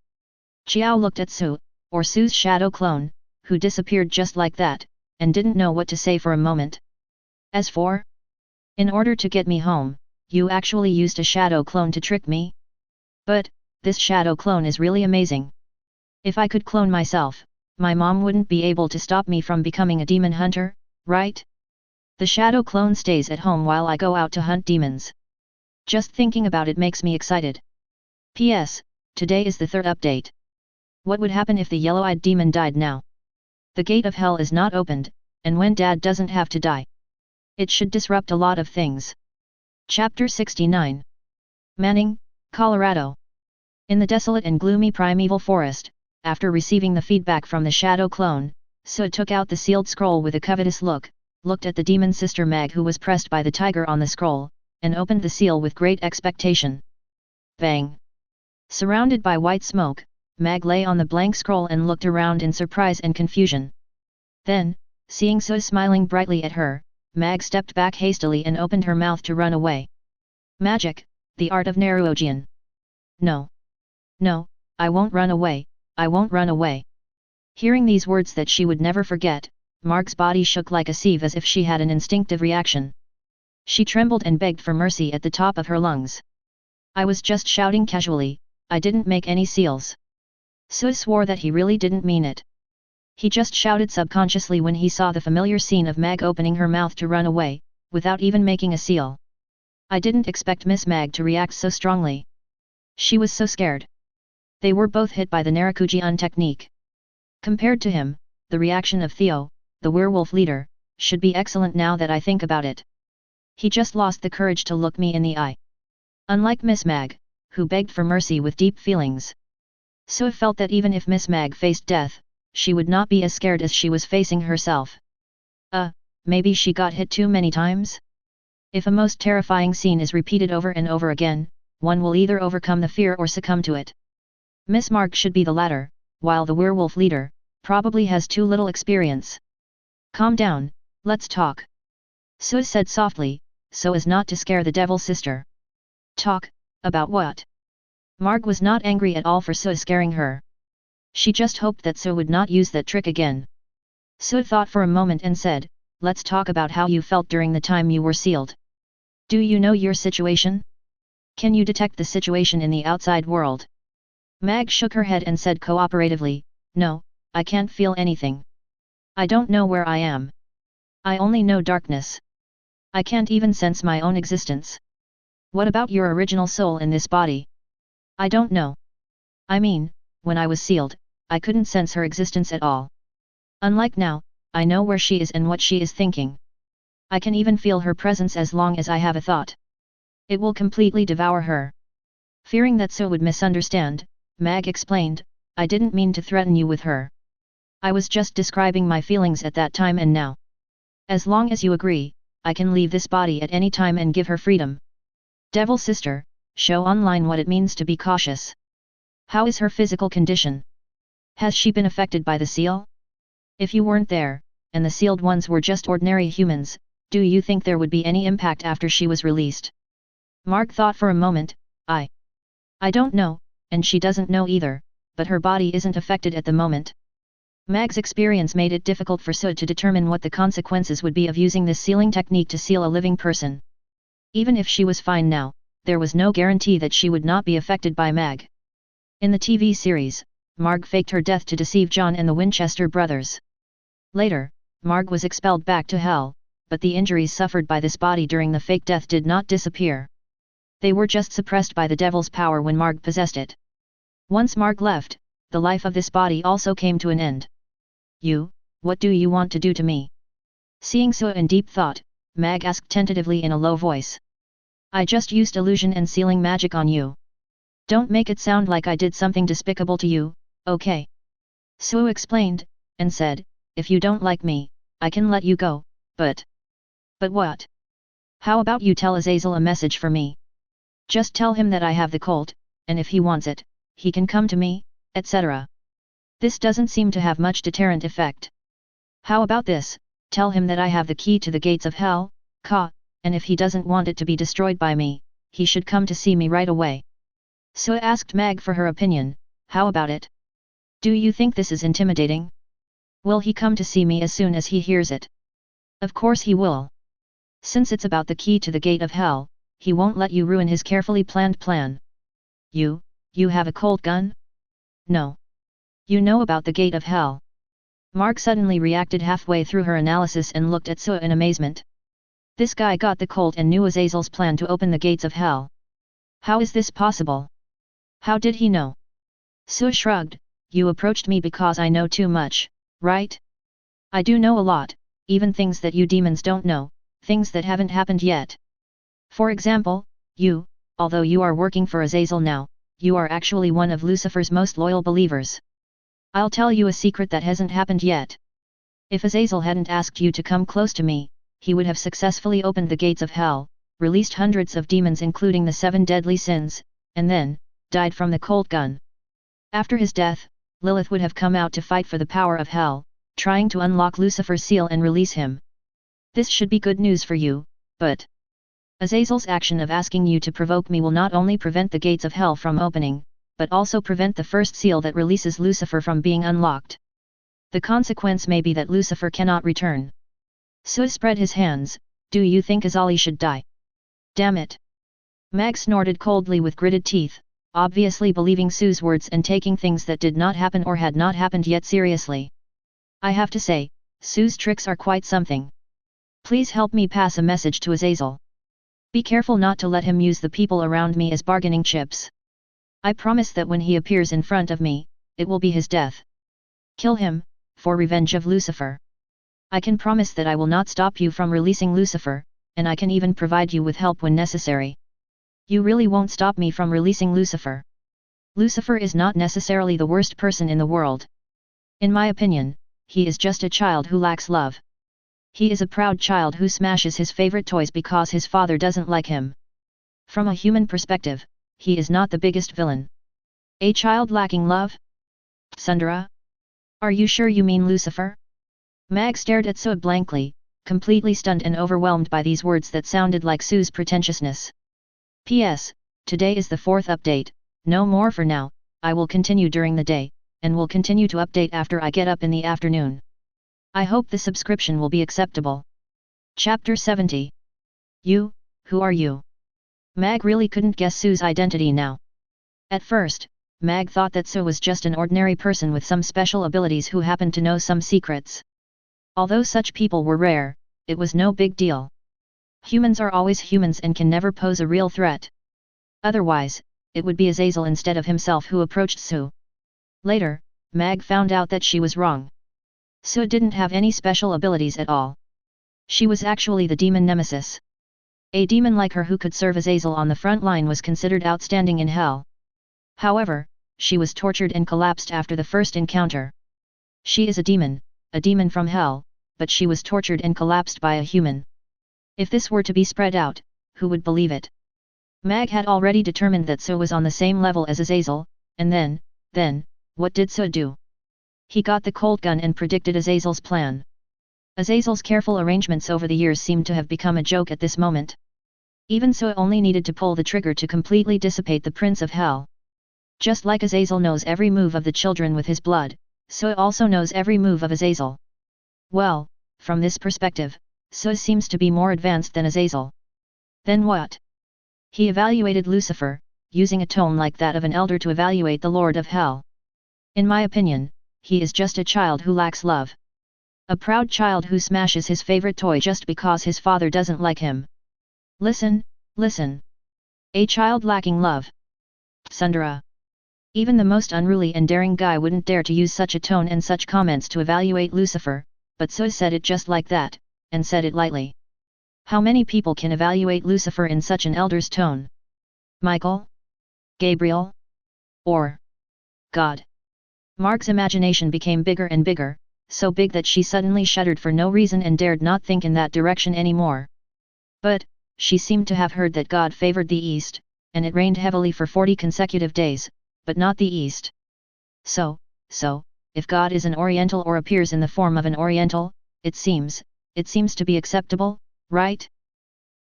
Xiao looked at Su, or Su's shadow clone, who disappeared just like that, and didn't know what to say for a moment. As for? In order to get me home, you actually used a shadow clone to trick me? But, this shadow clone is really amazing. If I could clone myself, my mom wouldn't be able to stop me from becoming a demon hunter, right? The shadow clone stays at home while I go out to hunt demons. Just thinking about it makes me excited. P.S. Today is the 3rd update. What would happen if the yellow-eyed demon died now? The gate of hell is not opened, and when Dad doesn't have to die, it should disrupt a lot of things. Chapter 69. Manning, Colorado. In the desolate and gloomy primeval forest, after receiving the feedback from the shadow clone, Su took out the sealed scroll with a covetous look, looked at the demon sister Mag who was pressed by the tiger on the scroll, and opened the seal with great expectation. Bang! Surrounded by white smoke, Mag lay on the blank scroll and looked around in surprise and confusion. Then, seeing Su smiling brightly at her, Mag stepped back hastily and opened her mouth to run away. Magic, the art of Naruto. No. No, I won't run away, I won't run away. Hearing these words that she would never forget, Marg's body shook like a sieve as if she had an instinctive reaction. She trembled and begged for mercy at the top of her lungs. I was just shouting casually, I didn't make any seals. Su swore that he really didn't mean it. He just shouted subconsciously when he saw the familiar scene of Mag opening her mouth to run away, without even making a seal. I didn't expect Miss Mag to react so strongly. She was so scared. They were both hit by the Naruto technique. Compared to him, the reaction of Theo, the werewolf leader, should be excellent now that I think about it. He just lost the courage to look me in the eye. Unlike Miss Mag, who begged for mercy with deep feelings. Su felt that even if Miss Mag faced death, she would not be as scared as she was facing herself. Maybe she got hit too many times? If a most terrifying scene is repeated over and over again, one will either overcome the fear or succumb to it. Miss Marg should be the latter, while the werewolf leader probably has too little experience. Calm down, let's talk. Su said softly, so as not to scare the devil sister. Talk, about what? Marg was not angry at all for Su scaring her. She just hoped that Su would not use that trick again. Su thought for a moment and said, let's talk about how you felt during the time you were sealed. Do you know your situation? Can you detect the situation in the outside world? Mag shook her head and said cooperatively, no, I can't feel anything. I don't know where I am. I only know darkness. I can't even sense my own existence. What about your original soul in this body? I don't know. I mean, when I was sealed, I couldn't sense her existence at all. Unlike now, I know where she is and what she is thinking. I can even feel her presence as long as I have a thought. It will completely devour her. Fearing that So would misunderstand, Mag explained, I didn't mean to threaten you with her. I was just describing my feelings at that time and now. As long as you agree, I can leave this body at any time and give her freedom. Devil Sister, show online what it means to be cautious. How is her physical condition? Has she been affected by the seal? If you weren't there, and the sealed ones were just ordinary humans, do you think there would be any impact after she was released? Mark thought for a moment, I don't know, and she doesn't know either, but her body isn't affected at the moment. Mag's experience made it difficult for Sud to determine what the consequences would be of using this sealing technique to seal a living person. Even if she was fine now, there was no guarantee that she would not be affected by Mag. In the TV series, Marg faked her death to deceive John and the Winchester brothers. Later, Marg was expelled back to Hell, but the injuries suffered by this body during the fake death did not disappear. They were just suppressed by the devil's power when Marg possessed it. Once Marg left, the life of this body also came to an end. What do you want to do to me? Seeing So in deep thought, Mag asked tentatively in a low voice. I just used illusion and sealing magic on you. Don't make it sound like I did something despicable to you, okay? So explained, and said, if you don't like me, I can let you go, but what? How about you tell Azazel a message for me? Just tell him that I have the colt, and if he wants it, he can come to me, etc. This doesn't seem to have much deterrent effect. How about this, tell him that I have the key to the gates of hell, and if he doesn't want it to be destroyed by me, he should come to see me right away. So asked Mag for her opinion, how about it? Do you think this is intimidating? Will he come to see me as soon as he hears it? Of course he will. Since it's about the key to the gate of hell, he won't let you ruin his carefully planned plan. You have a cold gun? No. You know about the gate of hell. Mark suddenly reacted halfway through her analysis and looked at Sue in amazement. This guy got the colt and knew Azazel's plan to open the gates of hell. How is this possible? How did he know? Sue shrugged, you approached me because I know too much, right? I do know a lot, even things that you demons don't know, things that haven't happened yet. For example, although you are working for Azazel now, you are actually one of Lucifer's most loyal believers. I'll tell you a secret that hasn't happened yet. If Azazel hadn't asked you to come close to me, he would have successfully opened the gates of hell, released hundreds of demons including the 7 deadly sins, and then, died from the cold gun. After his death, Lilith would have come out to fight for the power of hell, trying to unlock Lucifer's seal and release him. This should be good news for you, but Azazel's action of asking you to provoke me will not only prevent the gates of hell from opening, but also prevent the first seal that releases Lucifer from being unlocked. The consequence may be that Lucifer cannot return. Sue spread his hands, do you think Azali should die? Damn it! Mag snorted coldly with gritted teeth, obviously believing Sue's words and taking things that did not happen or had not happened yet seriously. I have to say, Sue's tricks are quite something. Please help me pass a message to Azazel. Be careful not to let him use the people around me as bargaining chips. I promise that when he appears in front of me, it will be his death. Kill him, for revenge of Lucifer. I can promise that I will not stop you from releasing Lucifer, and I can even provide you with help when necessary. You really won't stop me from releasing Lucifer. Lucifer is not necessarily the worst person in the world. In my opinion, he is just a child who lacks love. He is a proud child who smashes his favorite toys because his father doesn't like him. From a human perspective, he is not the biggest villain. A child lacking love? Sundara? Are you sure you mean Lucifer? Mag stared at Sue blankly, completely stunned and overwhelmed by these words that sounded like Sue's pretentiousness. P.S. Today is the 4th update, no more for now, I will continue during the day, and will continue to update after I get up in the afternoon. I hope the subscription will be acceptable. Chapter 70. Who are you? Mag really couldn't guess Su's identity now. At first, Mag thought that Su was just an ordinary person with some special abilities who happened to know some secrets. Although such people were rare, it was no big deal. Humans are always humans and can never pose a real threat. Otherwise, it would be Azazel instead of himself who approached Su. Later, Mag found out that she was wrong. Su didn't have any special abilities at all. She was actually the demon Nemesis. A demon like her who could serve Azazel on the front line was considered outstanding in hell. However, she was tortured and collapsed after the first encounter. She is a demon from hell, but she was tortured and collapsed by a human. If this were to be spread out, who would believe it? Mag had already determined that Su was on the same level as Azazel, and then, what did Su do? He got the cold gun and predicted Azazel's plan. Azazel's careful arrangements over the years seemed to have become a joke at this moment. Even Su only needed to pull the trigger to completely dissipate the Prince of Hell. Just like Azazel knows every move of the children with his blood, Su also knows every move of Azazel. Well, from this perspective, Su seems to be more advanced than Azazel. Then what? He evaluated Lucifer, using a tone like that of an elder to evaluate the Lord of Hell. In my opinion, he is just a child who lacks love. A proud child who smashes his favorite toy just because his father doesn't like him. Listen. A child lacking love. Sundara. Even the most unruly and daring guy wouldn't dare to use such a tone and such comments to evaluate Lucifer, but Su said it just like that, and said it lightly. How many people can evaluate Lucifer in such an elder's tone? Michael? Gabriel? Or God? Marg's imagination became bigger and bigger, so big that she suddenly shuddered for no reason and dared not think in that direction anymore. But, she seemed to have heard that God favored the East, and it rained heavily for 40 consecutive days, but not the East. So, if God is an Oriental or appears in the form of an Oriental, it seems to be acceptable, right?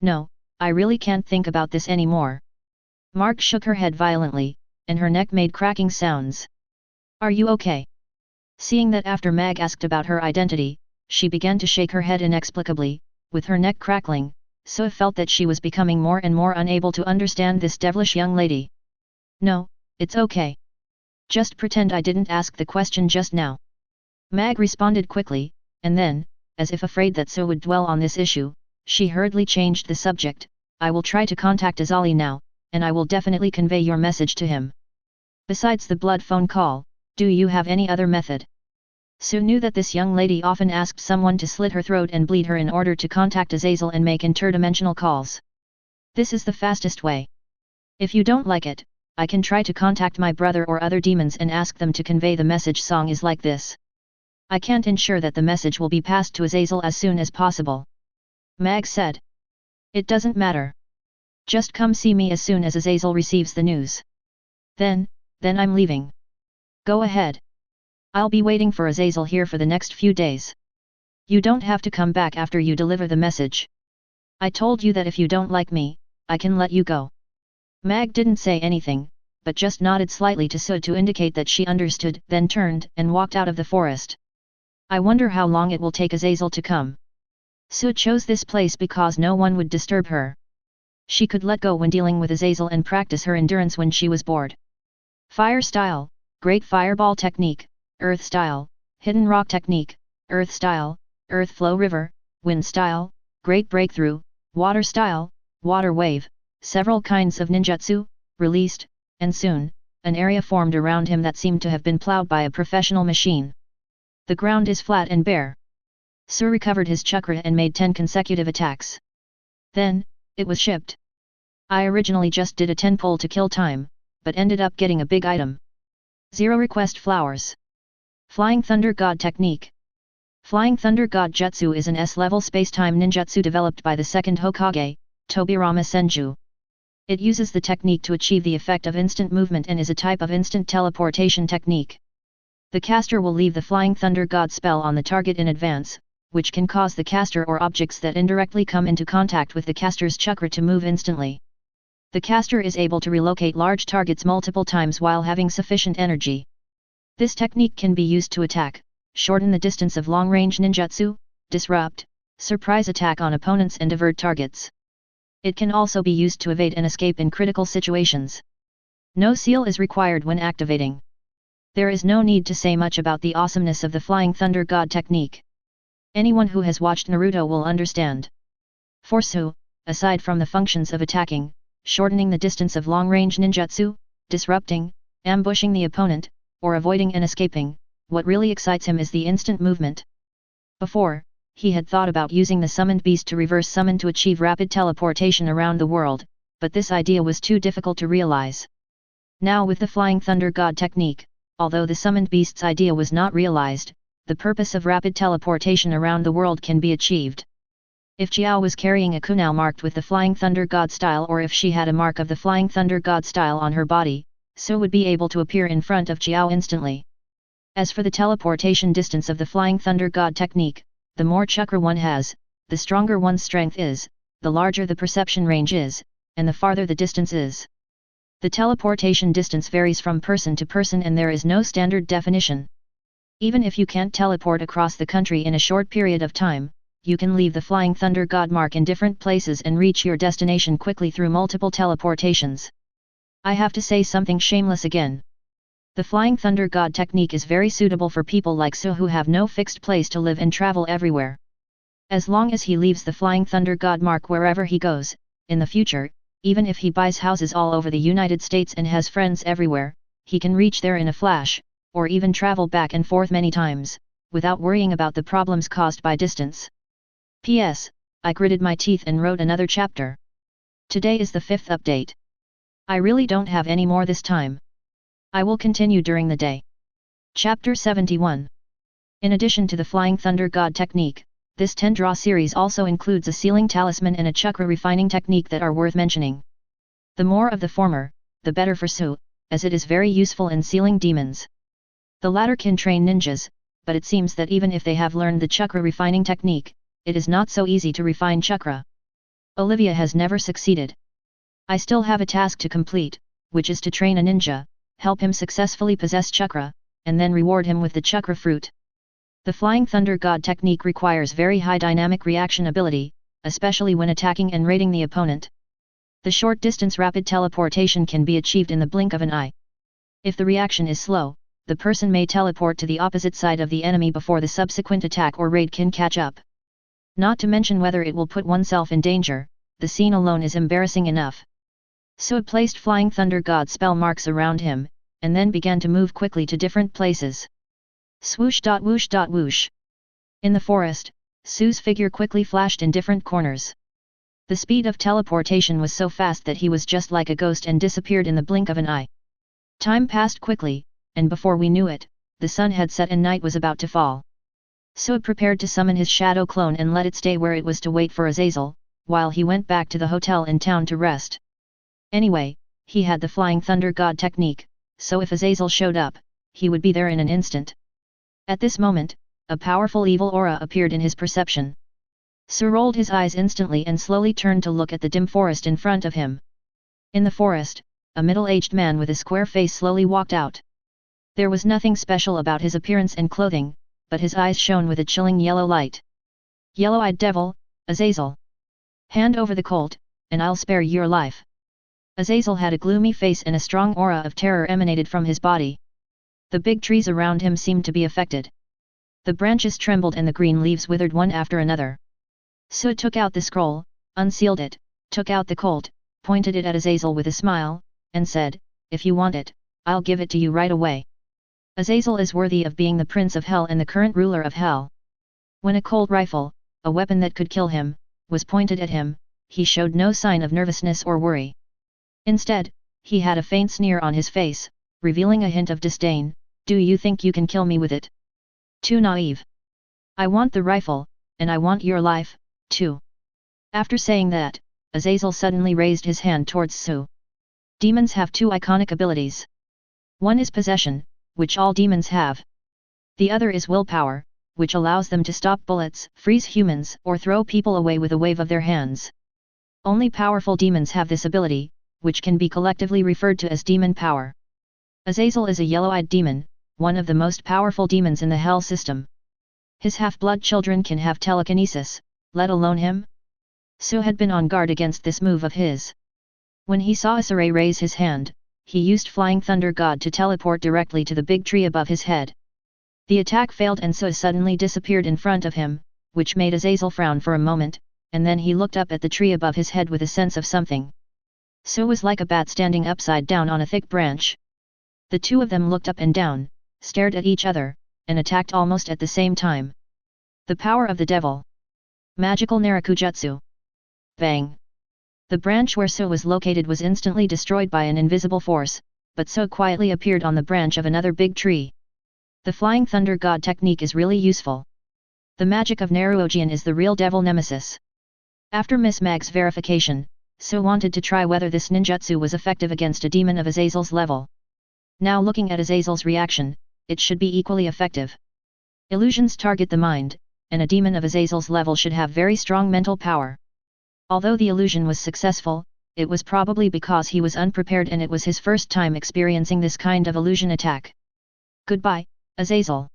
No, I really can't think about this anymore. Marg shook her head violently, and her neck made cracking sounds. Are you okay? Seeing that after Mag asked about her identity, she began to shake her head inexplicably, with her neck crackling, so it felt that she was becoming more and more unable to understand this devilish young lady. No, it's okay. Just pretend I didn't ask the question just now. Mag responded quickly, and then, as if afraid that Su would dwell on this issue, she hurriedly changed the subject. I will try to contact Azali now, and I will definitely convey your message to him. Besides the blood phone call, do you have any other method? Su knew that this young lady often asked someone to slit her throat and bleed her in order to contact Azazel and make interdimensional calls. This is the fastest way. If you don't like it, I can try to contact my brother or other demons and ask them to convey the message. Song is like this. I can't ensure that the message will be passed to Azazel as soon as possible. Mag said. It doesn't matter. Just come see me as soon as Azazel receives the news. Then I'm leaving. Go ahead. I'll be waiting for Azazel here for the next few days. You don't have to come back after you deliver the message. I told you that if you don't like me, I can let you go. Mag didn't say anything, but just nodded slightly to Su to indicate that she understood, then turned and walked out of the forest. I wonder how long it will take Azazel to come. Su chose this place because no one would disturb her. She could let go when dealing with Azazel and practice her endurance when she was bored. Fire style, Great Fireball Technique, Earth style, Hidden Rock Technique, Earth style, Earth Flow River, Wind style, Great Breakthrough, Water style, Water Wave, several kinds of ninjutsu, released, and soon, an area formed around him that seemed to have been plowed by a professional machine. The ground is flat and bare. Su recovered his chakra and made 10 consecutive attacks. Then, it was shipped. I originally just did a 10 pull to kill time, but ended up getting a big item. 0 request flowers. Flying Thunder God Technique. Flying Thunder God Jutsu is an S-level space-time ninjutsu developed by the second Hokage, Tobirama Senju. It uses the technique to achieve the effect of instant movement and is a type of instant teleportation technique. The caster will leave the Flying Thunder God spell on the target in advance, which can cause the caster or objects that indirectly come into contact with the caster's chakra to move instantly. The caster is able to relocate large targets multiple times while having sufficient energy. This technique can be used to attack, shorten the distance of long-range ninjutsu, disrupt, surprise attack on opponents and divert targets. It can also be used to evade and escape in critical situations. No seal is required when activating. There is no need to say much about the awesomeness of the Flying Thunder God technique. Anyone who has watched Naruto will understand. For Su, aside from the functions of attacking, shortening the distance of long-range ninjutsu, disrupting, ambushing the opponent, or avoiding and escaping, what really excites him is the instant movement. Before, he had thought about using the summoned beast to reverse summon to achieve rapid teleportation around the world, but this idea was too difficult to realize. Now with the Flying Thunder God technique, although the summoned beast's idea was not realized, the purpose of rapid teleportation around the world can be achieved. If Jiao was carrying a kunai marked with the Flying Thunder God style, or if she had a mark of the Flying Thunder God style on her body, Su would be able to appear in front of Jiao instantly. As for the teleportation distance of the Flying Thunder God technique, the more chakra one has, the stronger one's strength is, the larger the perception range is, and the farther the distance is. The teleportation distance varies from person to person and there is no standard definition. Even if you can't teleport across the country in a short period of time, you can leave the Flying Thunder God mark in different places and reach your destination quickly through multiple teleportations. I have to say something shameless again. The Flying Thunder God technique is very suitable for people like Su who have no fixed place to live and travel everywhere. As long as he leaves the Flying Thunder God mark wherever he goes, in the future, even if he buys houses all over the United States and has friends everywhere, he can reach there in a flash, or even travel back and forth many times, without worrying about the problems caused by distance. P.S. I gritted my teeth and wrote another chapter. Today is the 5th update. I really don't have any more this time. I will continue during the day. Chapter 71. In addition to the Flying Thunder God technique, this 10-draw series also includes a sealing talisman and a chakra refining technique that are worth mentioning. The more of the former, the better for Su, as it is very useful in sealing demons. The latter can train ninjas, but it seems that even if they have learned the chakra refining technique, it is not so easy to refine chakra. Olivia has never succeeded. I still have a task to complete, which is to train a ninja, help him successfully possess chakra, and then reward him with the chakra fruit. The Flying Thunder God technique requires very high dynamic reaction ability, especially when attacking and raiding the opponent. The short distance rapid teleportation can be achieved in the blink of an eye. If the reaction is slow, the person may teleport to the opposite side of the enemy before the subsequent attack or raid can catch up. Not to mention whether it will put oneself in danger, the scene alone is embarrassing enough. Su placed Flying Thunder God spell marks around him, and then began to move quickly to different places. Swoosh dot whoosh dot whoosh. In the forest, Su's figure quickly flashed in different corners. The speed of teleportation was so fast that he was just like a ghost and disappeared in the blink of an eye. Time passed quickly, and before we knew it, the sun had set and night was about to fall. Su prepared to summon his shadow clone and let it stay where it was to wait for Azazel, while he went back to the hotel in town to rest. Anyway, he had the Flying Thunder God technique, so if Azazel showed up, he would be there in an instant. At this moment, a powerful evil aura appeared in his perception. Su rolled his eyes instantly and slowly turned to look at the dim forest in front of him. In the forest, a middle-aged man with a square face slowly walked out. There was nothing special about his appearance and clothing, but his eyes shone with a chilling yellow light. Yellow-eyed devil, Azazel. Hand over the colt, and I'll spare your life. Azazel had a gloomy face and a strong aura of terror emanated from his body. The big trees around him seemed to be affected. The branches trembled and the green leaves withered one after another. Su took out the scroll, unsealed it, took out the colt, pointed it at Azazel with a smile, and said, "If you want it, I'll give it to you right away." Azazel is worthy of being the Prince of Hell and the current ruler of Hell. When a cold rifle, a weapon that could kill him, was pointed at him, he showed no sign of nervousness or worry. Instead, he had a faint sneer on his face, revealing a hint of disdain. "Do you think you can kill me with it? Too naive. I want the rifle, and I want your life, too." After saying that, Azazel suddenly raised his hand towards Su. Demons have two iconic abilities. One is possession, which all demons have. The other is willpower, which allows them to stop bullets, freeze humans, or throw people away with a wave of their hands. Only powerful demons have this ability, which can be collectively referred to as demon power. Azazel is a yellow-eyed demon, one of the most powerful demons in the Hell system. His half-blood children can have telekinesis, let alone him. Su had been on guard against this move of his. When he saw Asare raise his hand, he used Flying Thunder God to teleport directly to the big tree above his head. The attack failed and Su suddenly disappeared in front of him, which made Azazel frown for a moment, and then he looked up at the tree above his head with a sense of something. Su was like a bat standing upside down on a thick branch. The two of them looked up and down, stared at each other, and attacked almost at the same time. The power of the devil. Magical Narakujutsu. Bang! The branch where Su was located was instantly destroyed by an invisible force, but Su quietly appeared on the branch of another big tree. The Flying Thunder God technique is really useful. The magic of Naruto is the real devil nemesis. After Miss Mag's verification, Su wanted to try whether this ninjutsu was effective against a demon of Azazel's level. Now looking at Azazel's reaction, it should be equally effective. Illusions target the mind, and a demon of Azazel's level should have very strong mental power. Although the illusion was successful, it was probably because he was unprepared and it was his first time experiencing this kind of illusion attack. Goodbye, Azazel.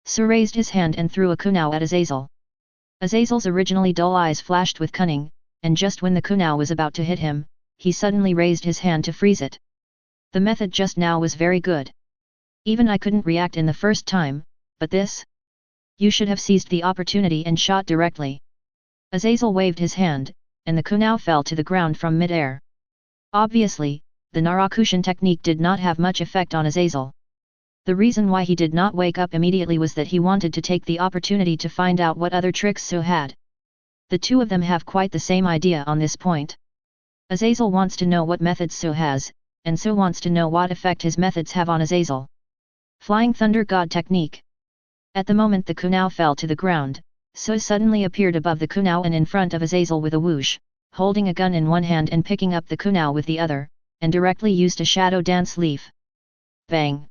Su raised his hand and threw a kunai at Azazel. Azazel's originally dull eyes flashed with cunning, and just when the kunai was about to hit him, he suddenly raised his hand to freeze it. The method just now was very good. Even I couldn't react in the first time, but this? You should have seized the opportunity and shot directly. Azazel waved his hand, and the kunai fell to the ground from mid-air. Obviously, the Narakushin technique did not have much effect on Azazel. The reason why he did not wake up immediately was that he wanted to take the opportunity to find out what other tricks Su had. The two of them have quite the same idea on this point. Azazel wants to know what methods Su has, and Su wants to know what effect his methods have on Azazel. Flying Thunder God technique. At the moment the kunai fell to the ground, Su suddenly appeared above the kunai and in front of Azazel with a whoosh, holding a gun in one hand and picking up the kunai with the other, and directly used a shadow dance leaf. Bang!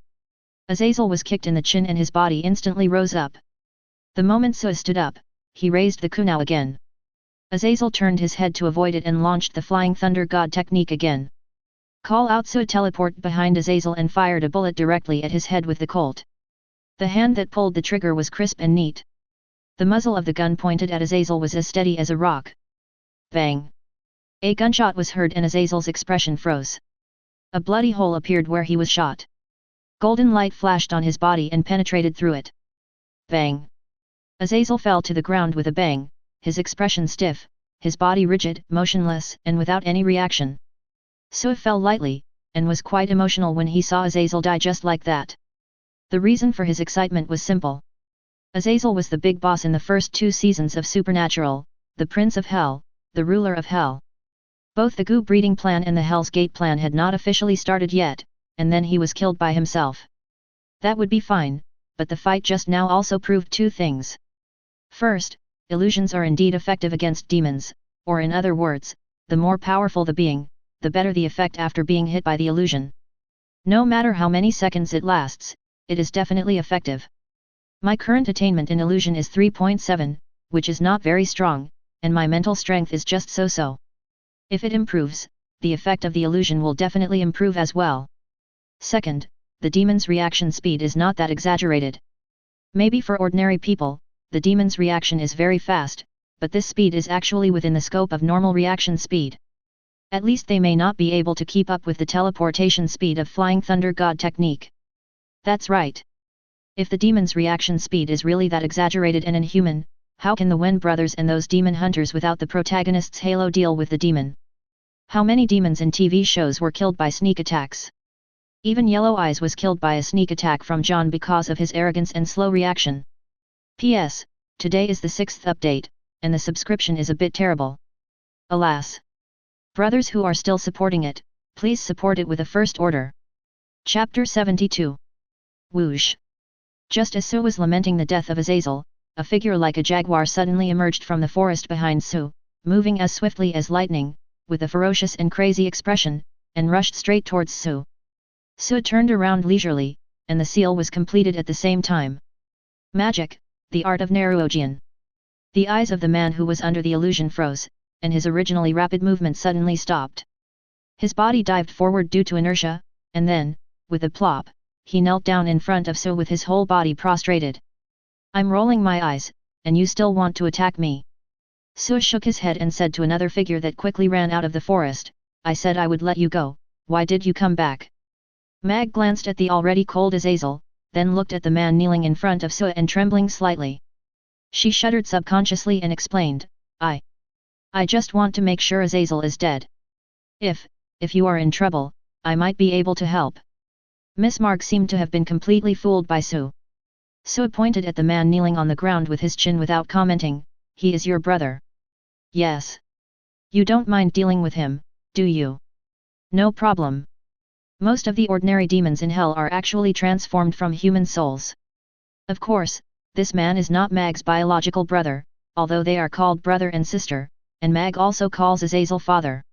Azazel was kicked in the chin and his body instantly rose up. The moment Su stood up, he raised the kunai again. Azazel turned his head to avoid it and launched the Flying Thunder God technique again. Call out Su teleported behind Azazel and fired a bullet directly at his head with the Colt. The hand that pulled the trigger was crisp and neat. The muzzle of the gun pointed at Azazel was as steady as a rock. Bang! A gunshot was heard and Azazel's expression froze. A bloody hole appeared where he was shot. Golden light flashed on his body and penetrated through it. Bang! Azazel fell to the ground with a bang, his expression stiff, his body rigid, motionless, and without any reaction. Su fell lightly, and was quite emotional when he saw Azazel die just like that. The reason for his excitement was simple. Azazel was the big boss in the first 2 seasons of Supernatural, the Prince of Hell, the ruler of Hell. Both the Goo breeding plan and the Hell's Gate plan had not officially started yet, and then he was killed by himself. That would be fine, but the fight just now also proved 2 things. First, illusions are indeed effective against demons, or in other words, the more powerful the being, the better the effect after being hit by the illusion. No matter how many seconds it lasts, it is definitely effective. My current attainment in illusion is 3.7, which is not very strong, and my mental strength is just so-so. If it improves, the effect of the illusion will definitely improve as well. Second, the demon's reaction speed is not that exaggerated. Maybe for ordinary people, the demon's reaction is very fast, but this speed is actually within the scope of normal reaction speed. At least they may not be able to keep up with the teleportation speed of Flying Thunder God technique. That's right. If the demon's reaction speed is really that exaggerated and inhuman, how can the Wen brothers and those demon hunters without the protagonist's halo deal with the demon? How many demons in TV shows were killed by sneak attacks? Even Yellow Eyes was killed by a sneak attack from John because of his arrogance and slow reaction. P.S. Today is the 6th update, and the subscription is a bit terrible. Alas. Brothers who are still supporting it, please support it with a first order. Chapter 72. Whoosh. Just as Su was lamenting the death of Azazel, a figure like a jaguar suddenly emerged from the forest behind Su, moving as swiftly as lightning, with a ferocious and crazy expression, and rushed straight towards Su. Su turned around leisurely, and the seal was completed at the same time. Magic, the art of Naruto. The eyes of the man who was under the illusion froze, and his originally rapid movement suddenly stopped. His body dived forward due to inertia, and then, with a plop, he knelt down in front of Su with his whole body prostrated. I'm rolling my eyes, and you still want to attack me? Sue shook his head and said to another figure that quickly ran out of the forest, I said I would let you go, why did you come back? Mag glanced at the already cold Azazel, then looked at the man kneeling in front of Sue and trembling slightly. She shuddered subconsciously and explained, I just want to make sure Azazel is dead. If you are in trouble, I might be able to help. Miss Marg seemed to have been completely fooled by Sue. Sue pointed at the man kneeling on the ground with his chin without commenting, he is your brother. Yes. You don't mind dealing with him, do you? No problem. Most of the ordinary demons in hell are actually transformed from human souls. Of course, this man is not Mag's biological brother, although they are called brother and sister, and Mag also calls Azazel father.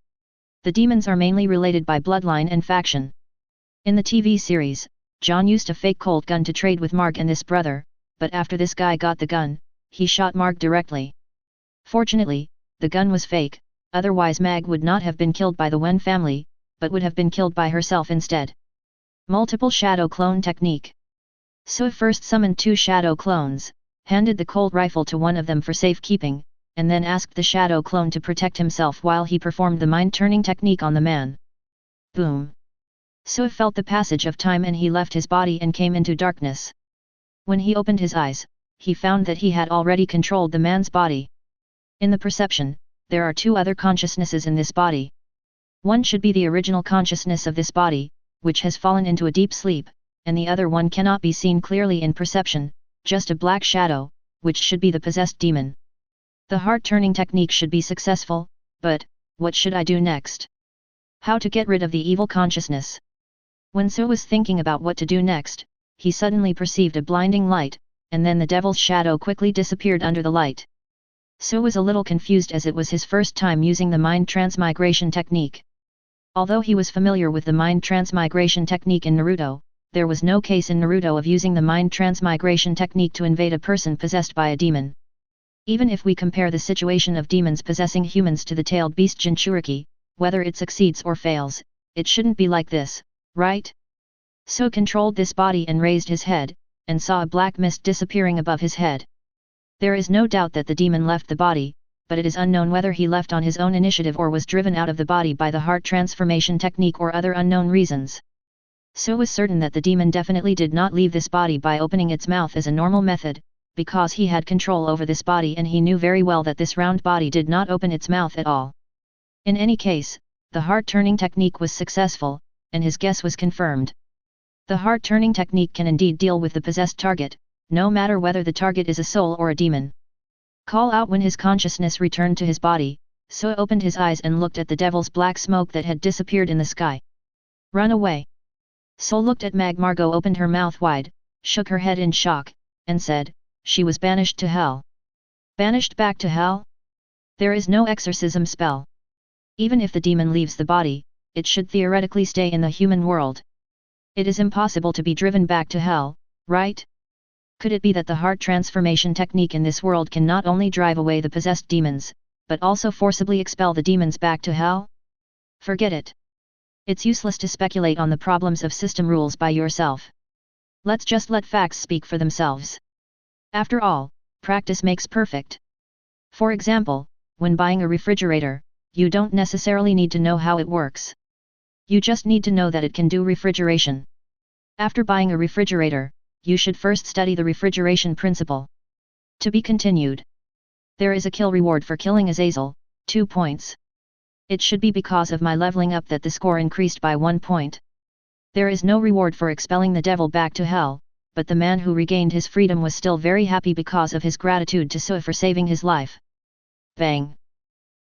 The demons are mainly related by bloodline and faction. In the TV series, John used a fake Colt gun to trade with Marg and this brother, but after this guy got the gun, he shot Marg directly. Fortunately, the gun was fake, otherwise Mag would not have been killed by the Wen family, but would have been killed by herself instead. Multiple shadow clone technique. Sue first summoned 2 shadow clones, handed the Colt rifle to one of them for safekeeping, and then asked the shadow clone to protect himself while he performed the mind-turning technique on the man. Boom! Sue felt the passage of time and he left his body and came into darkness. When he opened his eyes, he found that he had already controlled the man's body. In the perception, there are 2 other consciousnesses in this body. One should be the original consciousness of this body, which has fallen into a deep sleep, and the other one cannot be seen clearly in perception, just a black shadow, which should be the possessed demon. The heart-turning technique should be successful, but, what should I do next? How to get rid of the evil consciousness? When Sue was thinking about what to do next, he suddenly perceived a blinding light, and then the devil's shadow quickly disappeared under the light. Sue was a little confused as it was his first time using the mind transmigration technique. Although he was familiar with the mind transmigration technique in Naruto, there was no case in Naruto of using the mind transmigration technique to invade a person possessed by a demon. Even if we compare the situation of demons possessing humans to the tailed beast Jinchuriki, whether it succeeds or fails, it shouldn't be like this, right? Sue controlled this body and raised his head, and saw a black mist disappearing above his head. There is no doubt that the demon left the body, but it is unknown whether he left on his own initiative or was driven out of the body by the heart transformation technique or other unknown reasons. Sue was certain that the demon definitely did not leave this body by opening its mouth as a normal method, because he had control over this body and he knew very well that this round body did not open its mouth at all. In any case, the heart-turning technique was successful, and his guess was confirmed. The heart-turning technique can indeed deal with the possessed target, no matter whether the target is a soul or a demon. Call out when his consciousness returned to his body, Sue opened his eyes and looked at the devil's black smoke that had disappeared in the sky. Run away! Sue looked at Margot opened her mouth wide, shook her head in shock, and said, she was banished to hell. Banished back to hell? There is no exorcism spell. Even if the demon leaves the body, it should theoretically stay in the human world. It is impossible to be driven back to hell, right? Could it be that the heart transformation technique in this world can not only drive away the possessed demons, but also forcibly expel the demons back to hell? Forget it. It's useless to speculate on the problems of system rules by yourself. Let's just let facts speak for themselves. After all, practice makes perfect. For example, when buying a refrigerator, you don't necessarily need to know how it works. You just need to know that it can do refrigeration. After buying a refrigerator, you should first study the refrigeration principle. To be continued. There is a kill reward for killing Azazel, 2 points. It should be because of my leveling up that the score increased by 1 point. There is no reward for expelling the devil back to hell, but the man who regained his freedom was still very happy because of his gratitude to Sue for saving his life. Bang!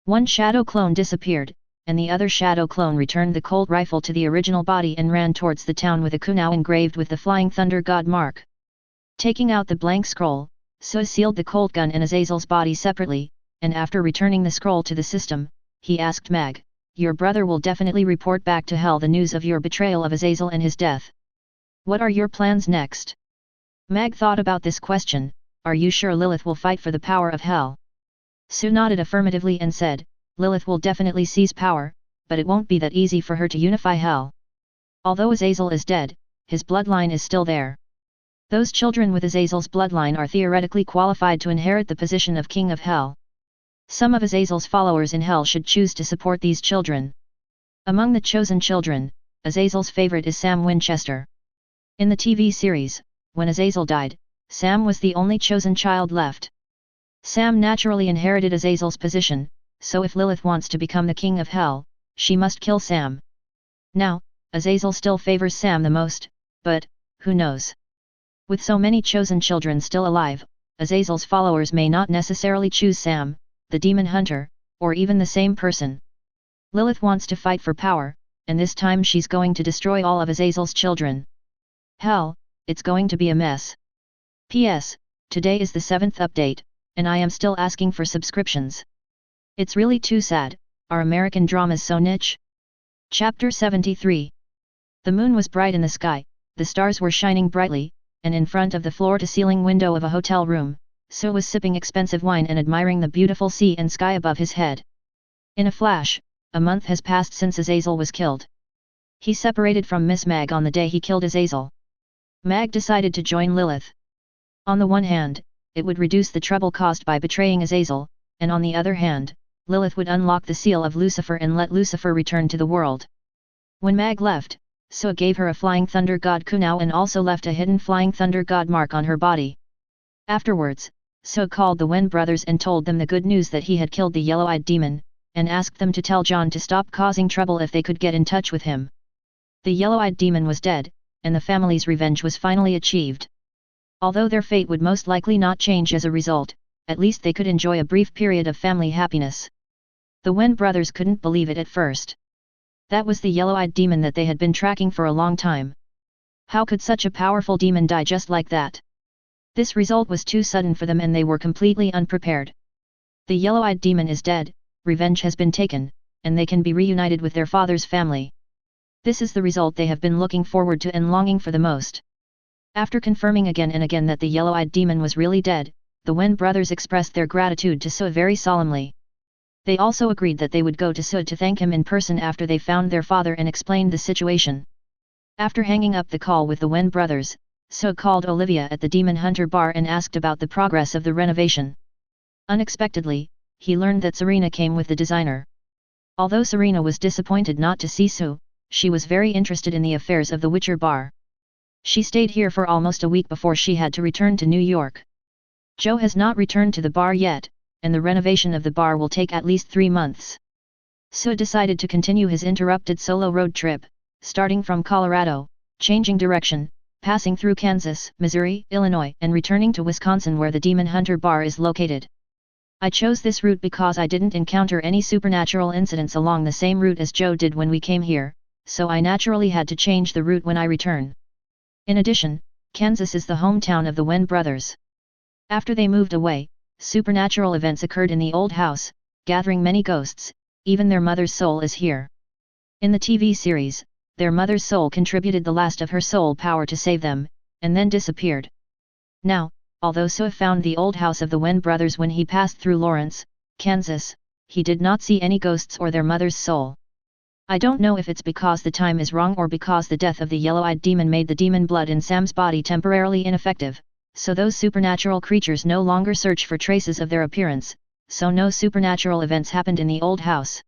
One shadow clone disappeared, and the other shadow clone returned the Colt rifle to the original body and ran towards the town with a kunai engraved with the Flying Thunder God mark. Taking out the blank scroll, Sue sealed the Colt gun and Azazel's body separately, and after returning the scroll to the system, he asked Mag, your brother will definitely report back to hell the news of your betrayal of Azazel and his death. What are your plans next? Mag thought about this question, are you sure Lilith will fight for the power of hell? Sue nodded affirmatively and said, Lilith will definitely seize power, but it won't be that easy for her to unify hell. Although Azazel is dead, his bloodline is still there. Those children with Azazel's bloodline are theoretically qualified to inherit the position of King of Hell. Some of Azazel's followers in hell should choose to support these children. Among the chosen children, Azazel's favorite is Sam Winchester. In the TV series, when Azazel died, Sam was the only chosen child left. Sam naturally inherited Azazel's position, so if Lilith wants to become the king of hell, she must kill Sam. Now, Azazel still favors Sam the most, but, who knows? With so many chosen children still alive, Azazel's followers may not necessarily choose Sam, the demon hunter, or even the same person. Lilith wants to fight for power, and this time she's going to destroy all of Azazel's children. Hell, it's going to be a mess. P.S. Today is the 7th update, and I am still asking for subscriptions. It's really too sad, are American dramas so niche? Chapter 73. The moon was bright in the sky, the stars were shining brightly, and in front of the floor-to-ceiling window of a hotel room, Sue was sipping expensive wine and admiring the beautiful sea and sky above his head. In a flash, a month has passed since Azazel was killed. He separated from Miss Mag on the day he killed Azazel. Mag decided to join Lilith. On the one hand, it would reduce the trouble caused by betraying Azazel, and on the other hand, Lilith would unlock the seal of Lucifer and let Lucifer return to the world. When Mag left, Sue gave her a flying thunder god kunai and also left a hidden flying thunder god mark on her body. Afterwards, Sue called the Wen brothers and told them the good news that he had killed the yellow-eyed demon, and asked them to tell John to stop causing trouble if they could get in touch with him. The yellow-eyed demon was dead, and the family's revenge was finally achieved. Although their fate would most likely not change as a result, at least they could enjoy a brief period of family happiness. The Wen brothers couldn't believe it at first. That was the yellow-eyed demon that they had been tracking for a long time. How could such a powerful demon die just like that? This result was too sudden for them and they were completely unprepared. The yellow-eyed demon is dead, revenge has been taken, and they can be reunited with their father's family. This is the result they have been looking forward to and longing for the most. After confirming again and again that the yellow-eyed demon was really dead, the Wen brothers expressed their gratitude to Sue very solemnly. They also agreed that they would go to Sue to thank him in person after they found their father and explained the situation. After hanging up the call with the Wen brothers, Sue called Olivia at the Demon Hunter bar and asked about the progress of the renovation. Unexpectedly, he learned that Serena came with the designer. Although Serena was disappointed not to see Sue, she was very interested in the affairs of the Witcher bar. She stayed here for almost a week before she had to return to New York. Joe has not returned to the bar yet, and the renovation of the bar will take at least 3 months. Sue decided to continue his interrupted solo road trip, starting from Colorado, changing direction, passing through Kansas, Missouri, Illinois, and returning to Wisconsin where the Demon Hunter bar is located. I chose this route because I didn't encounter any supernatural incidents along the same route as Joe did when we came here, so I naturally had to change the route when I return. In addition, Kansas is the hometown of the Wen brothers. After they moved away, supernatural events occurred in the old house, gathering many ghosts, even their mother's soul is here. In the TV series, their mother's soul contributed the last of her soul power to save them, and then disappeared. Now, although Sue found the old house of the Wen brothers when he passed through Lawrence, Kansas, he did not see any ghosts or their mother's soul. I don't know if it's because the time is wrong or because the death of the yellow-eyed demon made the demon blood in Sam's body temporarily ineffective, so those supernatural creatures no longer search for traces of their appearance, so no supernatural events happened in the old house.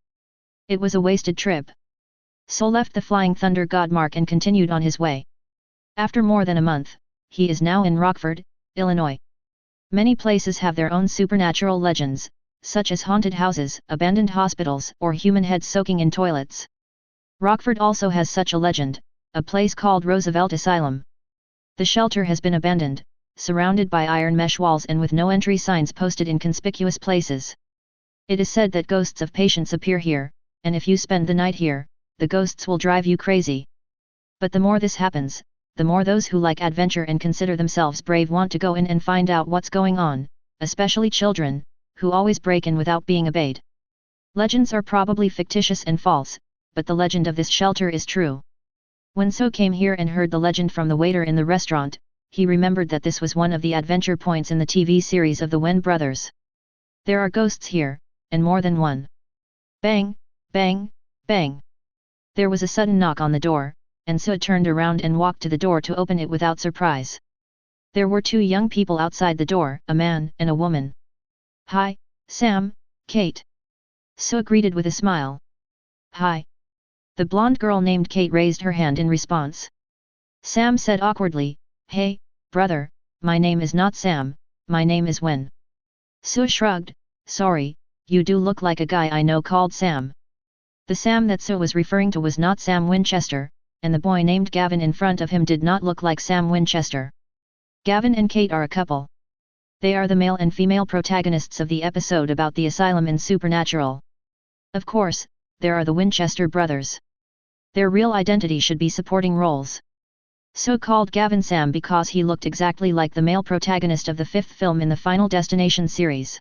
It was a wasted trip. Sue left the Flying Thunder God Mark and continued on his way. After more than a month, he is now in Rockford, Illinois. Many places have their own supernatural legends, such as haunted houses, abandoned hospitals, or human heads soaking in toilets. Rockford also has such a legend, a place called Roosevelt Asylum. The shelter has been abandoned, surrounded by iron mesh walls and with no entry signs posted in conspicuous places. It is said that ghosts of patients appear here, and if you spend the night here, the ghosts will drive you crazy. But the more this happens, the more those who like adventure and consider themselves brave want to go in and find out what's going on, especially children, who always break in without being obeyed. Legends are probably fictitious and false, but the legend of this shelter is true. When Sue came here and heard the legend from the waiter in the restaurant, he remembered that this was one of the adventure points in the TV series of the Wen brothers. There are ghosts here, and more than one. Bang, bang, bang. There was a sudden knock on the door, and Sue turned around and walked to the door to open it without surprise. There were 2 young people outside the door, a man and a woman. "Hi, Sam, Kate. Sue greeted with a smile. Hi. The blonde girl named Kate raised her hand in response. Sam said awkwardly, Hey, brother, my name is not Sam, my name is Wen. Sue shrugged, Sorry, you do look like a guy I know called Sam. The Sam that Sue was referring to was not Sam Winchester, and the boy named Gavin in front of him did not look like Sam Winchester. Gavin and Kate are a couple. They are the male and female protagonists of the episode about the asylum in Supernatural. Of course, there are the Winchester brothers. Their real identity should be supporting roles. So called Gavin Sam because he looked exactly like the male protagonist of the fifth film in the Final Destination series.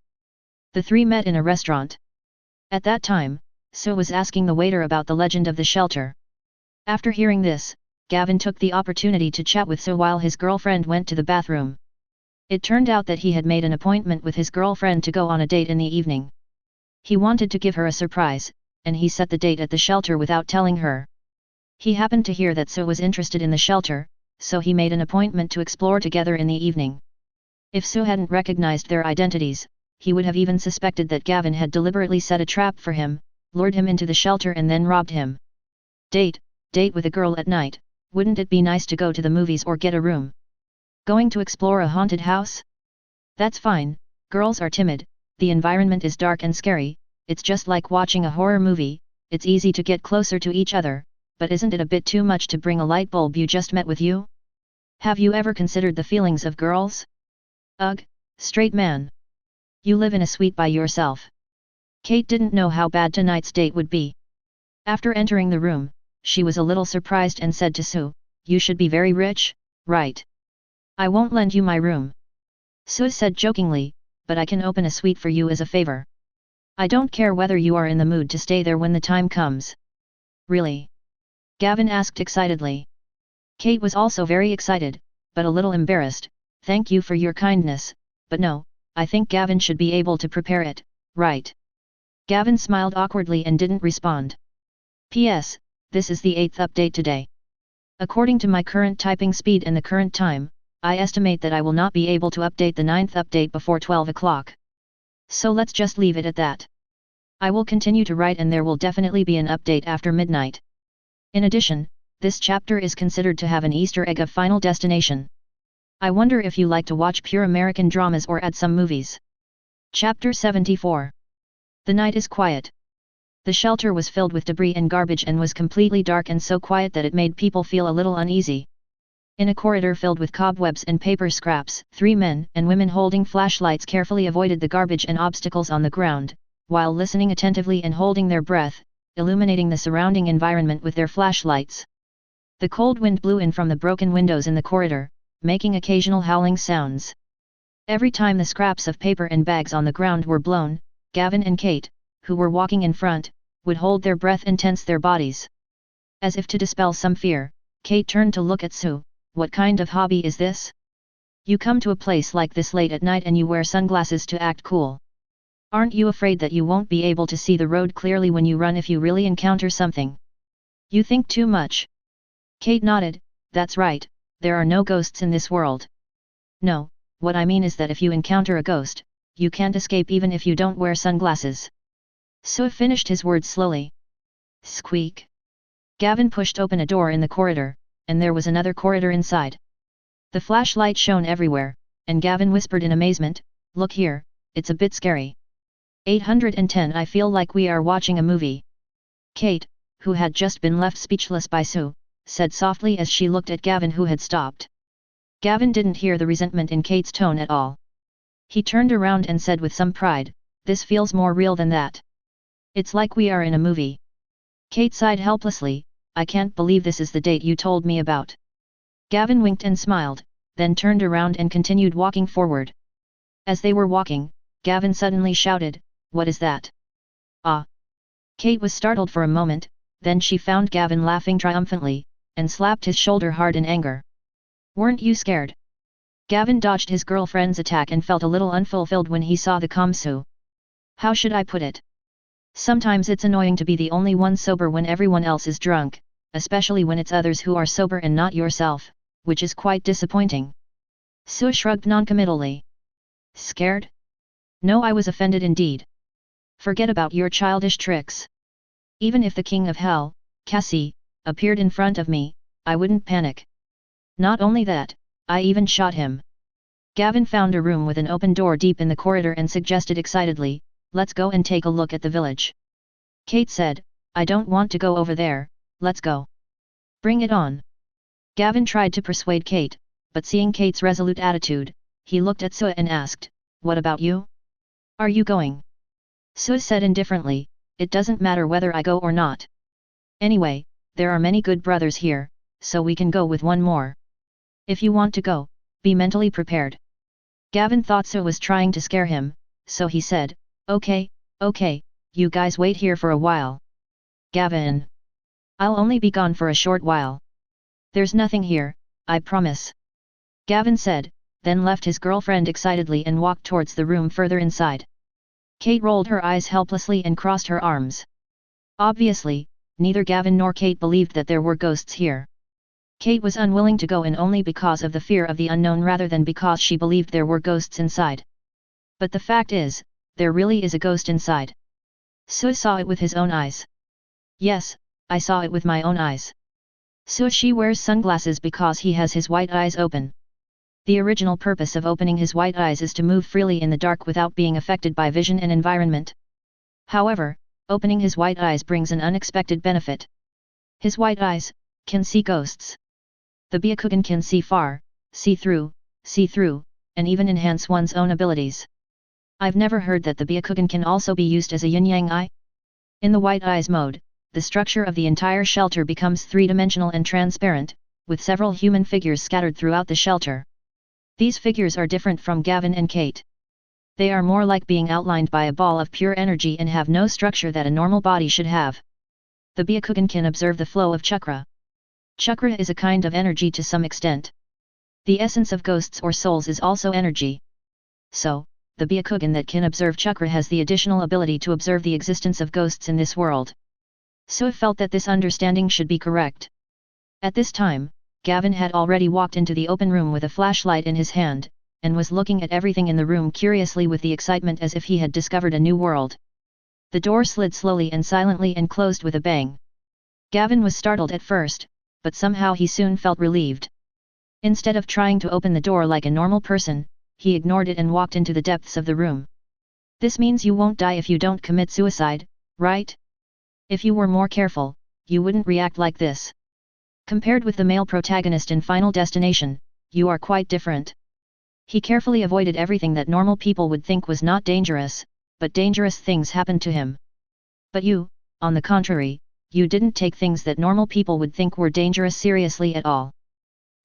The three met in a restaurant. At that time, Sue was asking the waiter about the legend of the shelter. After hearing this, Gavin took the opportunity to chat with Sue while his girlfriend went to the bathroom. It turned out that he had made an appointment with his girlfriend to go on a date in the evening. He wanted to give her a surprise, and he set the date at the shelter without telling her. He happened to hear that Sue was interested in the shelter, so he made an appointment to explore together in the evening. If Sue hadn't recognized their identities, he would have even suspected that Gavin had deliberately set a trap for him, lured him into the shelter and then robbed him. Date with a girl at night, wouldn't it be nice to go to the movies or get a room? Going to explore a haunted house? That's fine, girls are timid, the environment is dark and scary, it's just like watching a horror movie, it's easy to get closer to each other, but isn't it a bit too much to bring a light bulb you just met with you? Have you ever considered the feelings of girls? Ugh, straight man. You live in a suite by yourself. Kate didn't know how bad tonight's date would be. After entering the room, she was a little surprised and said to Sue, You should be very rich, right? I won't lend you my room. Sue said jokingly, but I can open a suite for you as a favor. I don't care whether you are in the mood to stay there when the time comes. Really? Gavin asked excitedly. Kate was also very excited, but a little embarrassed. Thank you for your kindness, but no, I think Gavin should be able to prepare it, right? Gavin smiled awkwardly and didn't respond. P.S. This is the 8th update today. According to my current typing speed and the current time, I estimate that I will not be able to update the 9th update before 12 o'clock. So let's just leave it at that. I will continue to write and there will definitely be an update after midnight. In addition, this chapter is considered to have an Easter egg of Final Destination. I wonder if you like to watch pure American dramas or add some movies. Chapter 74. The night is quiet. The shelter was filled with debris and garbage and was completely dark and so quiet that it made people feel a little uneasy. In a corridor filled with cobwebs and paper scraps, 3 men and women holding flashlights carefully avoided the garbage and obstacles on the ground, while listening attentively and holding their breath, illuminating the surrounding environment with their flashlights. The cold wind blew in from the broken windows in the corridor, making occasional howling sounds. Every time the scraps of paper and bags on the ground were blown, Gavin and Kate, who were walking in front, would hold their breath and tense their bodies. As if to dispel some fear, Kate turned to look at Sue. What kind of hobby is this? You come to a place like this late at night and you wear sunglasses to act cool. Aren't you afraid that you won't be able to see the road clearly when you run if you really encounter something? You think too much. Kate nodded, That's right, there are no ghosts in this world. No, what I mean is that if you encounter a ghost, you can't escape even if you don't wear sunglasses. Sue finished his words slowly. Squeak. Gavin pushed open a door in the corridor, and there was another corridor inside. The flashlight shone everywhere, and Gavin whispered in amazement, Look here, it's a bit scary. 810 I feel like we are watching a movie. Kate, who had just been left speechless by Sue, said softly as she looked at Gavin who had stopped. Gavin didn't hear the resentment in Kate's tone at all. He turned around and said with some pride, This feels more real than that. It's like we are in a movie. Kate sighed helplessly, I can't believe this is the date you told me about. Gavin winked and smiled, then turned around and continued walking forward. As they were walking, Gavin suddenly shouted, What is that? Ah! Kate was startled for a moment, then she found Gavin laughing triumphantly, and slapped his shoulder hard in anger. Weren't you scared? Gavin dodged his girlfriend's attack and felt a little unfulfilled when he saw the calm Sue. How should I put it? Sometimes it's annoying to be the only one sober when everyone else is drunk, especially when it's others who are sober and not yourself, which is quite disappointing. Sue shrugged noncommittally. Scared? No, I was offended indeed. Forget about your childish tricks. Even if the king of hell, Cassie, appeared in front of me, I wouldn't panic. Not only that, I even shot him. Gavin found a room with an open door deep in the corridor and suggested excitedly, let's go and take a look at the village. Kate said, I don't want to go over there, let's go. Bring it on. Gavin tried to persuade Kate, but seeing Kate's resolute attitude, he looked at Sue and asked, what about you? Are you going? Sue said indifferently, it doesn't matter whether I go or not. Anyway, there are many good brothers here, so we can go with one more. If you want to go, be mentally prepared. Gavin thought Sue was trying to scare him, so he said, okay, you guys wait here for a while. Gavin. I'll only be gone for a short while. There's nothing here, I promise. Gavin said, then left his girlfriend excitedly and walked towards the room further inside. Kate rolled her eyes helplessly and crossed her arms. Obviously, neither Gavin nor Kate believed that there were ghosts here. Kate was unwilling to go in only because of the fear of the unknown rather than because she believed there were ghosts inside. But the fact is, there really is a ghost inside. Sue saw it with his own eyes. Yes, I saw it with my own eyes. Sue wears sunglasses because he has his white eyes open. The original purpose of opening his white eyes is to move freely in the dark without being affected by vision and environment. However, opening his white eyes brings an unexpected benefit. His white eyes can see ghosts. The Byakugan can see far, see through, and even enhance one's own abilities. I've never heard that the Byakugan can also be used as a yin-yang eye. In the white eyes mode, the structure of the entire shelter becomes three-dimensional and transparent, with several human figures scattered throughout the shelter. These figures are different from Gavin and Kate. They are more like being outlined by a ball of pure energy and have no structure that a normal body should have. The Byakugan can observe the flow of Chakra. Chakra is a kind of energy to some extent. The essence of ghosts or souls is also energy. So, the Byakugan that can observe Chakra has the additional ability to observe the existence of ghosts in this world. Sue felt that this understanding should be correct. At this time, Gavin had already walked into the open room with a flashlight in his hand, and was looking at everything in the room curiously with the excitement as if he had discovered a new world. The door slid slowly and silently and closed with a bang. Gavin was startled at first, but somehow he soon felt relieved. Instead of trying to open the door like a normal person, he ignored it and walked into the depths of the room. This means you won't die if you don't commit suicide, right? If you were more careful, you wouldn't react like this. Compared with the male protagonist in Final Destination, you are quite different. He carefully avoided everything that normal people would think was not dangerous, but dangerous things happened to him. But you, on the contrary, you didn't take things that normal people would think were dangerous seriously at all.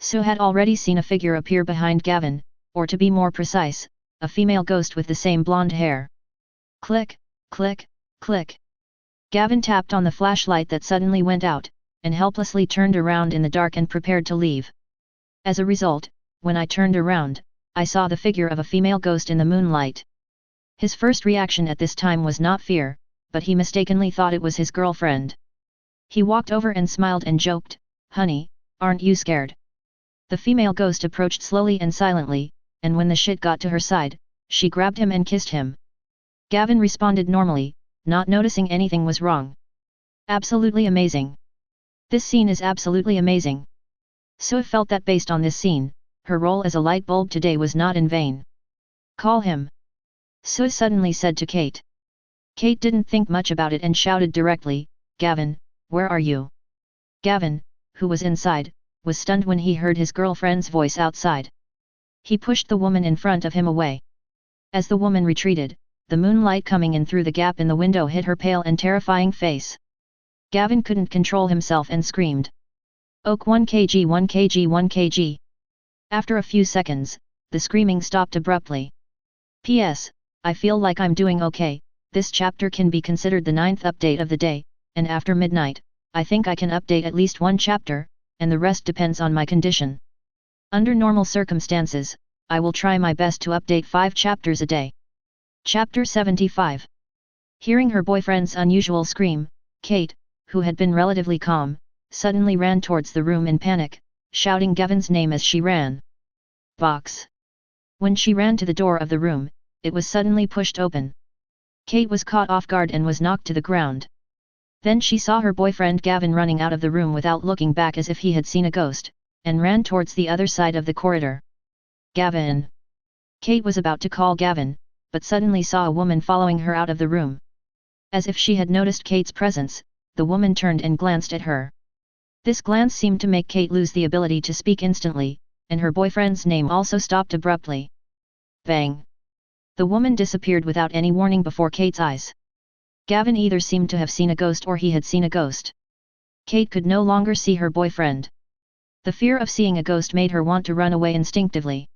Sue had already seen a figure appear behind Gavin, or to be more precise, a female ghost with the same blonde hair. Click, click, click. Gavin tapped on the flashlight that suddenly went out, and helplessly turned around in the dark and prepared to leave. As a result, when I turned around, I saw the figure of a female ghost in the moonlight. His first reaction at this time was not fear, but he mistakenly thought it was his girlfriend. He walked over and smiled and joked, "Honey, aren't you scared?" The female ghost approached slowly and silently, and when the shit got to her side, she grabbed him and kissed him. Gavin responded normally, not noticing anything was wrong. Absolutely amazing. This scene is absolutely amazing. Sue felt that based on this scene, her role as a light bulb today was not in vain. Call him. Sue suddenly said to Kate. Kate didn't think much about it and shouted directly, "Gavin, where are you?" Gavin, who was inside, was stunned when he heard his girlfriend's voice outside. He pushed the woman in front of him away. As the woman retreated, the moonlight coming in through the gap in the window hit her pale and terrifying face. Gavin couldn't control himself and screamed. "Oak 1 kg 1 kg 1 kg. After a few seconds, the screaming stopped abruptly. P.S. I feel like I'm doing okay. This chapter can be considered the 9th update of the day, and after midnight, I think I can update at least one chapter, and the rest depends on my condition. Under normal circumstances, I will try my best to update 5 chapters a day." Chapter 75. Hearing her boyfriend's unusual scream, Kate, who had been relatively calm, suddenly ran towards the room in panic, shouting Gavin's name as she ran. Box. When she ran to the door of the room, it was suddenly pushed open. Kate was caught off guard and was knocked to the ground. Then she saw her boyfriend Gavin running out of the room without looking back as if he had seen a ghost, and ran towards the other side of the corridor. Gavin! Kate was about to call Gavin, but suddenly saw a woman following her out of the room. As if she had noticed Kate's presence, the woman turned and glanced at her. This glance seemed to make Kate lose the ability to speak instantly, and her boyfriend's name also stopped abruptly. Bang! The woman disappeared without any warning before Kate's eyes. Gavin either seemed to have seen a ghost or he had seen a ghost. Kate could no longer see her boyfriend. The fear of seeing a ghost made her want to run away instinctively.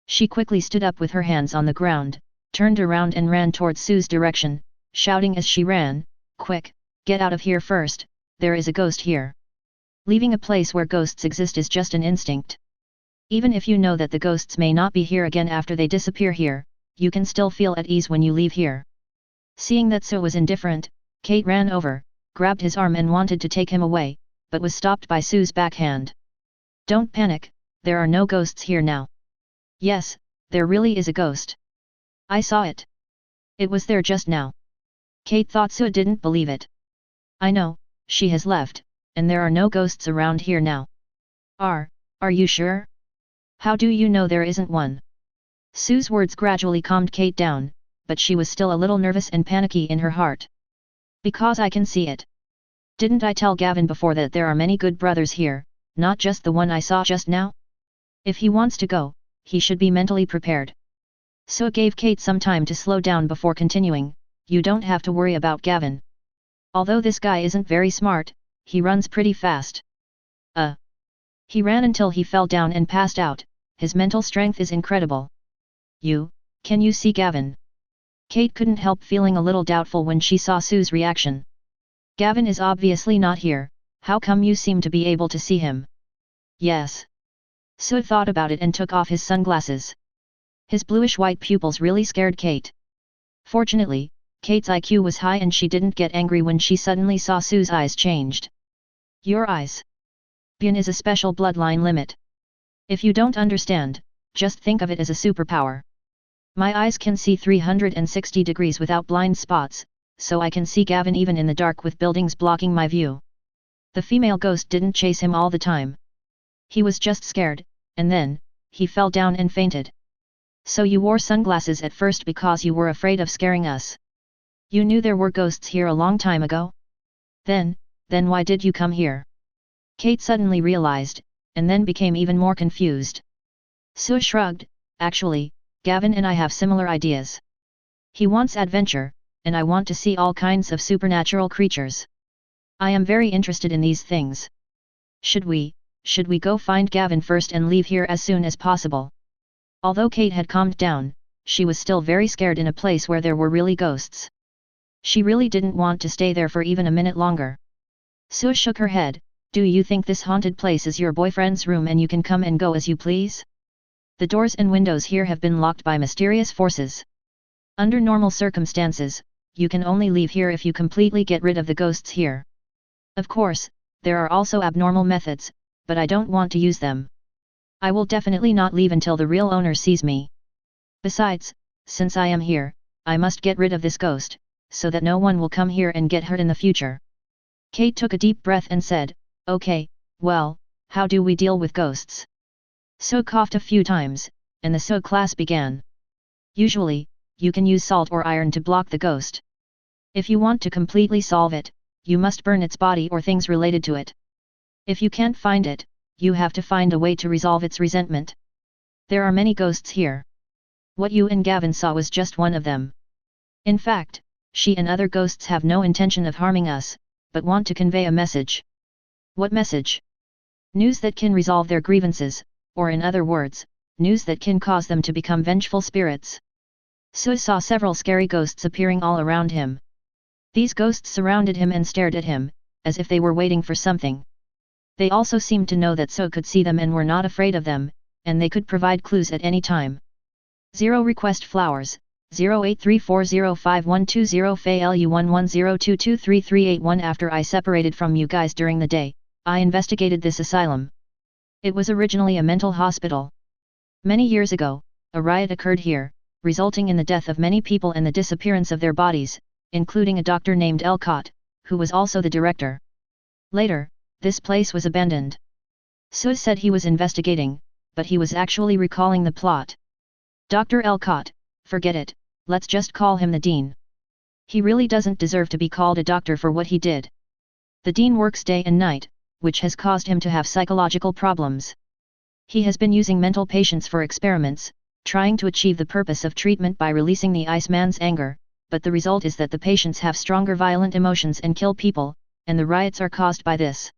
She quickly stood up with her hands on the ground, turned around and ran towards Sue's direction, shouting as she ran, "Quick, get out of here first, there is a ghost here." Leaving a place where ghosts exist is just an instinct. Even if you know that the ghosts may not be here again after they disappear here, you can still feel at ease when you leave here. Seeing that Sue was indifferent, Kate ran over, grabbed his arm and wanted to take him away, but was stopped by Sue's backhand. "Don't panic, there are no ghosts here now." "Yes, there really is a ghost. I saw it. It was there just now." Kate thought Sue didn't believe it. "I know, she has left, and there are no ghosts around here now." Are you sure? How do you know there isn't one?" Sue's words gradually calmed Kate down, but she was still a little nervous and panicky in her heart. "Because I can see it. Didn't I tell Gavin before that there are many good brothers here, not just the one I saw just now? If he wants to go, he should be mentally prepared." Sue gave Kate some time to slow down before continuing, "You don't have to worry about Gavin. Although this guy isn't very smart, he runs pretty fast. He ran until he fell down and passed out, his mental strength is incredible." Can you see Gavin?" Kate couldn't help feeling a little doubtful when she saw Sue's reaction. "Gavin is obviously not here, how come you seem to be able to see him?" "Yes." Sue thought about it and took off his sunglasses. His bluish-white pupils really scared Kate. Fortunately, Kate's IQ was high and she didn't get angry when she suddenly saw Sue's eyes changed. "Your eyes. Bien is a special bloodline limit. If you don't understand, just think of it as a superpower. My eyes can see 360 degrees without blind spots, so I can see Gavin even in the dark with buildings blocking my view." The female ghost didn't chase him all the time. He was just scared, and then, he fell down and fainted. "So you wore sunglasses at first because you were afraid of scaring us? You knew there were ghosts here a long time ago? Then why did you come here?" Kate suddenly realized, and then became even more confused. Sue shrugged, "Actually, Gavin and I have similar ideas. He wants adventure, and I want to see all kinds of supernatural creatures. I am very interested in these things. Should we go find Gavin first and leave here as soon as possible?" Although Kate had calmed down, she was still very scared in a place where there were really ghosts. She really didn't want to stay there for even a minute longer. Sue shook her head, "Do you think this haunted place is your boyfriend's room and you can come and go as you please? The doors and windows here have been locked by mysterious forces. Under normal circumstances, you can only leave here if you completely get rid of the ghosts here. Of course, there are also abnormal methods, but I don't want to use them. I will definitely not leave until the real owner sees me. Besides, since I am here, I must get rid of this ghost, so that no one will come here and get hurt in the future." Kate took a deep breath and said, "Okay, well, how do we deal with ghosts?" Sue coughed a few times, and the Sue class began. "Usually, you can use salt or iron to block the ghost. If you want to completely solve it, you must burn its body or things related to it. If you can't find it, you have to find a way to resolve its resentment. There are many ghosts here. What you and Gavin saw was just one of them. In fact, she and other ghosts have no intention of harming us, but want to convey a message." "What message?" "News that can resolve their grievances, or in other words, news that can cause them to become vengeful spirits." Sue saw several scary ghosts appearing all around him. These ghosts surrounded him and stared at him, as if they were waiting for something. They also seemed to know that Sue could see them and were not afraid of them, and they could provide clues at any time. 0 Request Flowers, 08340512 FALU11022338. After I separated from you guys during the day, I investigated this asylum. It was originally a mental hospital. Many years ago, a riot occurred here, resulting in the death of many people and the disappearance of their bodies, including a doctor named Elcott, who was also the director. Later, this place was abandoned. Sue said he was investigating, but he was actually recalling the plot. Dr. Elcott, forget it, let's just call him the Dean. He really doesn't deserve to be called a doctor for what he did. The Dean works day and night, which has caused him to have psychological problems. He has been using mental patients for experiments, trying to achieve the purpose of treatment by releasing the Iceman's anger, but the result is that the patients have stronger violent emotions and kill people, and the riots are caused by this.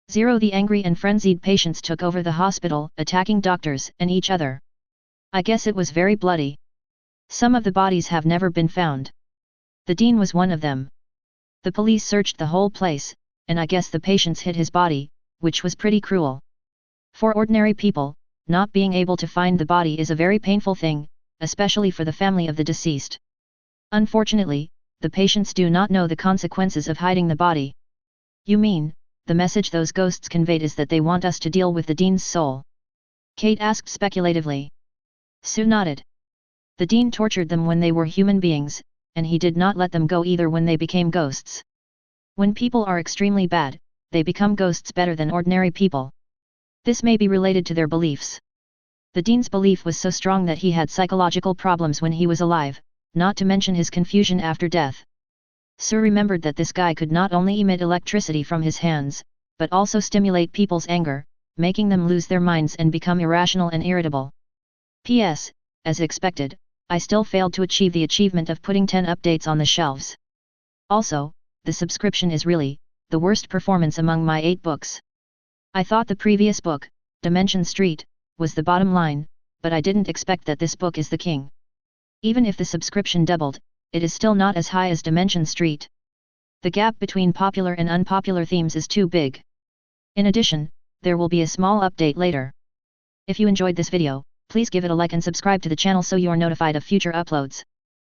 The angry and frenzied patients took over the hospital, attacking doctors and each other. I guess it was very bloody. Some of the bodies have never been found. The Dean was one of them. The police searched the whole place, and I guess the patients hid his body, which was pretty cruel. For ordinary people, not being able to find the body is a very painful thing, especially for the family of the deceased. Unfortunately, the patients do not know the consequences of hiding the body. You mean, the message those ghosts conveyed is that they want us to deal with the Dean's soul? Kate asked speculatively. Sue nodded. The Dean tortured them when they were human beings, and he did not let them go either when they became ghosts. When people are extremely bad, they become ghosts better than ordinary people. This may be related to their beliefs. The Dean's belief was so strong that he had psychological problems when he was alive, not to mention his confusion after death. Sue remembered that this guy could not only emit electricity from his hands, but also stimulate people's anger, making them lose their minds and become irrational and irritable. P.S. As expected, I still failed to achieve the achievement of putting 10 updates on the shelves. Also, the subscription is really the worst performance among my 8 books. I thought the previous book, Dimension Street, was the bottom line, but I didn't expect that this book is the king. Even if the subscription doubled, it is still not as high as Dimension Street. The gap between popular and unpopular themes is too big. In addition, there will be a small update later. If you enjoyed this video, please give it a like and subscribe to the channel so you are notified of future uploads.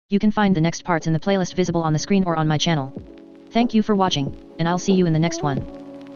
You can find the next parts in the playlist visible on the screen or on my channel. Thank you for watching, and I'll see you in the next one.